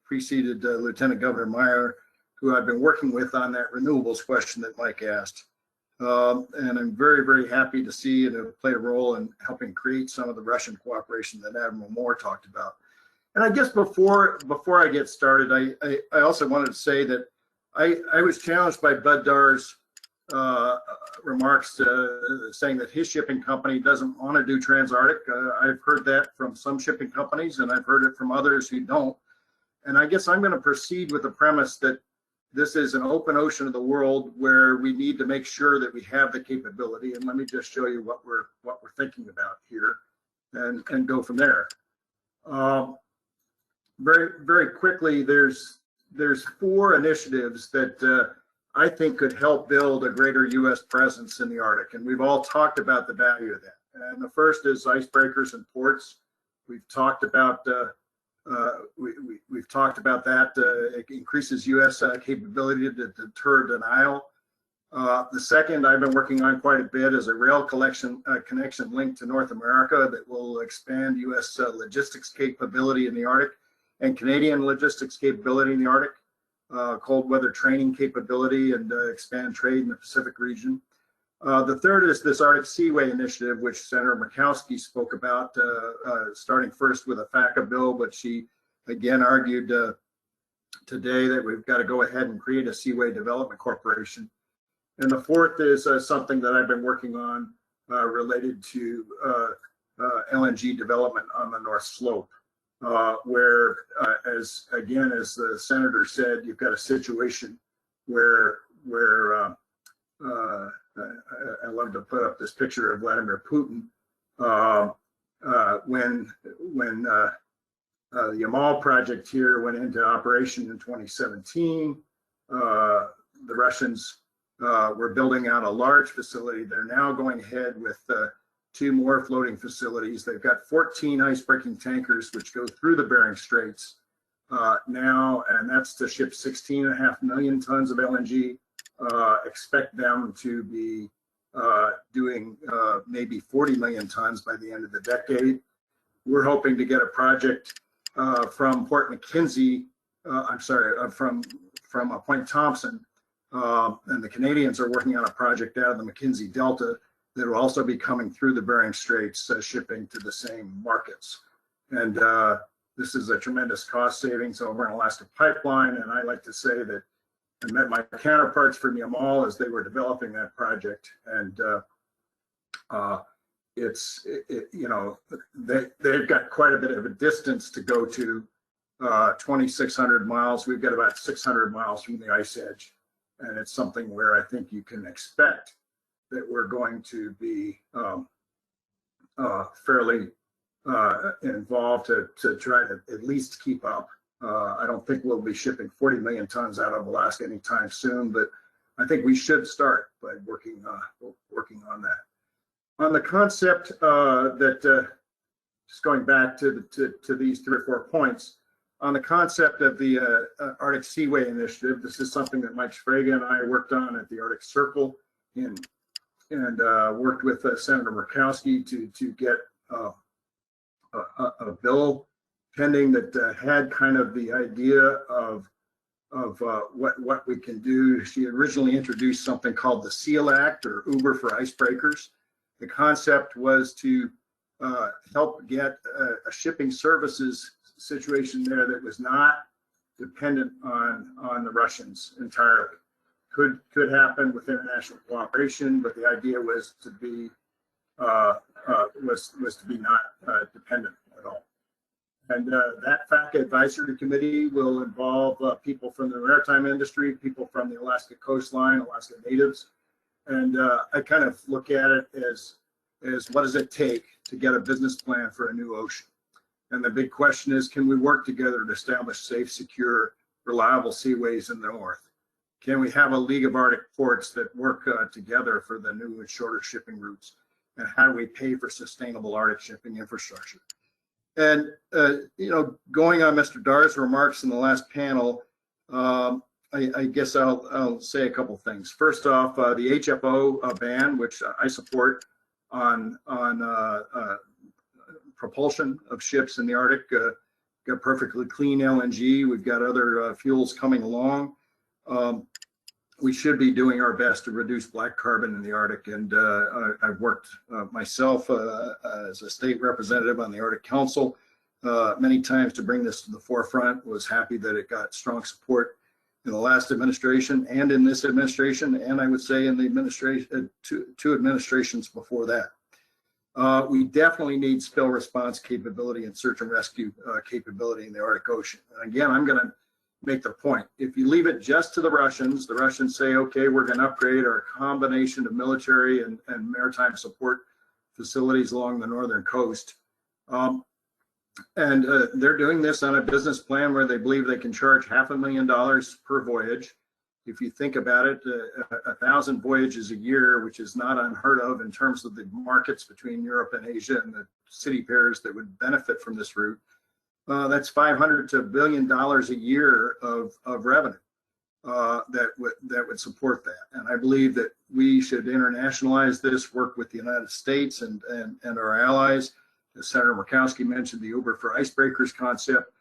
preceded Lieutenant Governor Meyer, who I've been working with on that renewables question that Mike asked. And I'm very, very happy to see it play a role in helping create some of the Russian cooperation that Admiral Moore talked about. And I guess before I get started, I also wanted to say that I was challenged by Bud Darr's remarks saying that his shipping company doesn't want to do Trans-Arctic. I've heard that from some shipping companies, and I've heard it from others who don't. And I guess I'm going to proceed with the premise that this is an open ocean of the world where we need to make sure that we have the capability. And let me just show you what we're thinking about here, and go from there. Very, very quickly, there's 4 initiatives that I think could help build a greater U.S. presence in the Arctic, and we've all talked about the value of that. And the first is icebreakers and ports. We've talked about we've talked about that. It increases U.S. capability to deter denial. The second I've been working on quite a bit is a rail connection link to North America that will expand U.S. Logistics capability in the Arctic and Canadian logistics capability in the Arctic, cold weather training capability, and expand trade in the Pacific region. The third is this Arctic Seaway Initiative, which Senator Murkowski spoke about, starting first with a FACA bill, but she again argued today that we've got to go ahead and create a Seaway Development Corporation. And the fourth is something that I've been working on related to LNG development on the North Slope. Where, as the senator said, you've got a situation where I love to put up this picture of Vladimir Putin when the Yamal project here went into operation in 2017. The Russians were building out a large facility. They're now going ahead with 2 more floating facilities. They've got 14 ice-breaking tankers which go through the Bering Straits now, and that's to ship 16.5 million tons of LNG. Expect them to be doing maybe 40 million tons by the end of the decade. We're hoping to get a project from Port McKenzie, from Point Thompson, and the Canadians are working on a project out of the McKenzie Delta that will also be coming through the Bering Straits, shipping to the same markets. And this is a tremendous cost savings over an Alaska pipeline. And I like to say that I met my counterparts from Yamal as they were developing that project. And they've got quite a bit of a distance to go to, 2,600 miles. We've got about 600 miles from the ice edge. And it's something where I think you can expect that we're going to be fairly involved to try to at least keep up. I don't think we'll be shipping 40 million tons out of Alaska anytime soon, but I think we should start by working on that. On the concept just going back to these 3 or 4 points, on the concept of the Arctic Seaway Initiative, this is something that Mike Sprague and I worked on at the Arctic Circle and worked with Senator Murkowski to get a bill pending that had kind of the idea of what we can do. She originally introduced something called the SEAL Act, or Uber for icebreakers. The concept was to help get a shipping services situation there that was not dependent on the Russians entirely. Could happen with international cooperation, but the idea was to be not dependent at all. And that FACA advisory committee will involve people from the maritime industry, people from the Alaska coastline, Alaska natives, and I kind of look at it as what does it take to get a business plan for a new ocean? And the big question is, can we work together to establish safe, secure, reliable seaways in the north? Can we have a League of Arctic Ports that work together for the new and shorter shipping routes? And how do we pay for sustainable Arctic shipping infrastructure? And, going on Mr. Darr's remarks in the last panel, I guess I'll say a couple things. First off, the HFO ban, which I support on propulsion of ships in the Arctic, got perfectly clean LNG. We've got other fuels coming along. We should be doing our best to reduce black carbon in the Arctic. And I've worked myself as a state representative on the Arctic Council many times to bring this to the forefront. Was happy that it got strong support in the last administration and in this administration, and I would say in the administration, two administrations before that. We definitely need spill response capability and search and rescue capability in the Arctic Ocean. And again, I'm going to make the point. If you leave it just to the Russians say, okay, we're going to upgrade our combination of military and maritime support facilities along the northern coast. And they're doing this on a business plan where they believe they can charge $500,000 per voyage. If you think about it, 1,000 voyages a year, which is not unheard of in terms of the markets between Europe and Asia and the city pairs that would benefit from this route. That's $500 to $1 billion a year of revenue that would support that. And I believe that we should internationalize this, work with the United States and our allies. As Senator Murkowski mentioned, the Uber for icebreakers concept.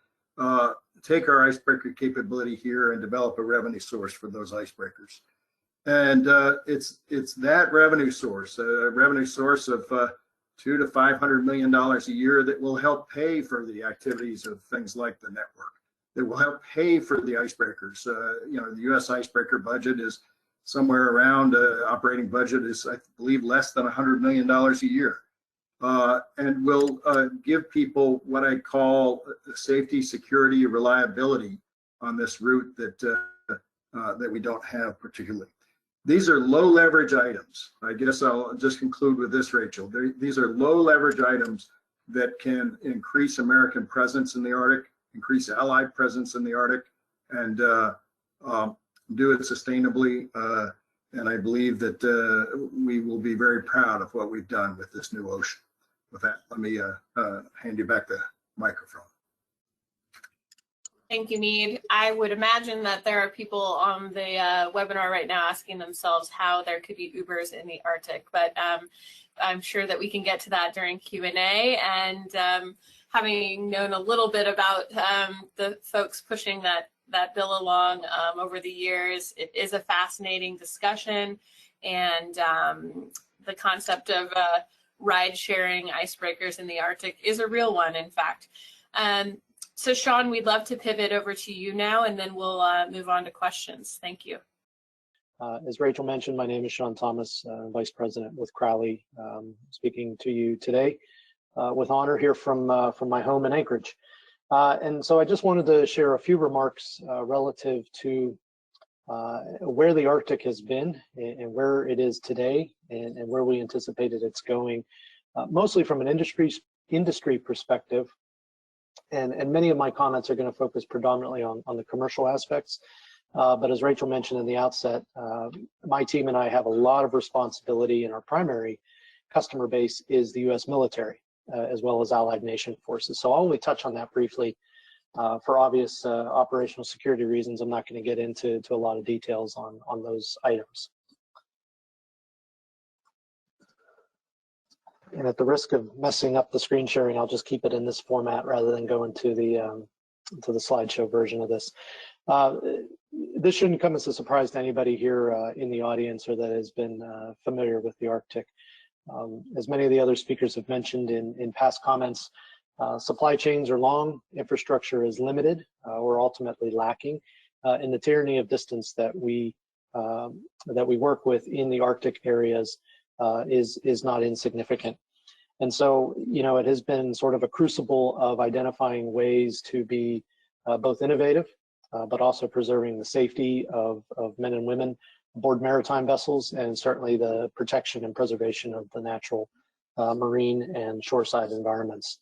Take our icebreaker capability here and develop a revenue source for those icebreakers. And it's that revenue source, a revenue source of $200 to $500 million a year that will help pay for the activities of things like the network, that will help pay for the icebreakers. The U.S. icebreaker budget is somewhere around, operating budget is, I believe, less than $100 million a year. And will give people what I call safety, security, reliability on this route that we don't have particularly. These are low leverage items. I guess I'll just conclude with this, Rachel. These are low leverage items that can increase American presence in the Arctic, increase allied presence in the Arctic, and do it sustainably. And I believe that we will be very proud of what we've done with this new ocean. With that, let me hand you back the microphone. Thank you, Mead. I would imagine that there are people on the webinar right now asking themselves how there could be Ubers in the Arctic, but I'm sure that we can get to that during Q&A. And having known a little bit about the folks pushing that bill along over the years, it is a fascinating discussion, and the concept of ride-sharing icebreakers in the Arctic is a real one, in fact. So Sean, we'd love to pivot over to you now, and then we'll move on to questions. Thank you. As Rachel mentioned, my name is Sean Thomas, Vice President with Crowley, speaking to you today with honor here from my home in Anchorage. And so I just wanted to share a few remarks relative to where the Arctic has been and where it is today, and where we anticipated it's going, mostly from an industry perspective. And many of my comments are going to focus predominantly on the commercial aspects. But as Rachel mentioned in the outset, my team and I have a lot of responsibility, and our primary customer base is the U.S. military, as well as allied nation forces. So I'll only touch on that briefly. For obvious operational security reasons, I'm not going to get into a lot of details on those items. And at the risk of messing up the screen sharing, I'll just keep it in this format rather than go into the slideshow version of this. This shouldn't come as a surprise to anybody here in the audience or that has been familiar with the Arctic. As many of the other speakers have mentioned in past comments, supply chains are long, infrastructure is limited or ultimately lacking, and the tyranny of distance that we work with in the Arctic areas is not insignificant. And so, you know, it has been sort of a crucible of identifying ways to be both innovative, but also preserving the safety of men and women aboard maritime vessels, and certainly the protection and preservation of the natural marine and shoreside environments.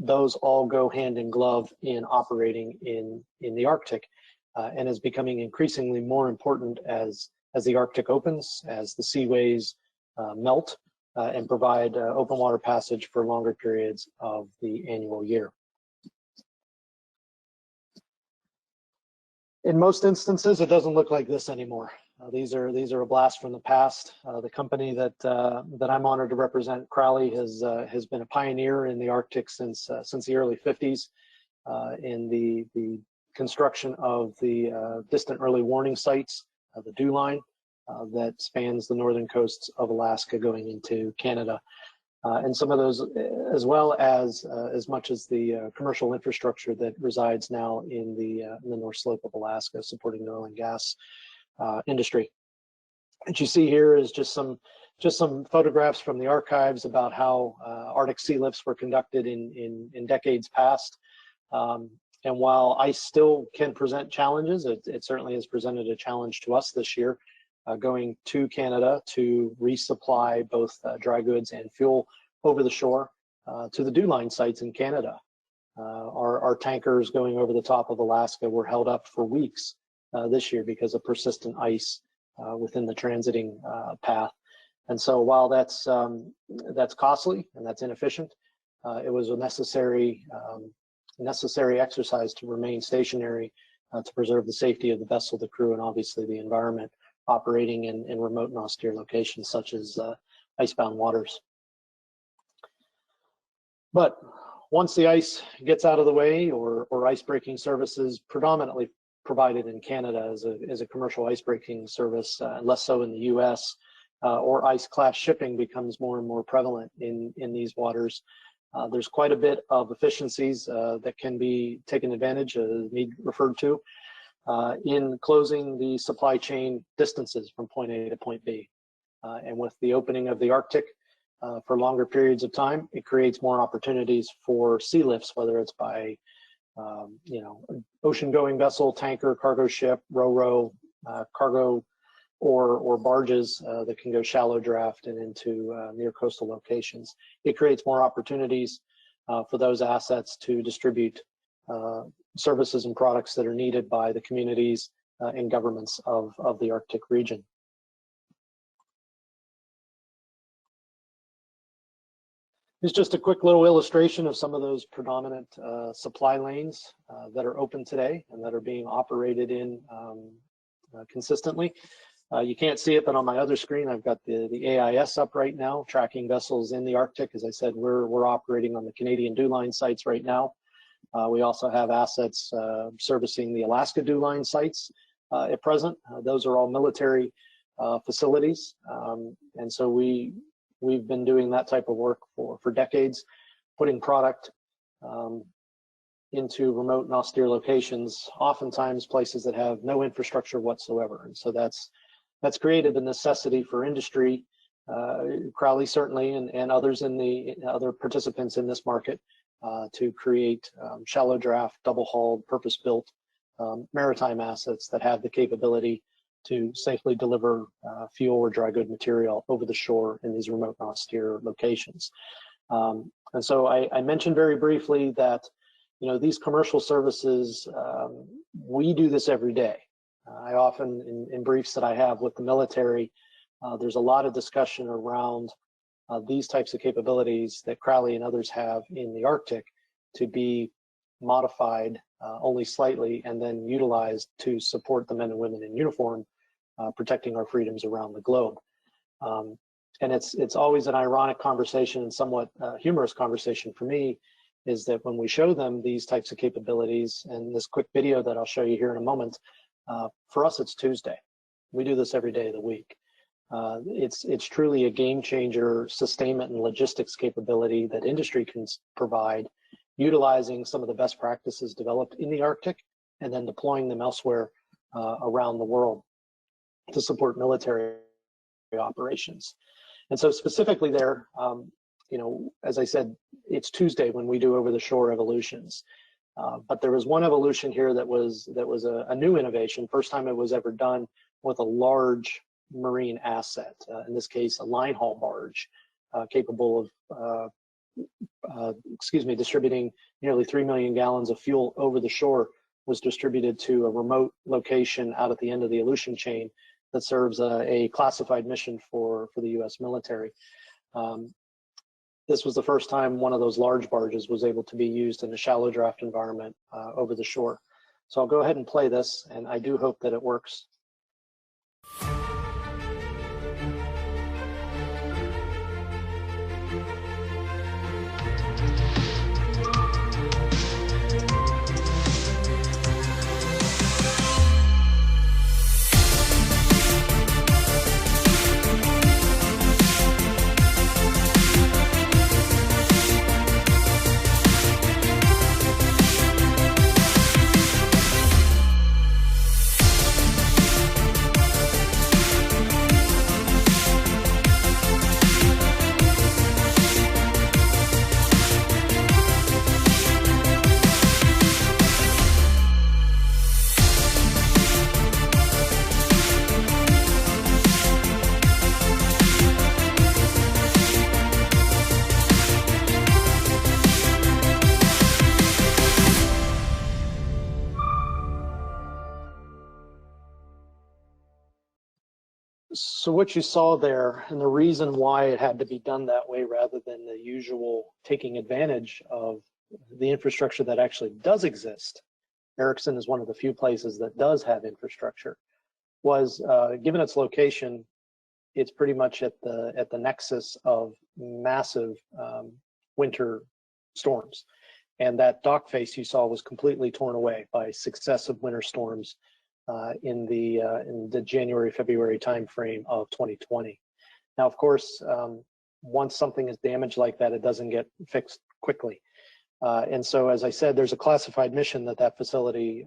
Those all go hand in glove in operating in the Arctic, and is becoming increasingly more important as the Arctic opens, as the seaways melt and provide open water passage for longer periods of the annual year. In most instances, it doesn't look like this anymore. These are a blast from the past. The company that I'm honored to represent, Crowley, has been a pioneer in the Arctic since the early 50s in the construction of the distant early warning sites, the dew line that spans the northern coasts of Alaska going into Canada, and some of those, as well as much as the commercial infrastructure that resides now in the North Slope of Alaska, supporting the oil and gas industry. What you see here is just some photographs from the archives about how Arctic sea lifts were conducted in decades past. And while ice still can present challenges, it certainly has presented a challenge to us this year, going to Canada to resupply both dry goods and fuel over the shore to the dew line sites in Canada. Our tankers going over the top of Alaska were held up for weeks this year because of persistent ice within the transiting path. And so while that's costly and that's inefficient, it was a necessary exercise to remain stationary to preserve the safety of the vessel, the crew, and obviously the environment, operating in remote and austere locations such as icebound waters. But once the ice gets out of the way, or icebreaking services predominantly provided in Canada as a commercial icebreaking service, less so in the US, or ice class shipping becomes more and more prevalent in these waters, there's quite a bit of efficiencies that can be taken advantage of, Mead referred to, in closing the supply chain distances from point A to point B. And with the opening of the Arctic for longer periods of time, it creates more opportunities for sea lifts, whether it's by ocean-going vessel, tanker, cargo ship, ro-ro, cargo, or barges that can go shallow draft and into near coastal locations. It creates more opportunities for those assets to distribute services and products that are needed by the communities and governments of the Arctic region. It's just a quick little illustration of some of those predominant supply lanes that are open today and that are being operated in consistently. You can't see it, but on my other screen, I've got the AIS up right now, tracking vessels in the Arctic. As I said, we're operating on the Canadian DEW Line sites right now. We also have assets servicing the Alaska DEW Line sites at present. Those are all military facilities, and so we've been doing that type of work for decades, putting product into remote and austere locations, oftentimes places that have no infrastructure whatsoever. And so that's created the necessity for industry, Crowley certainly, and others in the other participants in this market, to create shallow draft, double-hulled, purpose-built maritime assets that have the capability to safely deliver fuel or dry good material over the shore in these remote and austere locations. And so I mentioned very briefly that, you know, these commercial services, we do this every day. I often, in briefs that I have with the military, there's a lot of discussion around these types of capabilities that Crowley and others have in the Arctic to be modified only slightly and then utilized to support the men and women in uniform, protecting our freedoms around the globe. And it's always an ironic conversation and somewhat humorous conversation for me, is that when we show them these types of capabilities, and this quick video that I'll show you here in a moment, for us it's Tuesday. We do this every day of the week. It's truly a game changer sustainment and logistics capability that industry can provide, utilizing some of the best practices developed in the Arctic and then deploying them elsewhere around the world to support military operations. And so specifically there, you know, as I said, it's Tuesday when we do over the shore evolutions. But there was one evolution here that was a new innovation, first time it was ever done with a large marine asset, in this case, a line haul barge, capable of, distributing nearly 3 million gallons of fuel over the shore, was distributed to a remote location out at the end of the Aleutian chain that serves a classified mission for the U.S. military. This was the first time one of those large barges was able to be used in a shallow draft environment over the shore. So I'll go ahead and play this, and I do hope that it works. So what you saw there, and the reason why it had to be done that way rather than the usual taking advantage of the infrastructure that actually does exist, Erickson is one of the few places that does have infrastructure, was given its location, it's pretty much at the nexus of massive winter storms. And that dock face you saw was completely torn away by successive winter storms in the January, February timeframe of 2020. Now, of course, once something is damaged like that, it doesn't get fixed quickly. And so, as I said, there's a classified mission that facility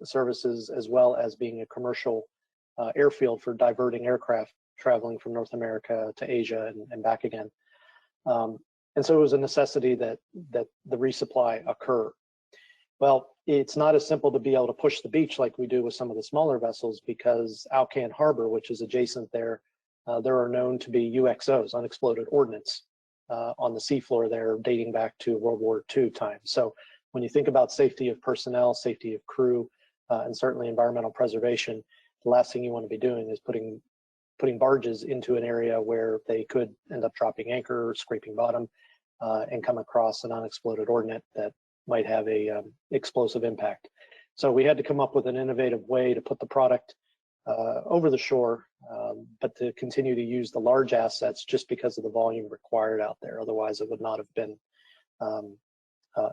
services, as well as being a commercial airfield for diverting aircraft traveling from North America to Asia and back again. And so it was a necessity that the resupply occur. Well, it's not as simple to be able to push the beach like we do with some of the smaller vessels, because Alcan Harbor, which is adjacent there, there are known to be UXOs, unexploded ordnance, on the seafloor there, dating back to World War II times. So when you think about safety of personnel, safety of crew, and certainly environmental preservation, the last thing you want to be doing is putting barges into an area where they could end up dropping anchor or scraping bottom. and come across an unexploded ordnance that might have a explosive impact. So we had to come up with an innovative way to put the product over the shore, but to continue to use the large assets just because of the volume required out there. Otherwise, it would not have been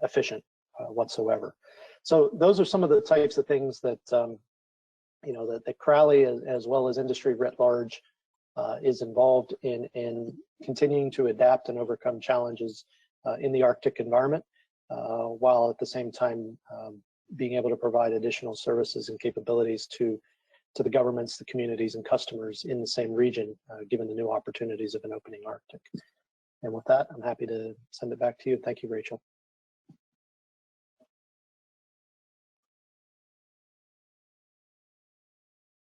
efficient whatsoever. So those are some of the types of things that that Crowley, as well as industry writ large, is involved in continuing to adapt and overcome challenges in the Arctic environment, while at the same time being able to provide additional services and capabilities to the governments, the communities, and customers in the same region, given the new opportunities of an opening Arctic. And with that, I'm happy to send it back to you. Thank you, Rachel.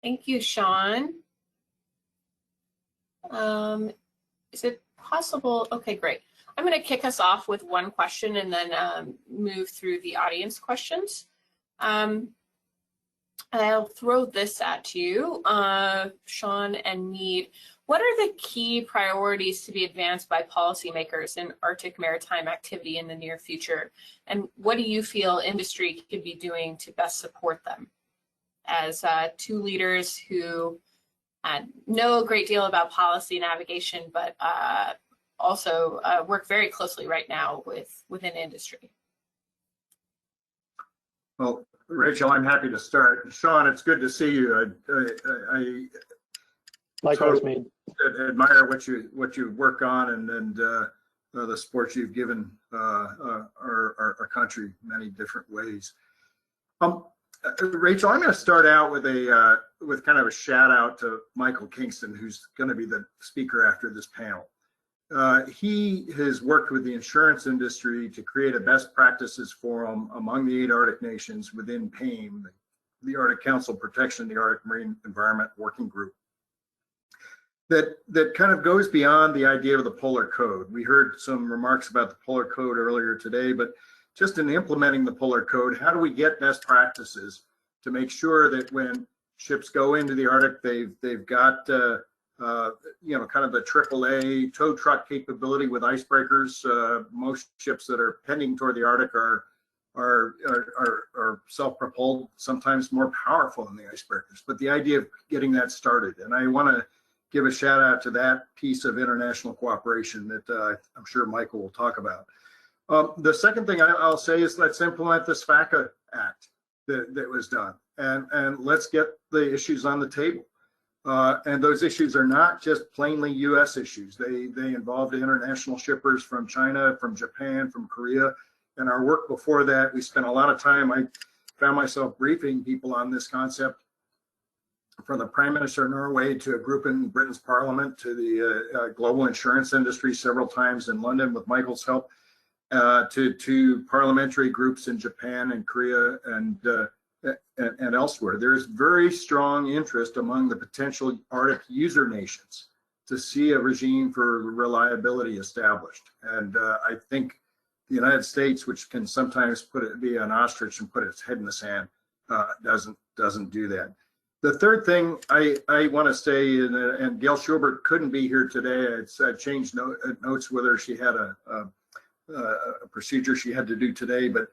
Thank you, Sean. Is it possible? Okay, great. I'm going to kick us off with one question and then move through the audience questions. I'll throw this at you, Sean and Mead. What are the key priorities to be advanced by policymakers in Arctic maritime activity in the near future? And what do you feel industry could be doing to best support them? As two leaders who know a great deal about policy navigation, but also work very closely right now within industry. Well, Rachel, I'm happy to start. Sean, it's good to see you. I Likewise, Mead. Admire what you work on and the support you've given our country in many different ways. Rachel, I'm going to start out with kind of a shout out to Michael Kingston, who's going to be the speaker after this panel. He has worked with the insurance industry to create a best practices forum among the 8 Arctic nations within PAIM, the Arctic Council Protection of the Arctic Marine Environment Working Group, that kind of goes beyond the idea of the Polar Code. We heard some remarks about the Polar Code earlier today, but just in implementing the Polar Code, how do we get best practices to make sure that when ships go into the Arctic, they've got kind of the AAA tow truck capability with icebreakers. Most ships that are pending toward the Arctic are self-propelled, sometimes more powerful than the icebreakers. But the idea of getting that started, and I want to give a shout out to that piece of international cooperation that I'm sure Michael will talk about. The second thing I'll say is let's implement this FACA Act that was done, and let's get the issues on the table. And those issues are not just plainly U.S. issues. They involve the international shippers from China, from Japan, from Korea. And our work before that, we spent a lot of time. I found myself briefing people on this concept, from the Prime Minister of Norway to a group in Britain's Parliament to the global insurance industry several times in London with Michael's help, to parliamentary groups in Japan and Korea and elsewhere. There's very strong interest among the potential Arctic user nations to see a regime for reliability established. And I think the United States, which can sometimes be an ostrich and put its head in the sand, doesn't do that. The third thing I want to say, and Gail Schubert couldn't be here today. I changed notes with her. She had a procedure she had to do today, but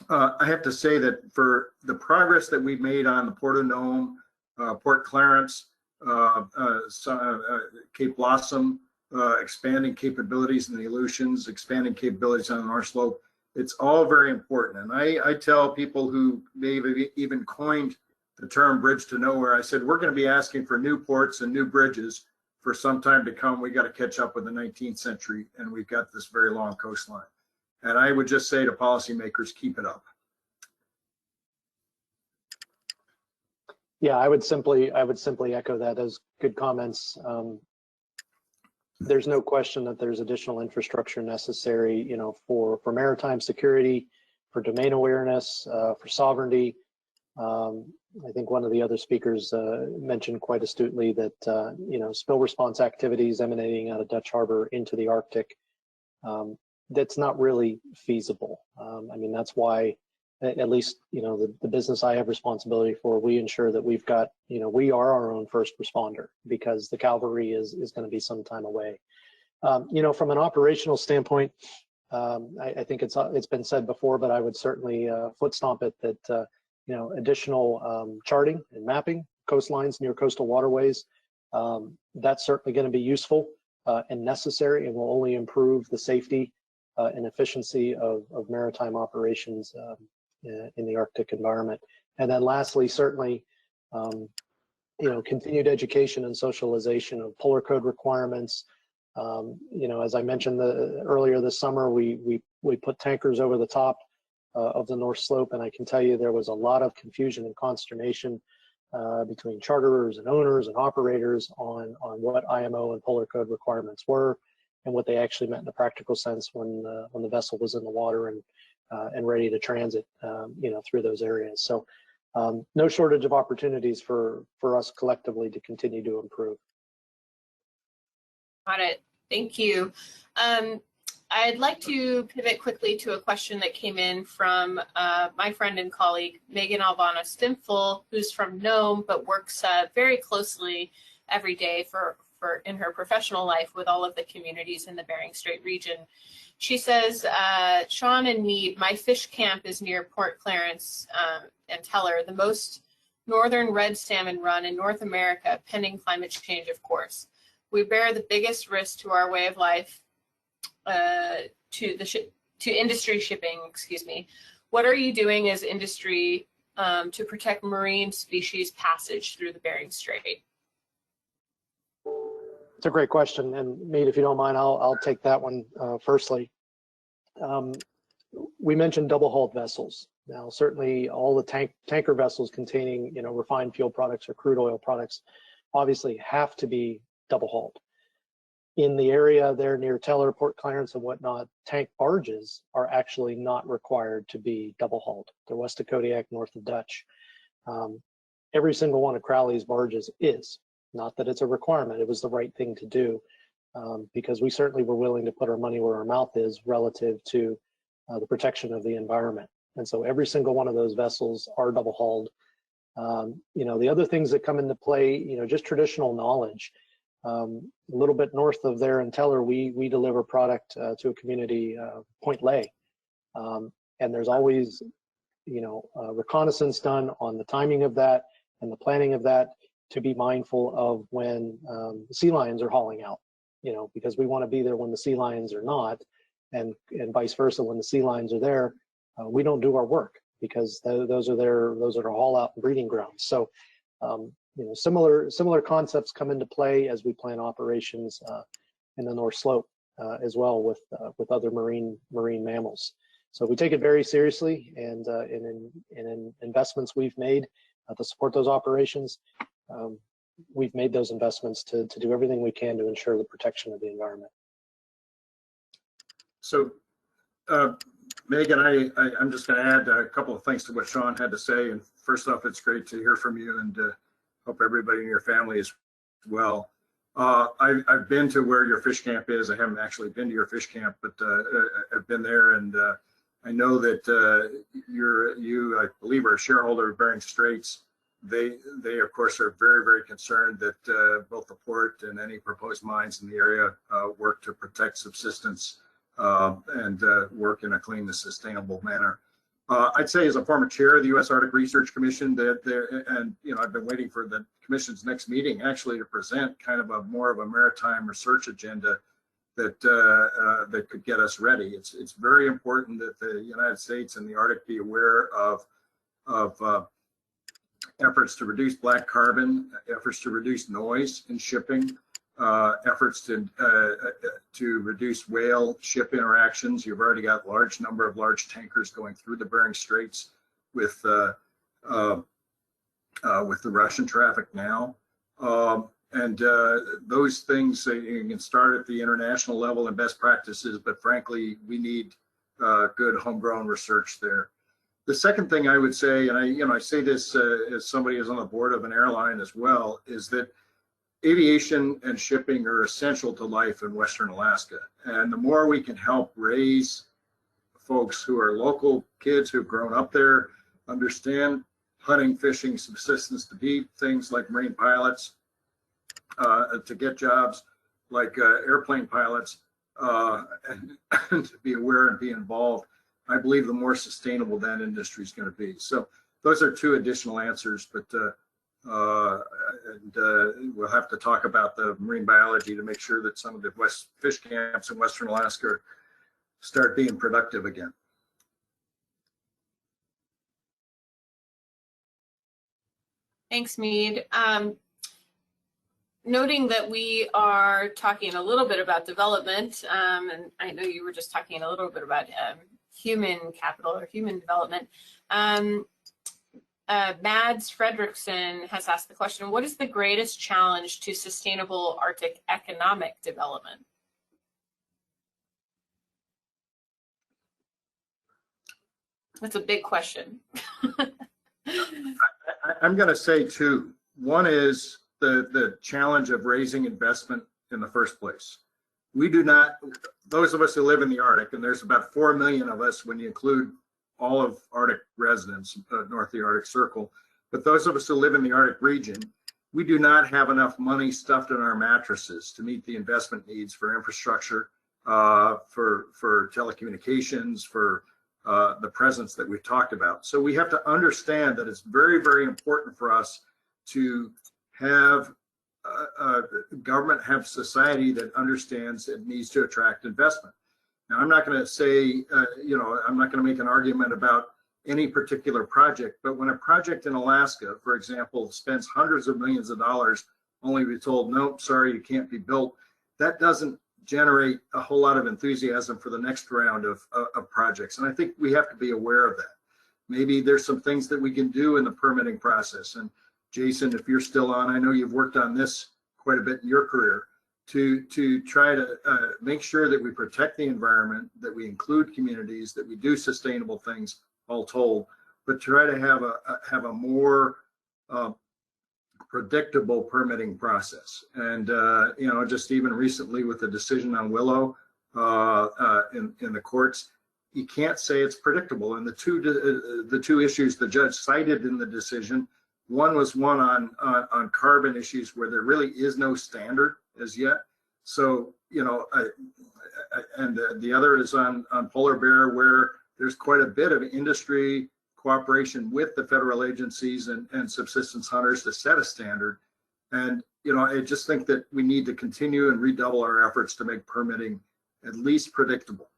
I have to say that for the progress that we've made on the Port of Nome, Port Clarence, Cape Blossom, expanding capabilities in the Aleutians, expanding capabilities on the North Slope, it's all very important. And I tell people who may have even coined the term bridge to nowhere, I said, we're going to be asking for new ports and new bridges for some time to come. We got to catch up with the 19th century, and we've got this very long coastline. And I would just say to policymakers, keep it up. Yeah, I would simply echo that as good comments. There's no question that there's additional infrastructure necessary, for maritime security, for domain awareness, for sovereignty. I think one of the other speakers mentioned quite astutely that spill response activities emanating out of Dutch Harbor into the Arctic, that's not really feasible. I mean, that's why, at least the business I have responsibility for, we ensure that we've got, we are our own first responder, because the cavalry is going to be some time away. From an operational standpoint, I think it's been said before, but I would certainly foot stomp it that additional charting and mapping coastlines near coastal waterways, that's certainly going to be useful and necessary, and will only improve the safety and efficiency of maritime operations in the Arctic environment. And then lastly, certainly, continued education and socialization of polar code requirements. As I mentioned earlier this summer, we put tankers over the top of the North Slope, and I can tell you there was a lot of confusion and consternation between charterers and owners and operators on what IMO and polar code requirements were and what they actually meant in the practical sense when the vessel was in the water and ready to transit through those areas. So no shortage of opportunities for us collectively to continue to improve. Got it. Thank you. I'd like to pivot quickly to a question that came in from my friend and colleague, Megan Albana Stimful, who's from NOME, but works very closely every day in her professional life with all of the communities in the Bering Strait region. She says, Sean and Mead, my fish camp is near Port Clarence and Teller, the most northern red salmon run in North America, pending climate change, of course. We bear the biggest risk to our way of life, to industry shipping, excuse me. What are you doing as industry to protect marine species passage through the Bering Strait? It's a great question, and Mead, if you don't mind, I'll take that one firstly. We mentioned double-hulled vessels. Now, certainly all the tanker vessels containing refined fuel products or crude oil products obviously have to be double-hulled. In the area there near Teller, Port Clarence, and whatnot, tank barges are actually not required to be double-hulled. They're west of Kodiak, north of Dutch. Every single one of Crowley's barges is. Not that it's a requirement, it was the right thing to do, because we certainly were willing to put our money where our mouth is relative to the protection of the environment. And so every single one of those vessels are double-hulled. The other things that come into play, just traditional knowledge. A little bit north of there in Teller, we deliver product to a community, Point Lay, and there's always, reconnaissance done on the timing of that and the planning of that to be mindful of when the sea lions are hauling out, because we want to be there when the sea lions are not, and vice versa. When the sea lions are there, we don't do our work because those are their haul out and breeding grounds. So. Similar concepts come into play as we plan operations in the North Slope as well with other marine mammals. So we take it very seriously, and in investments we've made to support those operations, we've made those investments to do everything we can to ensure the protection of the environment. So, Megan, I'm just going to add a couple of things to what Sean had to say. And first off, it's great to hear from you, and hope everybody in your family is well. I've been to where your fish camp is. I haven't actually been to your fish camp, but I've been there, and I know that you, I believe, are a shareholder of Bering Straits. They of course are very, very concerned that both the port and any proposed mines in the area work to protect subsistence and work in a clean and sustainable manner. I'd say, as a former chair of the U.S. Arctic Research Commission, and I've been waiting for the commission's next meeting actually to present kind of more of a maritime research agenda that could get us ready. It's very important that the United States and the Arctic be aware of efforts to reduce black carbon, efforts to reduce noise in shipping, efforts to reduce whale ship interactions. You've already got a large number of large tankers going through the Bering Straits with the Russian traffic now. And those things, you can start at the international level and best practices, but frankly, we need good homegrown research there. The second thing I would say, and I say this as somebody who's on the board of an airline as well, is that aviation and shipping are essential to life in Western Alaska. And the more we can help raise folks who are local kids who've grown up there, understand hunting, fishing, subsistence to be things like marine pilots, to get jobs, like airplane pilots, and to be aware and be involved, I believe the more sustainable that industry is going to be. So those are two additional answers, but we'll have to talk about the marine biology to make sure that some of the fish camps in Western Alaska start being productive again. Thanks, Mead. Noting that we are talking a little bit about development, and I know you were just talking a little bit about human capital or human development. Mads Fredrickson has asked the question, what is the greatest challenge to sustainable Arctic economic development? That's a big question. I'm going to say two. One is the challenge of raising investment in the first place. We do not, those of us who live in the Arctic, and there's about 4 million of us when you include all of Arctic residents north of the Arctic Circle, but those of us who live in the Arctic region, we do not have enough money stuffed in our mattresses to meet the investment needs for infrastructure, for telecommunications, for the presence that we've talked about. So we have to understand that it's very, very important for us to have government, have society that understands it needs to attract investment. Now, I'm not going to say, I'm not going to make an argument about any particular project, but when a project in Alaska, for example, spends hundreds of millions of dollars, only to be told, nope, sorry, you can't be built, that doesn't generate a whole lot of enthusiasm for the next round of projects. And I think we have to be aware of that. Maybe there's some things that we can do in the permitting process. And Jason, if you're still on, I know you've worked on this quite a bit in your career, to try to make sure that we protect the environment, that we include communities, that we do sustainable things, all told, but try to have a more predictable permitting process. And just even recently with the decision on Willow in the courts, you can't say it's predictable. And the two issues the judge cited in the decision, one was one on carbon issues where there really is no standard as yet. So, and the other is on polar bear, where there's quite a bit of industry cooperation with the federal agencies and subsistence hunters to set a standard. And, I just think that we need to continue and redouble our efforts to make permitting at least predictable.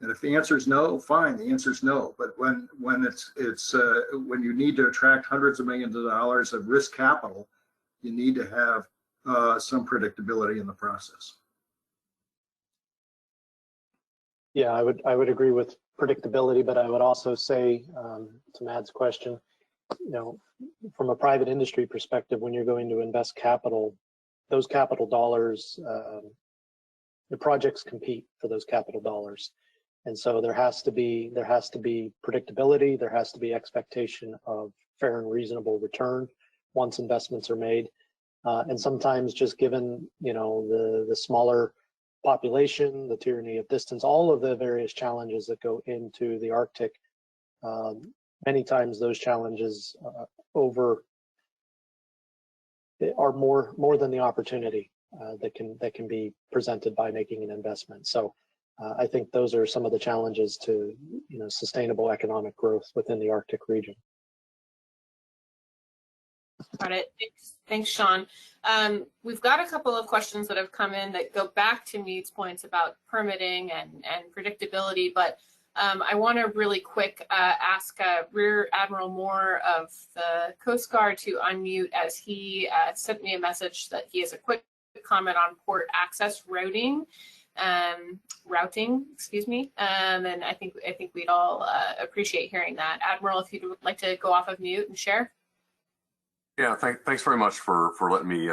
And if the answer is no, fine, the answer is no. But when when you need to attract hundreds of millions of dollars of risk capital, you need to have some predictability in the process. Yeah, I would agree with predictability, but I would also say to Matt's question, from a private industry perspective, when you're going to invest capital, those capital dollars, the projects compete for those capital dollars. And so there has to be predictability, there has to be expectation of fair and reasonable return once investments are made. And sometimes just given, the smaller population, the tyranny of distance, all of the various challenges that go into the Arctic, many times those challenges are more than the opportunity that can be presented by making an investment. So I think those are some of the challenges to sustainable economic growth within the Arctic region. Got it. Thanks, Sean. We've got a couple of questions that have come in that go back to Mead's points about permitting and predictability, but I want to really quick ask Rear Admiral Moore of the Coast Guard to unmute, as he sent me a message that he has a quick comment on port access routing, excuse me. And I think we'd all appreciate hearing that. Admiral, if you'd like to go off of mute and share. Yeah, thanks very much for letting me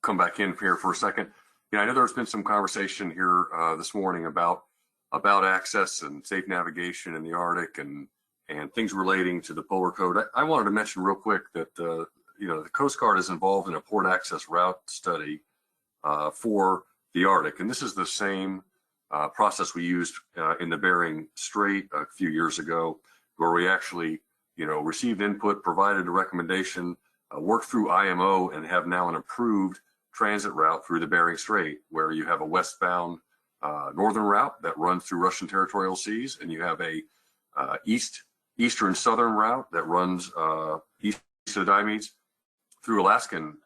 come back in here for a second. I know there's been some conversation here this morning about access and safe navigation in the Arctic and things relating to the Polar Code. I wanted to mention real quick that the Coast Guard is involved in a port access route study for the Arctic, and this is the same process we used in the Bering Strait a few years ago, where we actually received input, provided a recommendation, worked through IMO, and have now an approved transit route through the Bering Strait, where you have a westbound northern route that runs through Russian territorial seas, and you have a eastern southern route that runs east of the Diomedes through Alaskan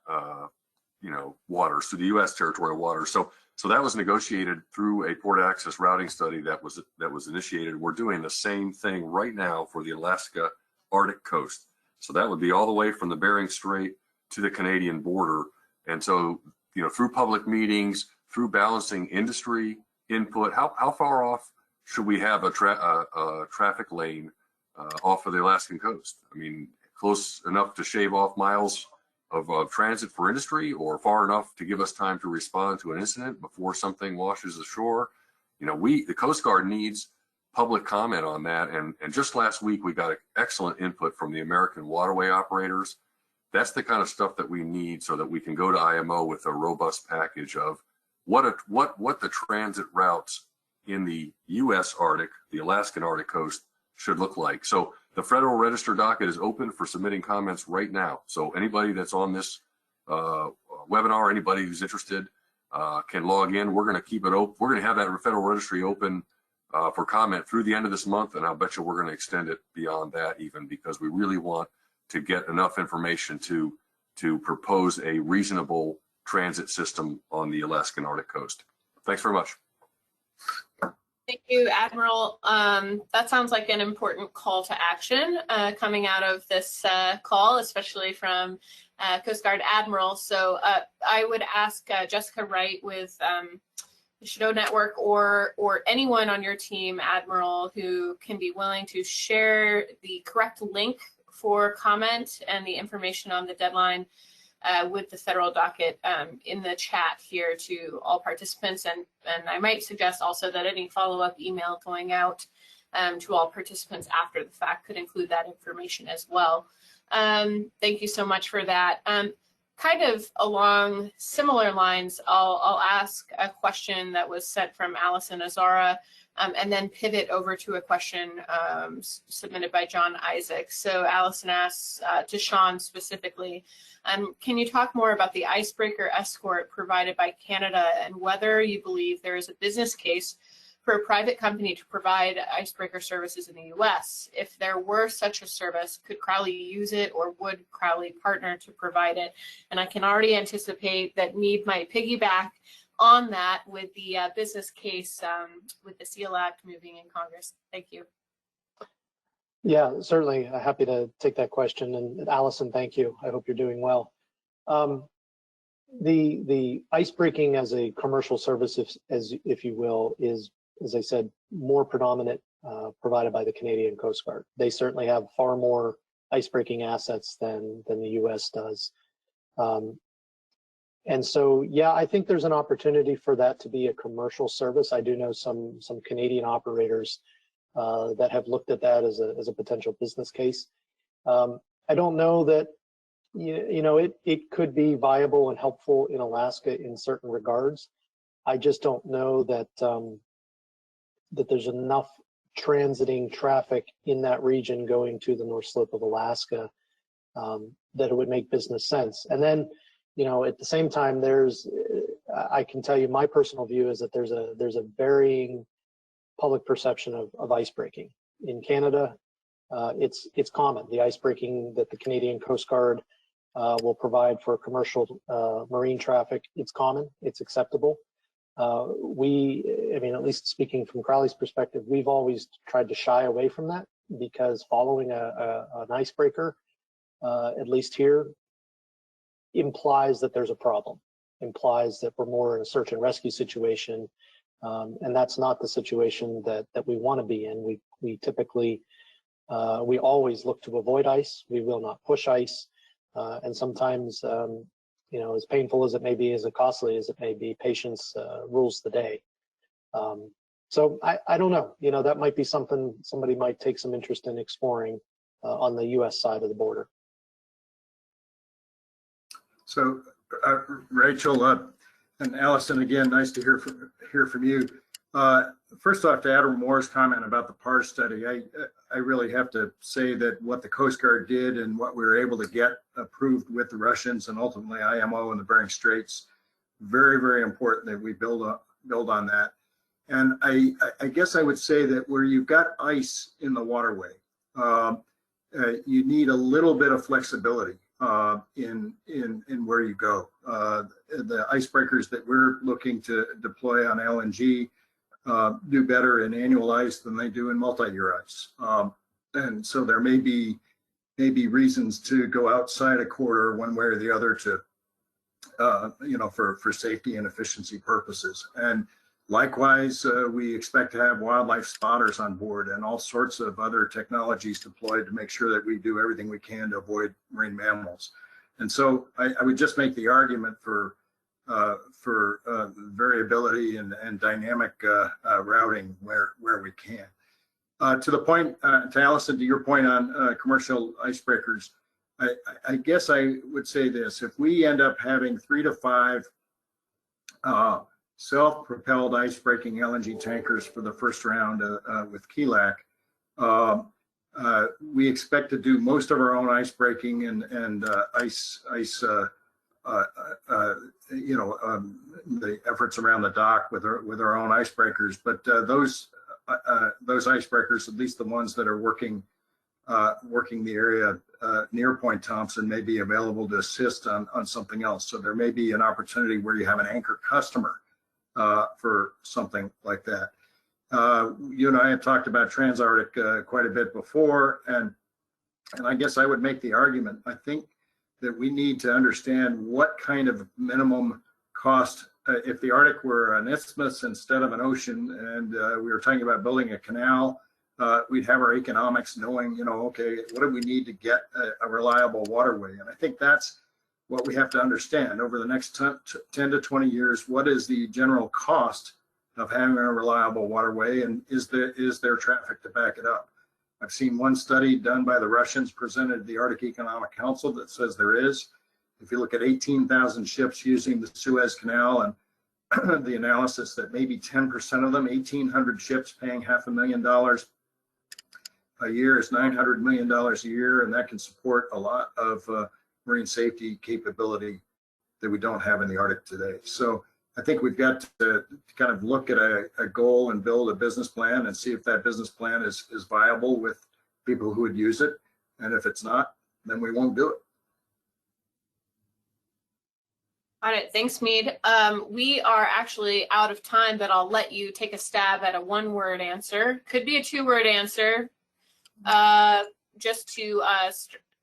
waters, through the U.S. territorial waters. So that was negotiated through a port access routing study that was initiated. We're doing the same thing right now for the Alaska Arctic coast. So that would be all the way from the Bering Strait to the Canadian border. And so, through public meetings, through balancing industry input, how far off should we have a traffic lane off of the Alaskan coast? I mean, close enough to shave off miles of transit for industry, or far enough to give us time to respond to an incident before something washes ashore? The Coast Guard needs public comment on that. And just last week, we got excellent input from the American waterway operators. That's the kind of stuff that we need so that we can go to IMO with a robust package of what the transit routes in the U.S. Arctic, the Alaskan Arctic coast, should look like. So the Federal Register docket is open for submitting comments right now. So anybody that's on this webinar, anybody who's interested, can log in. We're going to keep it open. We're going to have that Federal Registry open for comment through the end of this month, and I'll bet you we're going to extend it beyond that even, because we really want to get enough information to propose a reasonable transit system on the Alaskan Arctic coast. Thanks very much. Thank you, Admiral. That sounds like an important call to action coming out of this call, especially from Coast Guard Admiral. So I would ask Jessica Wright with the Shadow Network or anyone on your team, Admiral, who can be willing to share the correct link for comment and the information on the deadline with the federal docket in the chat here to all participants. And I might suggest also that any follow-up email going out to all participants after the fact could include that information as well. Thank you so much for that. Kind of along similar lines, I'll ask a question that was sent from Allison Azara and then pivot over to a question submitted by John Isaac. So Allison asks to Sean specifically, can you talk more about the icebreaker escort provided by Canada and whether you believe there is a business case for a private company to provide icebreaker services in the US? If there were such a service, could Crowley use it, or would Crowley partner to provide it? And I can already anticipate that Mead might piggyback on that with the business case with the SEAL Act moving in Congress. Thank you. Yeah, certainly happy to take that question. And Allison, thank you. I hope you're doing well. The icebreaking as a commercial service, if you will, is, as I said, more predominant provided by the Canadian Coast Guard. They certainly have far more icebreaking assets than the U.S. does. And so, yeah, I think there's an opportunity for that to be a commercial service. I do know some Canadian operators that have looked at that as a potential business case. I don't know that it could be viable and helpful in Alaska in certain regards. I just don't know that that there's enough transiting traffic in that region going to the North Slope of Alaska that it would make business sense. And then, at the same time, I can tell you my personal view is that there's a varying public perception of icebreaking. In Canada, it's common. The icebreaking that the Canadian Coast Guard will provide for commercial marine traffic, it's common, it's acceptable. At least speaking from Crowley's perspective, we've always tried to shy away from that, because following an icebreaker, at least here, implies that there's a problem, implies that we're more in a search and rescue situation, and that's not the situation that we want to be in. We typically, we always look to avoid ice. We will not push ice, and sometimes, as painful as it may be, as costly as it may be, patience rules the day. So I don't know. That might be something somebody might take some interest in exploring on the U.S. side of the border. So, Rachel and Allison, again, nice to hear from you. First off, to Admiral Moore's comment about the PAR study, I really have to say that what the Coast Guard did and what we were able to get approved with the Russians and ultimately IMO and the Bering Straits very, very important that we build on that. And I guess I would say that where you've got ice in the waterway, you need a little bit of flexibility in where you go. The icebreakers that we're looking to deploy on LNG do better in annual ice than they do in multi-year ice. And so there may be reasons to go outside a corridor one way or the other to, for safety and efficiency purposes. And likewise, we expect to have wildlife spotters on board and all sorts of other technologies deployed to make sure that we do everything we can to avoid marine mammals. And so I would just make the argument for variability and dynamic routing where we can. To the point, to Allison, to your point on commercial icebreakers, I guess I would say this: if we end up having 3 to 5 self-propelled ice-breaking LNG tankers for the first round with Qilak, we expect to do most of our own ice breaking and the efforts around the dock with our own icebreakers. But those icebreakers, at least the ones that are working the area near Point Thompson, may be available to assist on something else. So there may be an opportunity where you have an anchor customer for something like that. You and I have talked about Trans-Arctic quite a bit before, and I guess I would make the argument, I think that we need to understand what kind of minimum cost, if the Arctic were an isthmus instead of an ocean, and we were talking about building a canal, we'd have our economics knowing, okay, what do we need to get a reliable waterway? And I think that's what we have to understand over the next 10 to 20 years. What is the general cost of having a reliable waterway, and is there traffic to back it up? I've seen one study done by the Russians presented at the Arctic Economic Council that says there is. If you look at 18,000 ships using the Suez Canal, and the analysis that maybe 10% of them, 1,800 ships paying $500,000 a year, is $900 million a year, and that can support a lot of marine safety capability that we don't have in the Arctic today. So I think we've got to kind of look at a goal and build a business plan and see if that business plan is viable with people who would use it. And if it's not, then we won't do it. Got it. Thanks, Mead. We are actually out of time, but I'll let you take a stab at a one-word answer. Could be a two-word answer. Just to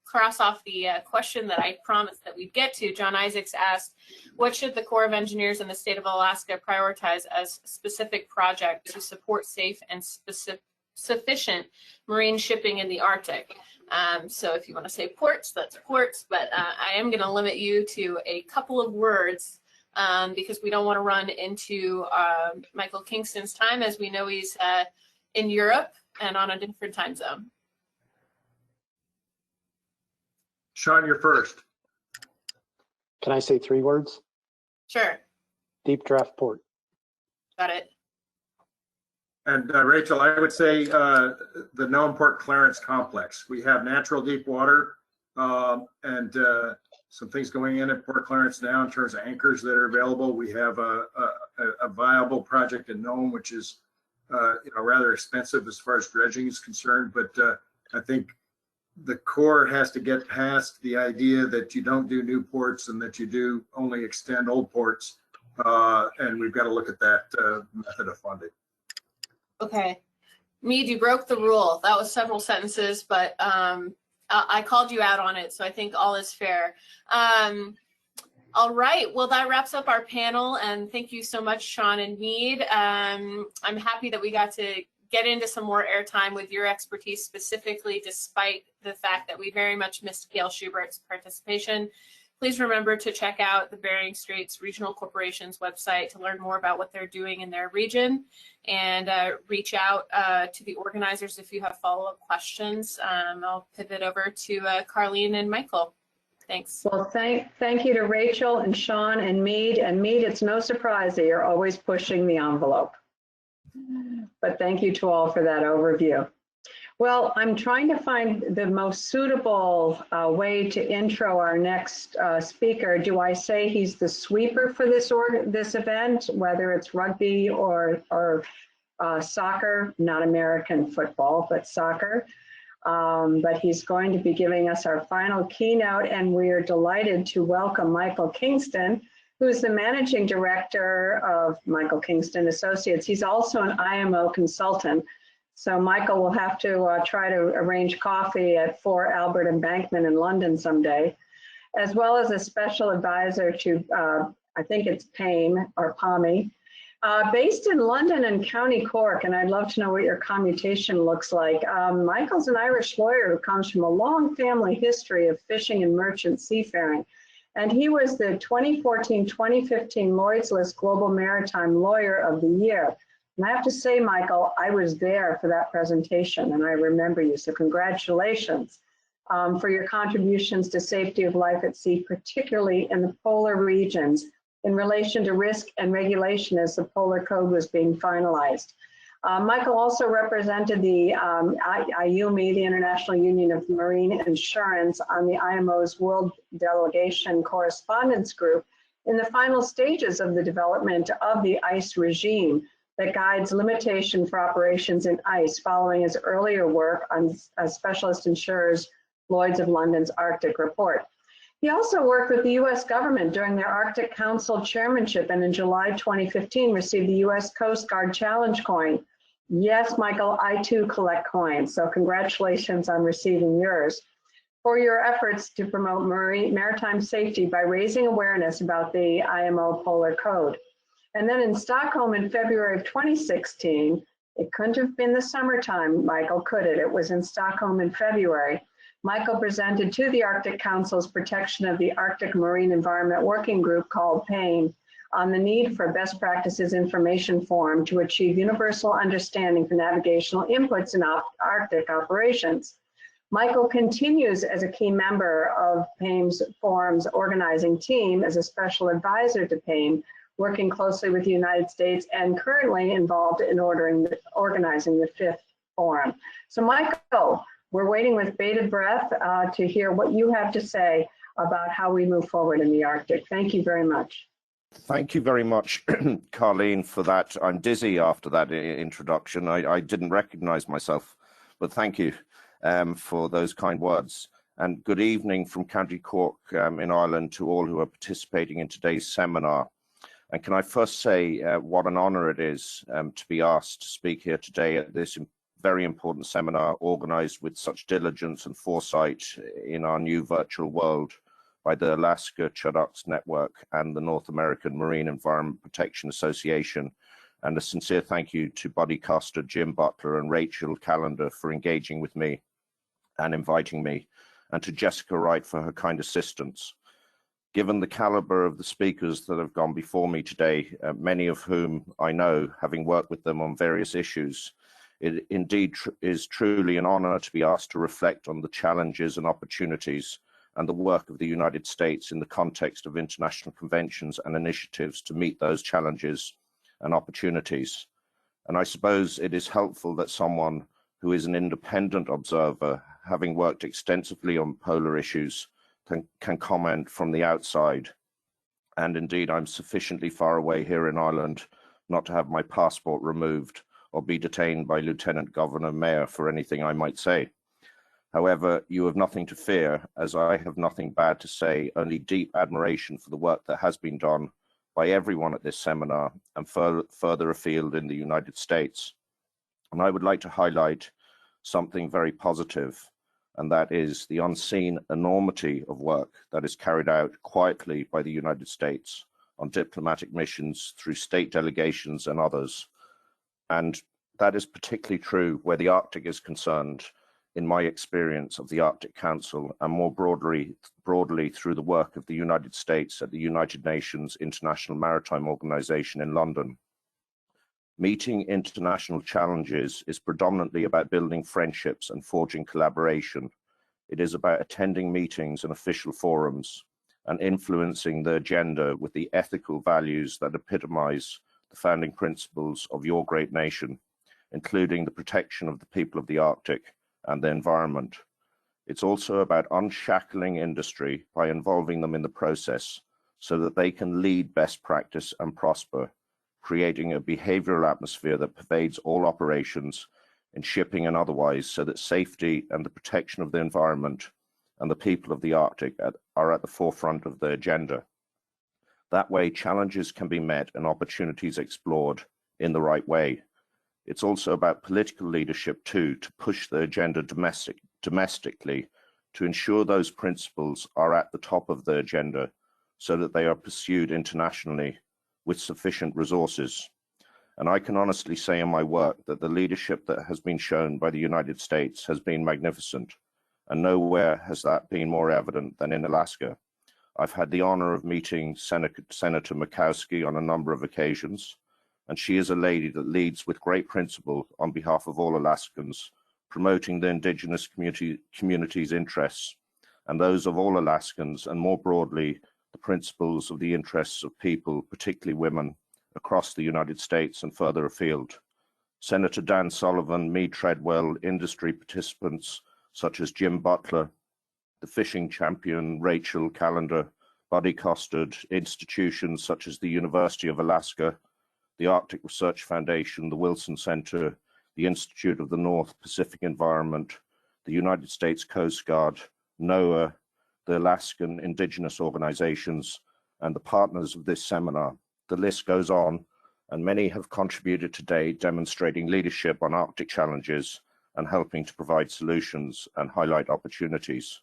cross off the question that I promised that we'd get to, John Isaacs asked, what should the Corps of Engineers in the state of Alaska prioritize as specific projects to support safe and sufficient marine shipping in the Arctic? So if you want to say ports, that's ports, but I am going to limit you to a couple of words because we don't want to run into Michael Kingston's time, as we know he's in Europe and on a different time zone. Sean, you're first. Can I say 3 words? Sure. Deep draft port. Got it. And Rachel, I would say the Nome Port Clarence complex. We have natural deep water and some things going in at Port Clarence now in terms of anchors that are available. We have a viable project in Nome, which is rather expensive as far as dredging is concerned. But I think the Corps has to get past the idea that you don't do new ports and that you do only extend old ports. And we've got to look at that method of funding. Okay. Mead, you broke the rule. That was several sentences, but I called you out on it, so I think all is fair. All right. Well, that wraps up our panel, and thank you so much, Sean and Mead. I'm happy that we got to get into some more airtime with your expertise specifically, despite the fact that we very much missed Gail Schubert's participation. Please remember to check out the Bering Straits Regional Corporation's website to learn more about what they're doing in their region, and reach out to the organizers if you have follow-up questions. I'll pivot over to Carleen and Michael. Thanks. Well, thank you to Rachel and Sean and Mead. And Mead, it's no surprise that you're always pushing the envelope. But thank you to all for that overview. Well, I'm trying to find the most suitable way to intro our next speaker. Do I say he's the sweeper for this event, whether it's rugby or soccer, not American football, but soccer? But he's going to be giving us our final keynote, and we are delighted to welcome Michael Kingston, who's the managing director of Michael Kingston Associates. He's also an IMO consultant. So Michael will have to try to arrange coffee at 4 Albert Embankment in London someday, as well as a special advisor to, I think it's PAME or PAMI, based in London and County Cork, and I'd love to know what your commutation looks like. Michael's an Irish lawyer who comes from a long family history of fishing and merchant seafaring, and he was the 2014-2015 Lloyd's List Global Maritime Lawyer of the Year. And I have to say, Michael, I was there for that presentation, and I remember you, so congratulations for your contributions to safety of life at sea, particularly in the polar regions, in relation to risk and regulation as the Polar Code was being finalized. Michael also represented the IUMI, the International Union of Marine Insurance, on the IMO's World Delegation Correspondence Group in the final stages of the development of the ICE regime that guides limitation for operations in ICE, following his earlier work on Specialist Insurers Lloyd's of London's Arctic Report. He also worked with the U.S. government during their Arctic Council chairmanship, and in July 2015 received the U.S. Coast Guard Challenge Coin. Yes, Michael, I too collect coins, so congratulations on receiving yours, for your efforts to promote maritime safety by raising awareness about the IMO Polar Code. And then in Stockholm in February of 2016, it couldn't have been the summertime, Michael, could it? It was in Stockholm in February. Michael presented to the Arctic Council's Protection of the Arctic Marine Environment Working Group, called PAIN, on the need for best practices information forum to achieve universal understanding for navigational inputs in Arctic operations. Michael continues as a key member of PAIN's forum's organizing team as a special advisor to PAIN, working closely with the United States, and currently involved in organizing the 5th forum. So Michael, we're waiting with bated breath to hear what you have to say about how we move forward in the Arctic. Thank you very much. Thank you very much, Carleen, for that. I'm dizzy after that introduction. I didn't recognize myself, but thank you for those kind words. And good evening from County Cork in Ireland to all who are participating in today's seminar. And can I first say what an honor it is to be asked to speak here today at this very important seminar organized with such diligence and foresight in our new virtual world by the Alaska Chadux Network and the North American Marine Environment Protection Association. And a sincere thank you to Buddy Custer, Jim Butler, and Rachel Callender for engaging with me and inviting me, and to Jessica Wright for her kind assistance. Given the caliber of the speakers that have gone before me today, many of whom I know, having worked with them on various issues, it indeed is truly an honor to be asked to reflect on the challenges and opportunities and the work of the United States in the context of international conventions and initiatives to meet those challenges and opportunities. And I suppose it is helpful that someone who is an independent observer, having worked extensively on polar issues, can comment from the outside. And indeed, I'm sufficiently far away here in Ireland not to have my passport removed or be detained by Lieutenant Governor Meyer for anything I might say. However, you have nothing to fear, as I have nothing bad to say, only deep admiration for the work that has been done by everyone at this seminar and further afield in the United States. And I would like to highlight something very positive, and that is the unseen enormity of work that is carried out quietly by the United States on diplomatic missions through state delegations and others. And that is particularly true where the Arctic is concerned, in my experience of the Arctic Council, and more broadly through the work of the United States at the United Nations International Maritime Organization in London. Meeting international challenges is predominantly about building friendships and forging collaboration. It is about attending meetings and official forums and influencing the agenda with the ethical values that epitomize the founding principles of your great nation, including the protection of the people of the Arctic and the environment. It's also about unshackling industry by involving them in the process so that they can lead best practice and prosper, creating a behavioral atmosphere that pervades all operations in shipping and otherwise, so that safety and the protection of the environment and the people of the Arctic are at the forefront of the agenda. That way, challenges can be met and opportunities explored in the right way. It's also about political leadership too, to push the agenda domestically, to ensure those principles are at the top of the agenda so that they are pursued internationally with sufficient resources. And I can honestly say in my work that the leadership that has been shown by the United States has been magnificent, and nowhere has that been more evident than in Alaska. I've had the honor of meeting Senator Murkowski on a number of occasions, and she is a lady that leads with great principle on behalf of all Alaskans, promoting the indigenous community's interests and those of all Alaskans, and more broadly, the principles of the interests of people, particularly women, across the United States and further afield. Senator Dan Sullivan, Mead, Treadwell, industry participants such as Jim Butler, the fishing champion Rachel Callender, Buddy Costard, institutions such as the University of Alaska, the Arctic Research Foundation, the Wilson Center, the Institute of the North Pacific Environment, the United States Coast Guard, NOAA, the Alaskan indigenous organizations, and the partners of this seminar. The list goes on, and many have contributed today, demonstrating leadership on Arctic challenges and helping to provide solutions and highlight opportunities.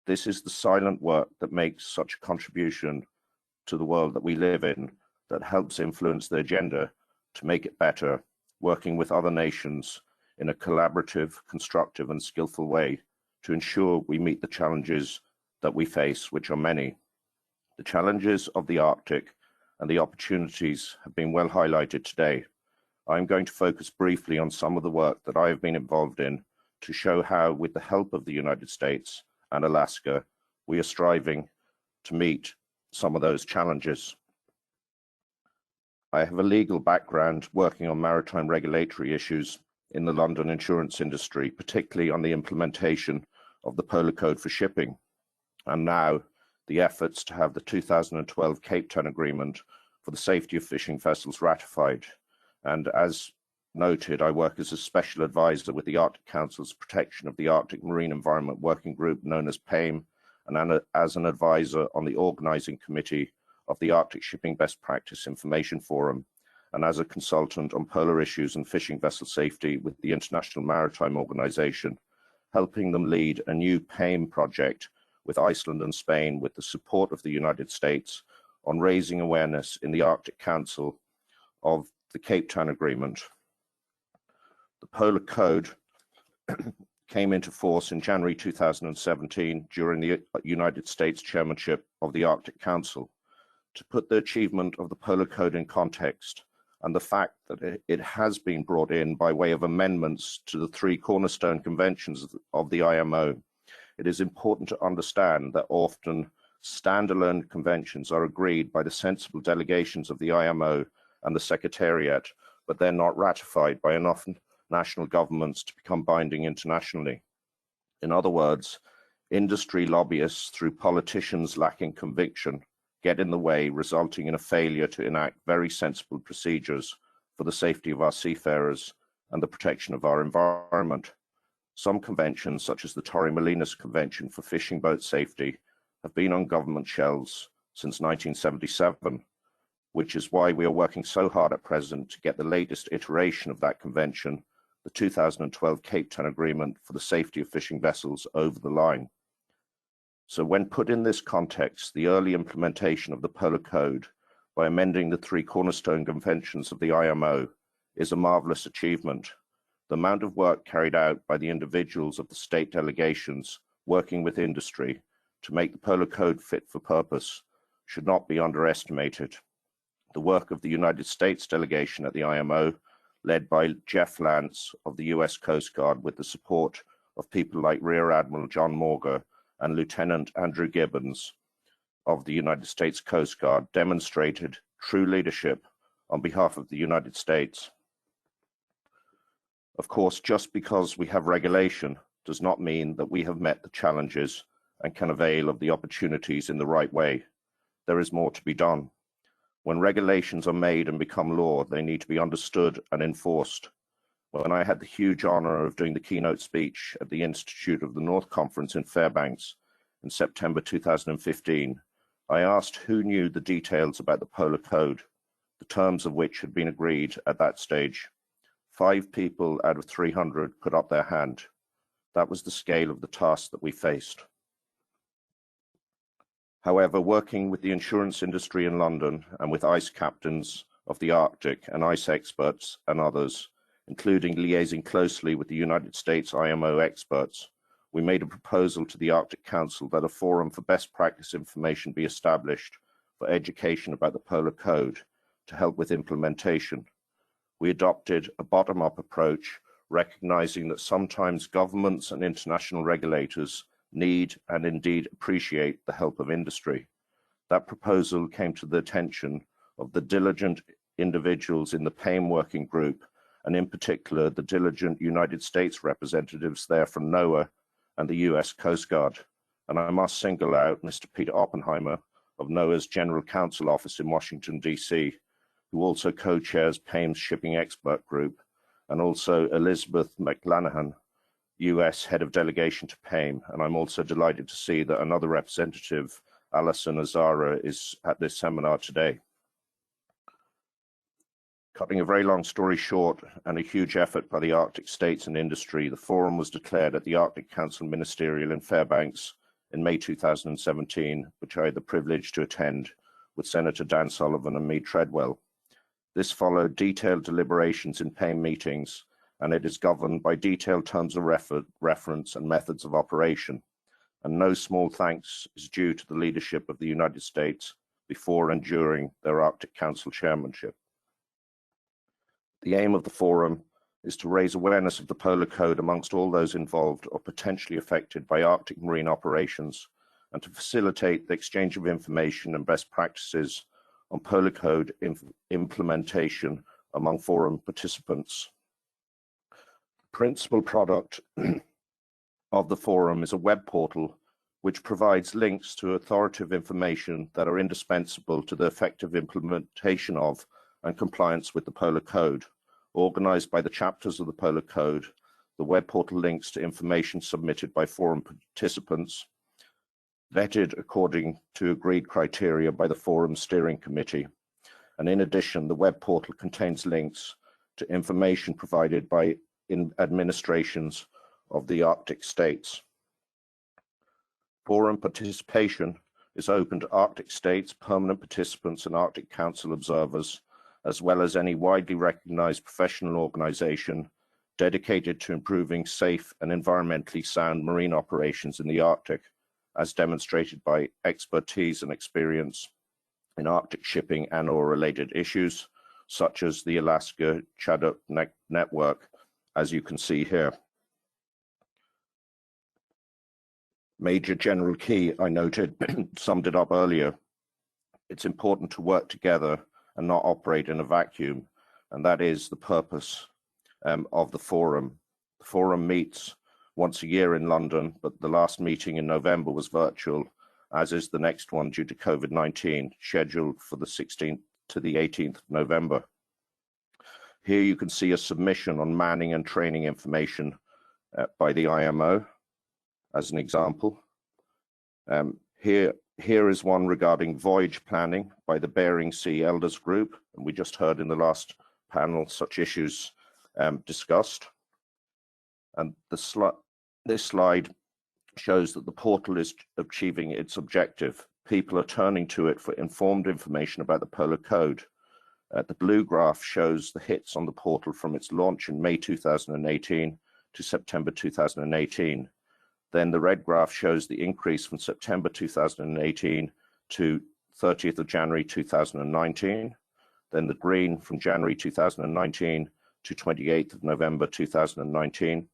This is the silent work that makes such a contribution to the world that we live in, that helps influence the agenda to make it better, working with other nations in a collaborative, constructive, and skillful way to ensure we meet the challenges that we face, which are many. The challenges of the Arctic and the opportunities have been well highlighted today. I'm going to focus briefly on some of the work that I have been involved in to show how, with the help of the United States and Alaska, we are striving to meet some of those challenges. I have a legal background working on maritime regulatory issues in the London insurance industry, particularly on the implementation of the Polar Code for shipping, and now the efforts to have the 2012 Cape Town Agreement for the safety of fishing vessels ratified. And as noted, I work as a special advisor with the Arctic Council's Protection of the Arctic Marine Environment Working Group, known as PAME, and as an advisor on the organizing committee of the Arctic Shipping Best Practice Information Forum, and as a consultant on polar issues and fishing vessel safety with the International Maritime Organization, helping them lead a new PAME project with Iceland and Spain with the support of the United States on raising awareness in the Arctic Council of the Cape Town Agreement. The Polar Code came into force in January 2017 during the United States chairmanship of the Arctic Council. To put the achievement of the Polar Code in context, and the fact that it has been brought in by way of amendments to the 3 cornerstone conventions of the IMO, it is important to understand that often standalone conventions are agreed by the sensible delegations of the IMO and the Secretariat, but they're not ratified by enough national governments to become binding internationally. In other words, industry lobbyists, through politicians lacking conviction, get in the way, resulting in a failure to enact very sensible procedures for the safety of our seafarers and the protection of our environment. Some conventions, such as the Torremolinos Convention for Fishing Boat Safety, have been on government shelves since 1977, which is why we are working so hard at present to get the latest iteration of that convention, the 2012 Cape Town Agreement for the Safety of Fishing Vessels, over the line. So when put in this context, the early implementation of the Polar Code by amending the 3 cornerstone conventions of the IMO is a marvelous achievement. The amount of work carried out by the individuals of the state delegations working with industry to make the Polar Code fit for purpose should not be underestimated. The work of the United States delegation at the IMO, led by Jeff Lance of the US Coast Guard with the support of people like Rear Admiral John Morger and Lieutenant Andrew Gibbons of the United States Coast Guard, demonstrated true leadership on behalf of the United States. Of course, just because we have regulation does not mean that we have met the challenges and can avail of the opportunities in the right way. There is more to be done. When regulations are made and become law, they need to be understood and enforced. When I had the huge honor of doing the keynote speech at the Institute of the North Conference in Fairbanks in September 2015, I asked who knew the details about the Polar Code, the terms of which had been agreed at that stage. 5 people out of 300 put up their hand. That was the scale of the task that we faced. However, working with the insurance industry in London and with ice captains of the Arctic and ice experts and others, including liaising closely with the United States IMO experts, we made a proposal to the Arctic Council that a forum for best practice information be established for education about the Polar Code to help with implementation. We adopted a bottom-up approach, recognizing that sometimes governments and international regulators need and indeed appreciate the help of industry. That proposal came to the attention of the diligent individuals in the PAIM working group, and in particular the diligent United States representatives there from NOAA and the US Coast Guard. And I must single out Mr. Peter Oppenheimer of NOAA's General Counsel Office in Washington, DC, who also co-chairs PAIM's Shipping Expert Group, and also Elizabeth McLanahan, US Head of Delegation to PAIM. And I'm also delighted to see that another representative, Alison Azara, is at this seminar today. Cutting a very long story short, and a huge effort by the Arctic states and industry, the forum was declared at the Arctic Council Ministerial in Fairbanks in May 2017, which I had the privilege to attend with Senator Dan Sullivan and Mead Treadwell. This followed detailed deliberations in PAIM meetings, and it is governed by detailed terms of reference and methods of operation. And no small thanks is due to the leadership of the United States before and during their Arctic Council chairmanship. The aim of the forum is to raise awareness of the Polar Code amongst all those involved or potentially affected by Arctic marine operations, and to facilitate the exchange of information and best practices on Polar Code implementation among forum participants. Principal product of the forum is a web portal which provides links to authoritative information that are indispensable to the effective implementation of and compliance with the Polar Code. Organized by the chapters of the Polar Code, the web portal links to information submitted by forum participants, vetted according to agreed criteria by the Forum Steering Committee. And in addition, the web portal contains links to information provided by administrations of the Arctic states. Forum participation is open to Arctic states, permanent participants, and Arctic Council observers, as well as any widely recognized professional organization dedicated to improving safe and environmentally sound marine operations in the Arctic, as demonstrated by expertise and experience in Arctic shipping and/or related issues, such as the Alaska Chadux network, as you can see here. Major General Key, I noted, summed it up earlier. It's important to work together and not operate in a vacuum, and that is the purpose of the forum. The forum meets once a year in London, but the last meeting in November was virtual, as is the next one due to COVID-19, scheduled for the 16th to the 18th of November. Here you can see a submission on manning and training information by the IMO, as an example. Here is one regarding voyage planning by the Bering Sea Elders Group, and we just heard in the last panel such issues discussed. And this slide shows that the portal is achieving its objective. People are turning to it for informed information about the Polar Code. The blue graph shows the hits on the portal from its launch in May 2018 to September 2018. Then the red graph shows the increase from September 2018 to 30th of January 2019. Then the green from January 2019 to 28th of November 2019.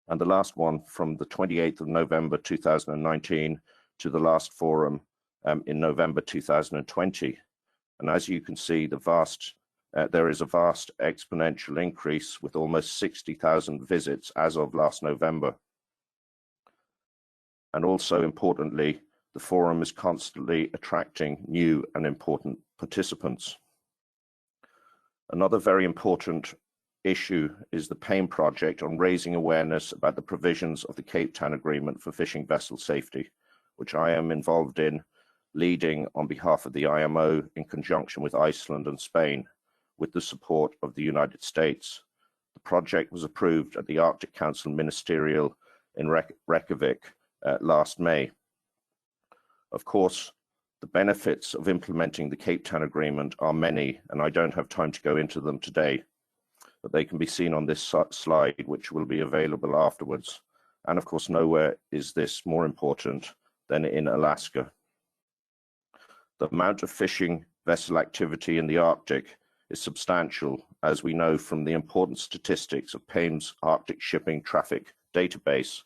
And the last one from the 28th of November 2019 to the last forum in November 2020. And as you can see, there is a vast exponential increase with almost 60,000 visits as of last November. And also importantly, the forum is constantly attracting new and important participants. Another very important issue is the PAIM project on raising awareness about the provisions of the Cape Town Agreement for fishing vessel safety, which I am involved in leading on behalf of the IMO in conjunction with Iceland and Spain, with the support of the United States. The project was approved at the Arctic Council Ministerial in Reykjavik last May. Of course, the benefits of implementing the Cape Town Agreement are many, and I don't have time to go into them today, but they can be seen on this slide, which will be available afterwards. And of course, nowhere is this more important than in Alaska. The amount of fishing vessel activity in the Arctic is substantial, as we know from the important statistics of PAIM's Arctic Shipping Traffic Database,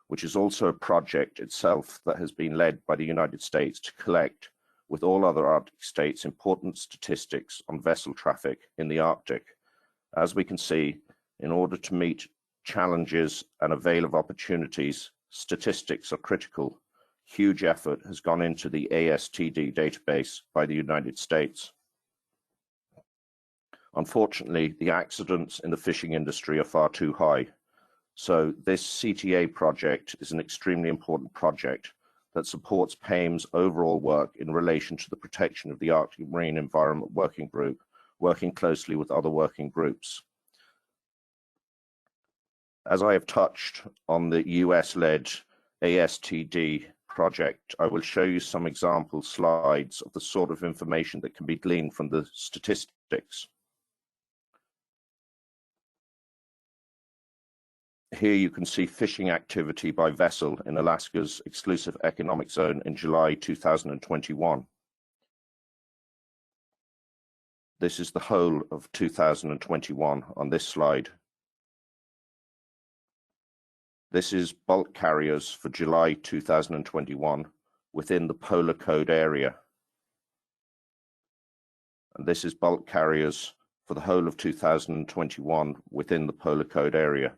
which is also a project itself that has been led by the United States to collect, with all other Arctic states, important statistics on vessel traffic in the Arctic. As we can see, in order to meet challenges and avail of opportunities, statistics are critical. Huge effort has gone into the ASTD database by the United States. Unfortunately, the accidents in the fishing industry are far too high. So this CTA project is an extremely important project that supports PAIM's overall work in relation to the protection of the Arctic Marine Environment Working Group, working closely with other working groups. As I have touched on the US-led ASTD project, I will show you some example slides of the sort of information that can be gleaned from the statistics. Here you can see fishing activity by vessel in Alaska's exclusive economic zone in July 2021. This is the whole of 2021 on this slide. This is bulk carriers for July 2021 within the Polar Code area. And this is bulk carriers for the whole of 2021 within the Polar Code area.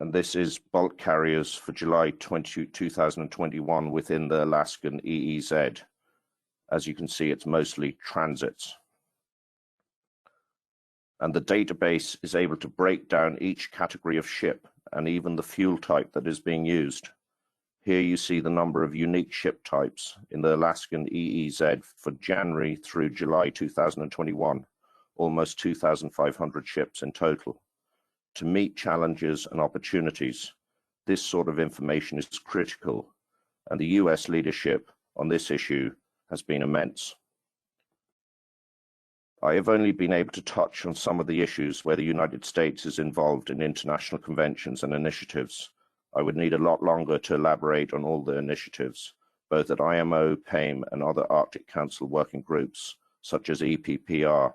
And this is bulk carriers for July 2021 within the Alaskan EEZ. As you can see, it's mostly transits. And the database is able to break down each category of ship and even the fuel type that is being used. Here you see the number of unique ship types in the Alaskan EEZ for January through July 2021, almost 2,500 ships in total. To meet challenges and opportunities, this sort of information is critical, and the US leadership on this issue has been immense. I have only been able to touch on some of the issues where the United States is involved in international conventions and initiatives. I would need a lot longer to elaborate on all the initiatives, both at IMO, PAIM, and other Arctic Council working groups, such as EPPR,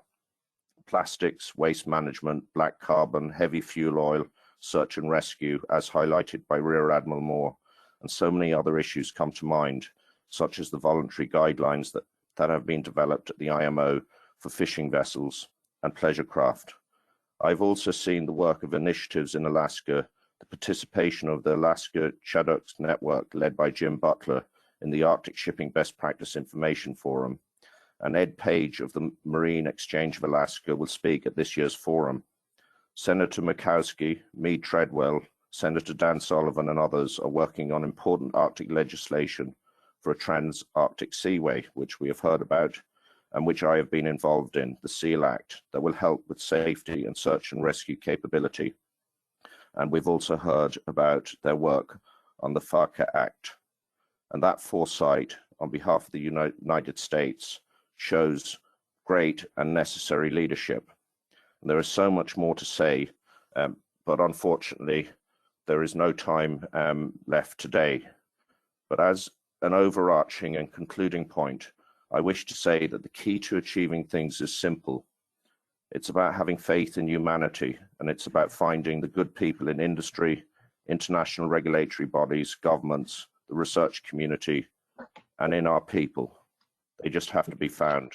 plastics, waste management, black carbon, heavy fuel oil, search and rescue, as highlighted by Rear Admiral Moore, and so many other issues come to mind, such as the voluntary guidelines that have been developed at the IMO for fishing vessels and pleasure craft. I've also seen the work of initiatives in Alaska, the participation of the Alaska Chadux network led by Jim Butler in the Arctic Shipping Best Practice Information Forum, and Ed Page of the Marine Exchange of Alaska will speak at this year's forum. Senator Murkowski, Mead, Treadwell, Senator Dan Sullivan and others are working on important Arctic legislation for a trans-Arctic seaway, which we have heard about, and which I have been involved in, the SEAL Act, that will help with safety and search and rescue capability. And we've also heard about their work on the FARCA Act. And that foresight on behalf of the United States shows great and necessary leadership. And there is so much more to say, but unfortunately, there is no time left today. But as an overarching and concluding point, I wish to say that the key to achieving things is simple. It's about having faith in humanity, and it's about finding the good people in industry, international regulatory bodies, governments, the research community, and in our people. They just have to be found.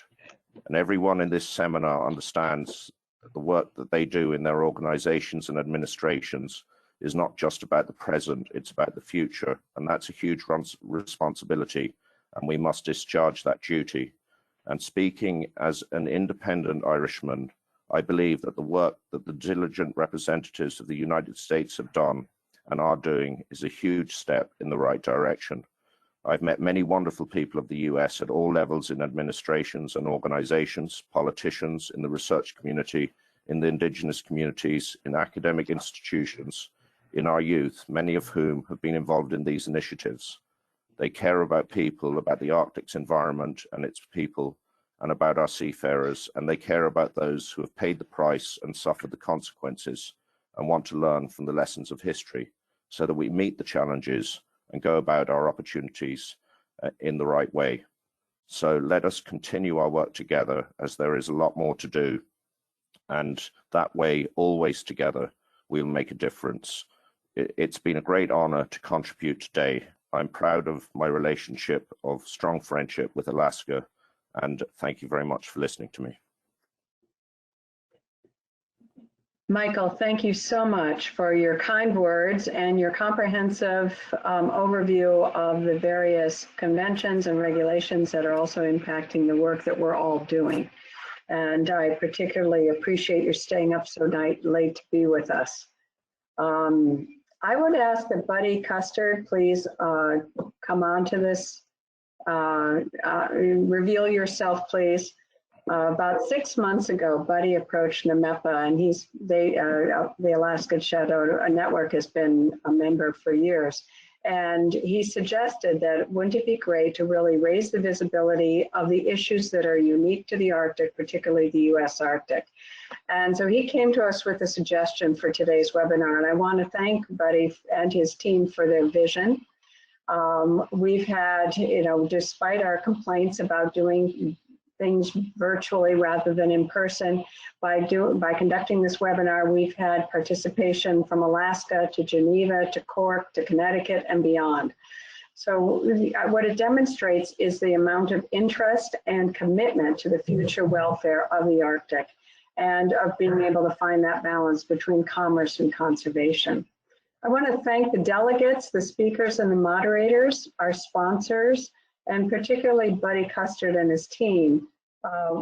And everyone in this seminar understands that the work that they do in their organizations and administrations is not just about the present, it's about the future. And that's a huge responsibility, and we must discharge that duty. And speaking as an independent Irishman, I believe that the work that the diligent representatives of the United States have done and are doing is a huge step in the right direction. I've met many wonderful people of the US at all levels in administrations and organizations, politicians, in the research community, in the indigenous communities, in academic institutions, in our youth, many of whom have been involved in these initiatives. They care about people, about the Arctic's environment and its people, and about our seafarers, and they care about those who have paid the price and suffered the consequences and want to learn from the lessons of history so that we meet the challenges and go about our opportunities in the right way. So let us continue our work together, as there is a lot more to do. And that way, always together, we'll make a difference. It's been a great honor to contribute today. I'm proud of my relationship of strong friendship with Alaska, and thank you very much for listening to me. Michael, thank you so much for your kind words and your comprehensive overview of the various conventions and regulations that are also impacting the work that we're all doing. And I particularly appreciate your staying up so late to be with us. I would ask that Buddy Custard please come on to this. Reveal yourself, please. About 6 months ago, Buddy approached NAMEPA, and the Alaska Shadow Network has been a member for years. And he suggested that wouldn't it be great to really raise the visibility of the issues that are unique to the Arctic, particularly the US Arctic. And so he came to us with a suggestion for today's webinar, and I want to thank Buddy and his team for their vision. We've had, despite our complaints about doing things virtually rather than in person, by conducting this webinar, we've had participation from Alaska to Geneva to Cork to Connecticut and beyond. So what it demonstrates is the amount of interest and commitment to the future welfare of the Arctic, and of being able to find that balance between commerce and conservation. I want to thank the delegates, the speakers and the moderators, our sponsors, and particularly Buddy Custard and his team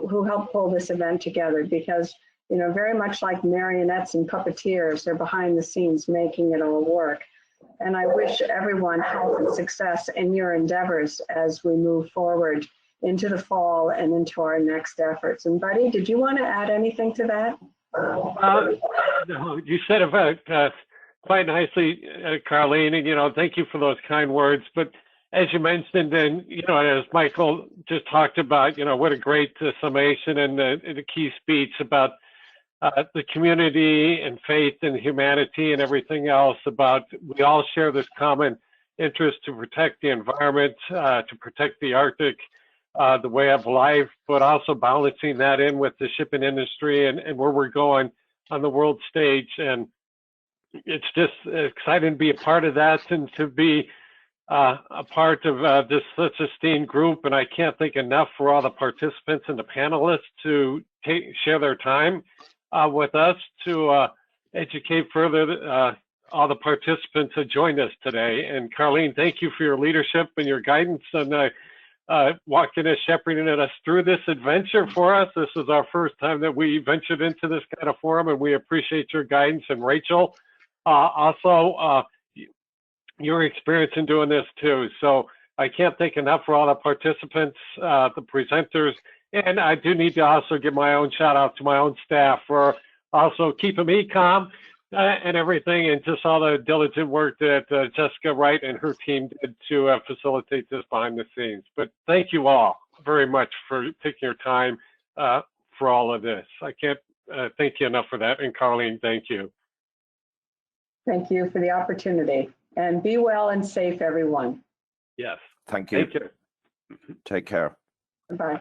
who helped pull this event together, because, very much like marionettes and puppeteers, they're behind the scenes making it all work. And I wish everyone health and success in your endeavors as we move forward into the fall and into our next efforts. And Buddy, did you want to add anything to that? No, you said about quite nicely, Carlene, and thank you for those kind words. But as you mentioned, and as Michael just talked about, what a great summation and the key speech about the community and faith and humanity and everything else, about we all share this common interest to protect the environment, to protect the Arctic, the way of life, but also balancing that in with the shipping industry and where we're going on the world stage. And it's just exciting to be a part of that and to be a part of this such esteemed group. And I can't thank enough for all the participants and the panelists to share their time with us to educate further all the participants that joined us today. And Carlene, thank you for your leadership and your guidance and walking us, shepherding us through this adventure for us. This is our first time that we ventured into this kind of forum, and we appreciate your guidance. And Rachel, also your experience in doing this too. So I can't thank enough for all the participants, the presenters, and I do need to also give my own shout out to my own staff for also keeping me calm and everything, and just all the diligent work that Jessica Wright and her team did to facilitate this behind the scenes. But thank you all very much for taking your time for all of this. I can't thank you enough for that. And Carlene, thank you. Thank you for the opportunity. And be well and safe, everyone. Yes. Thank you. Thank you. Take care. Bye.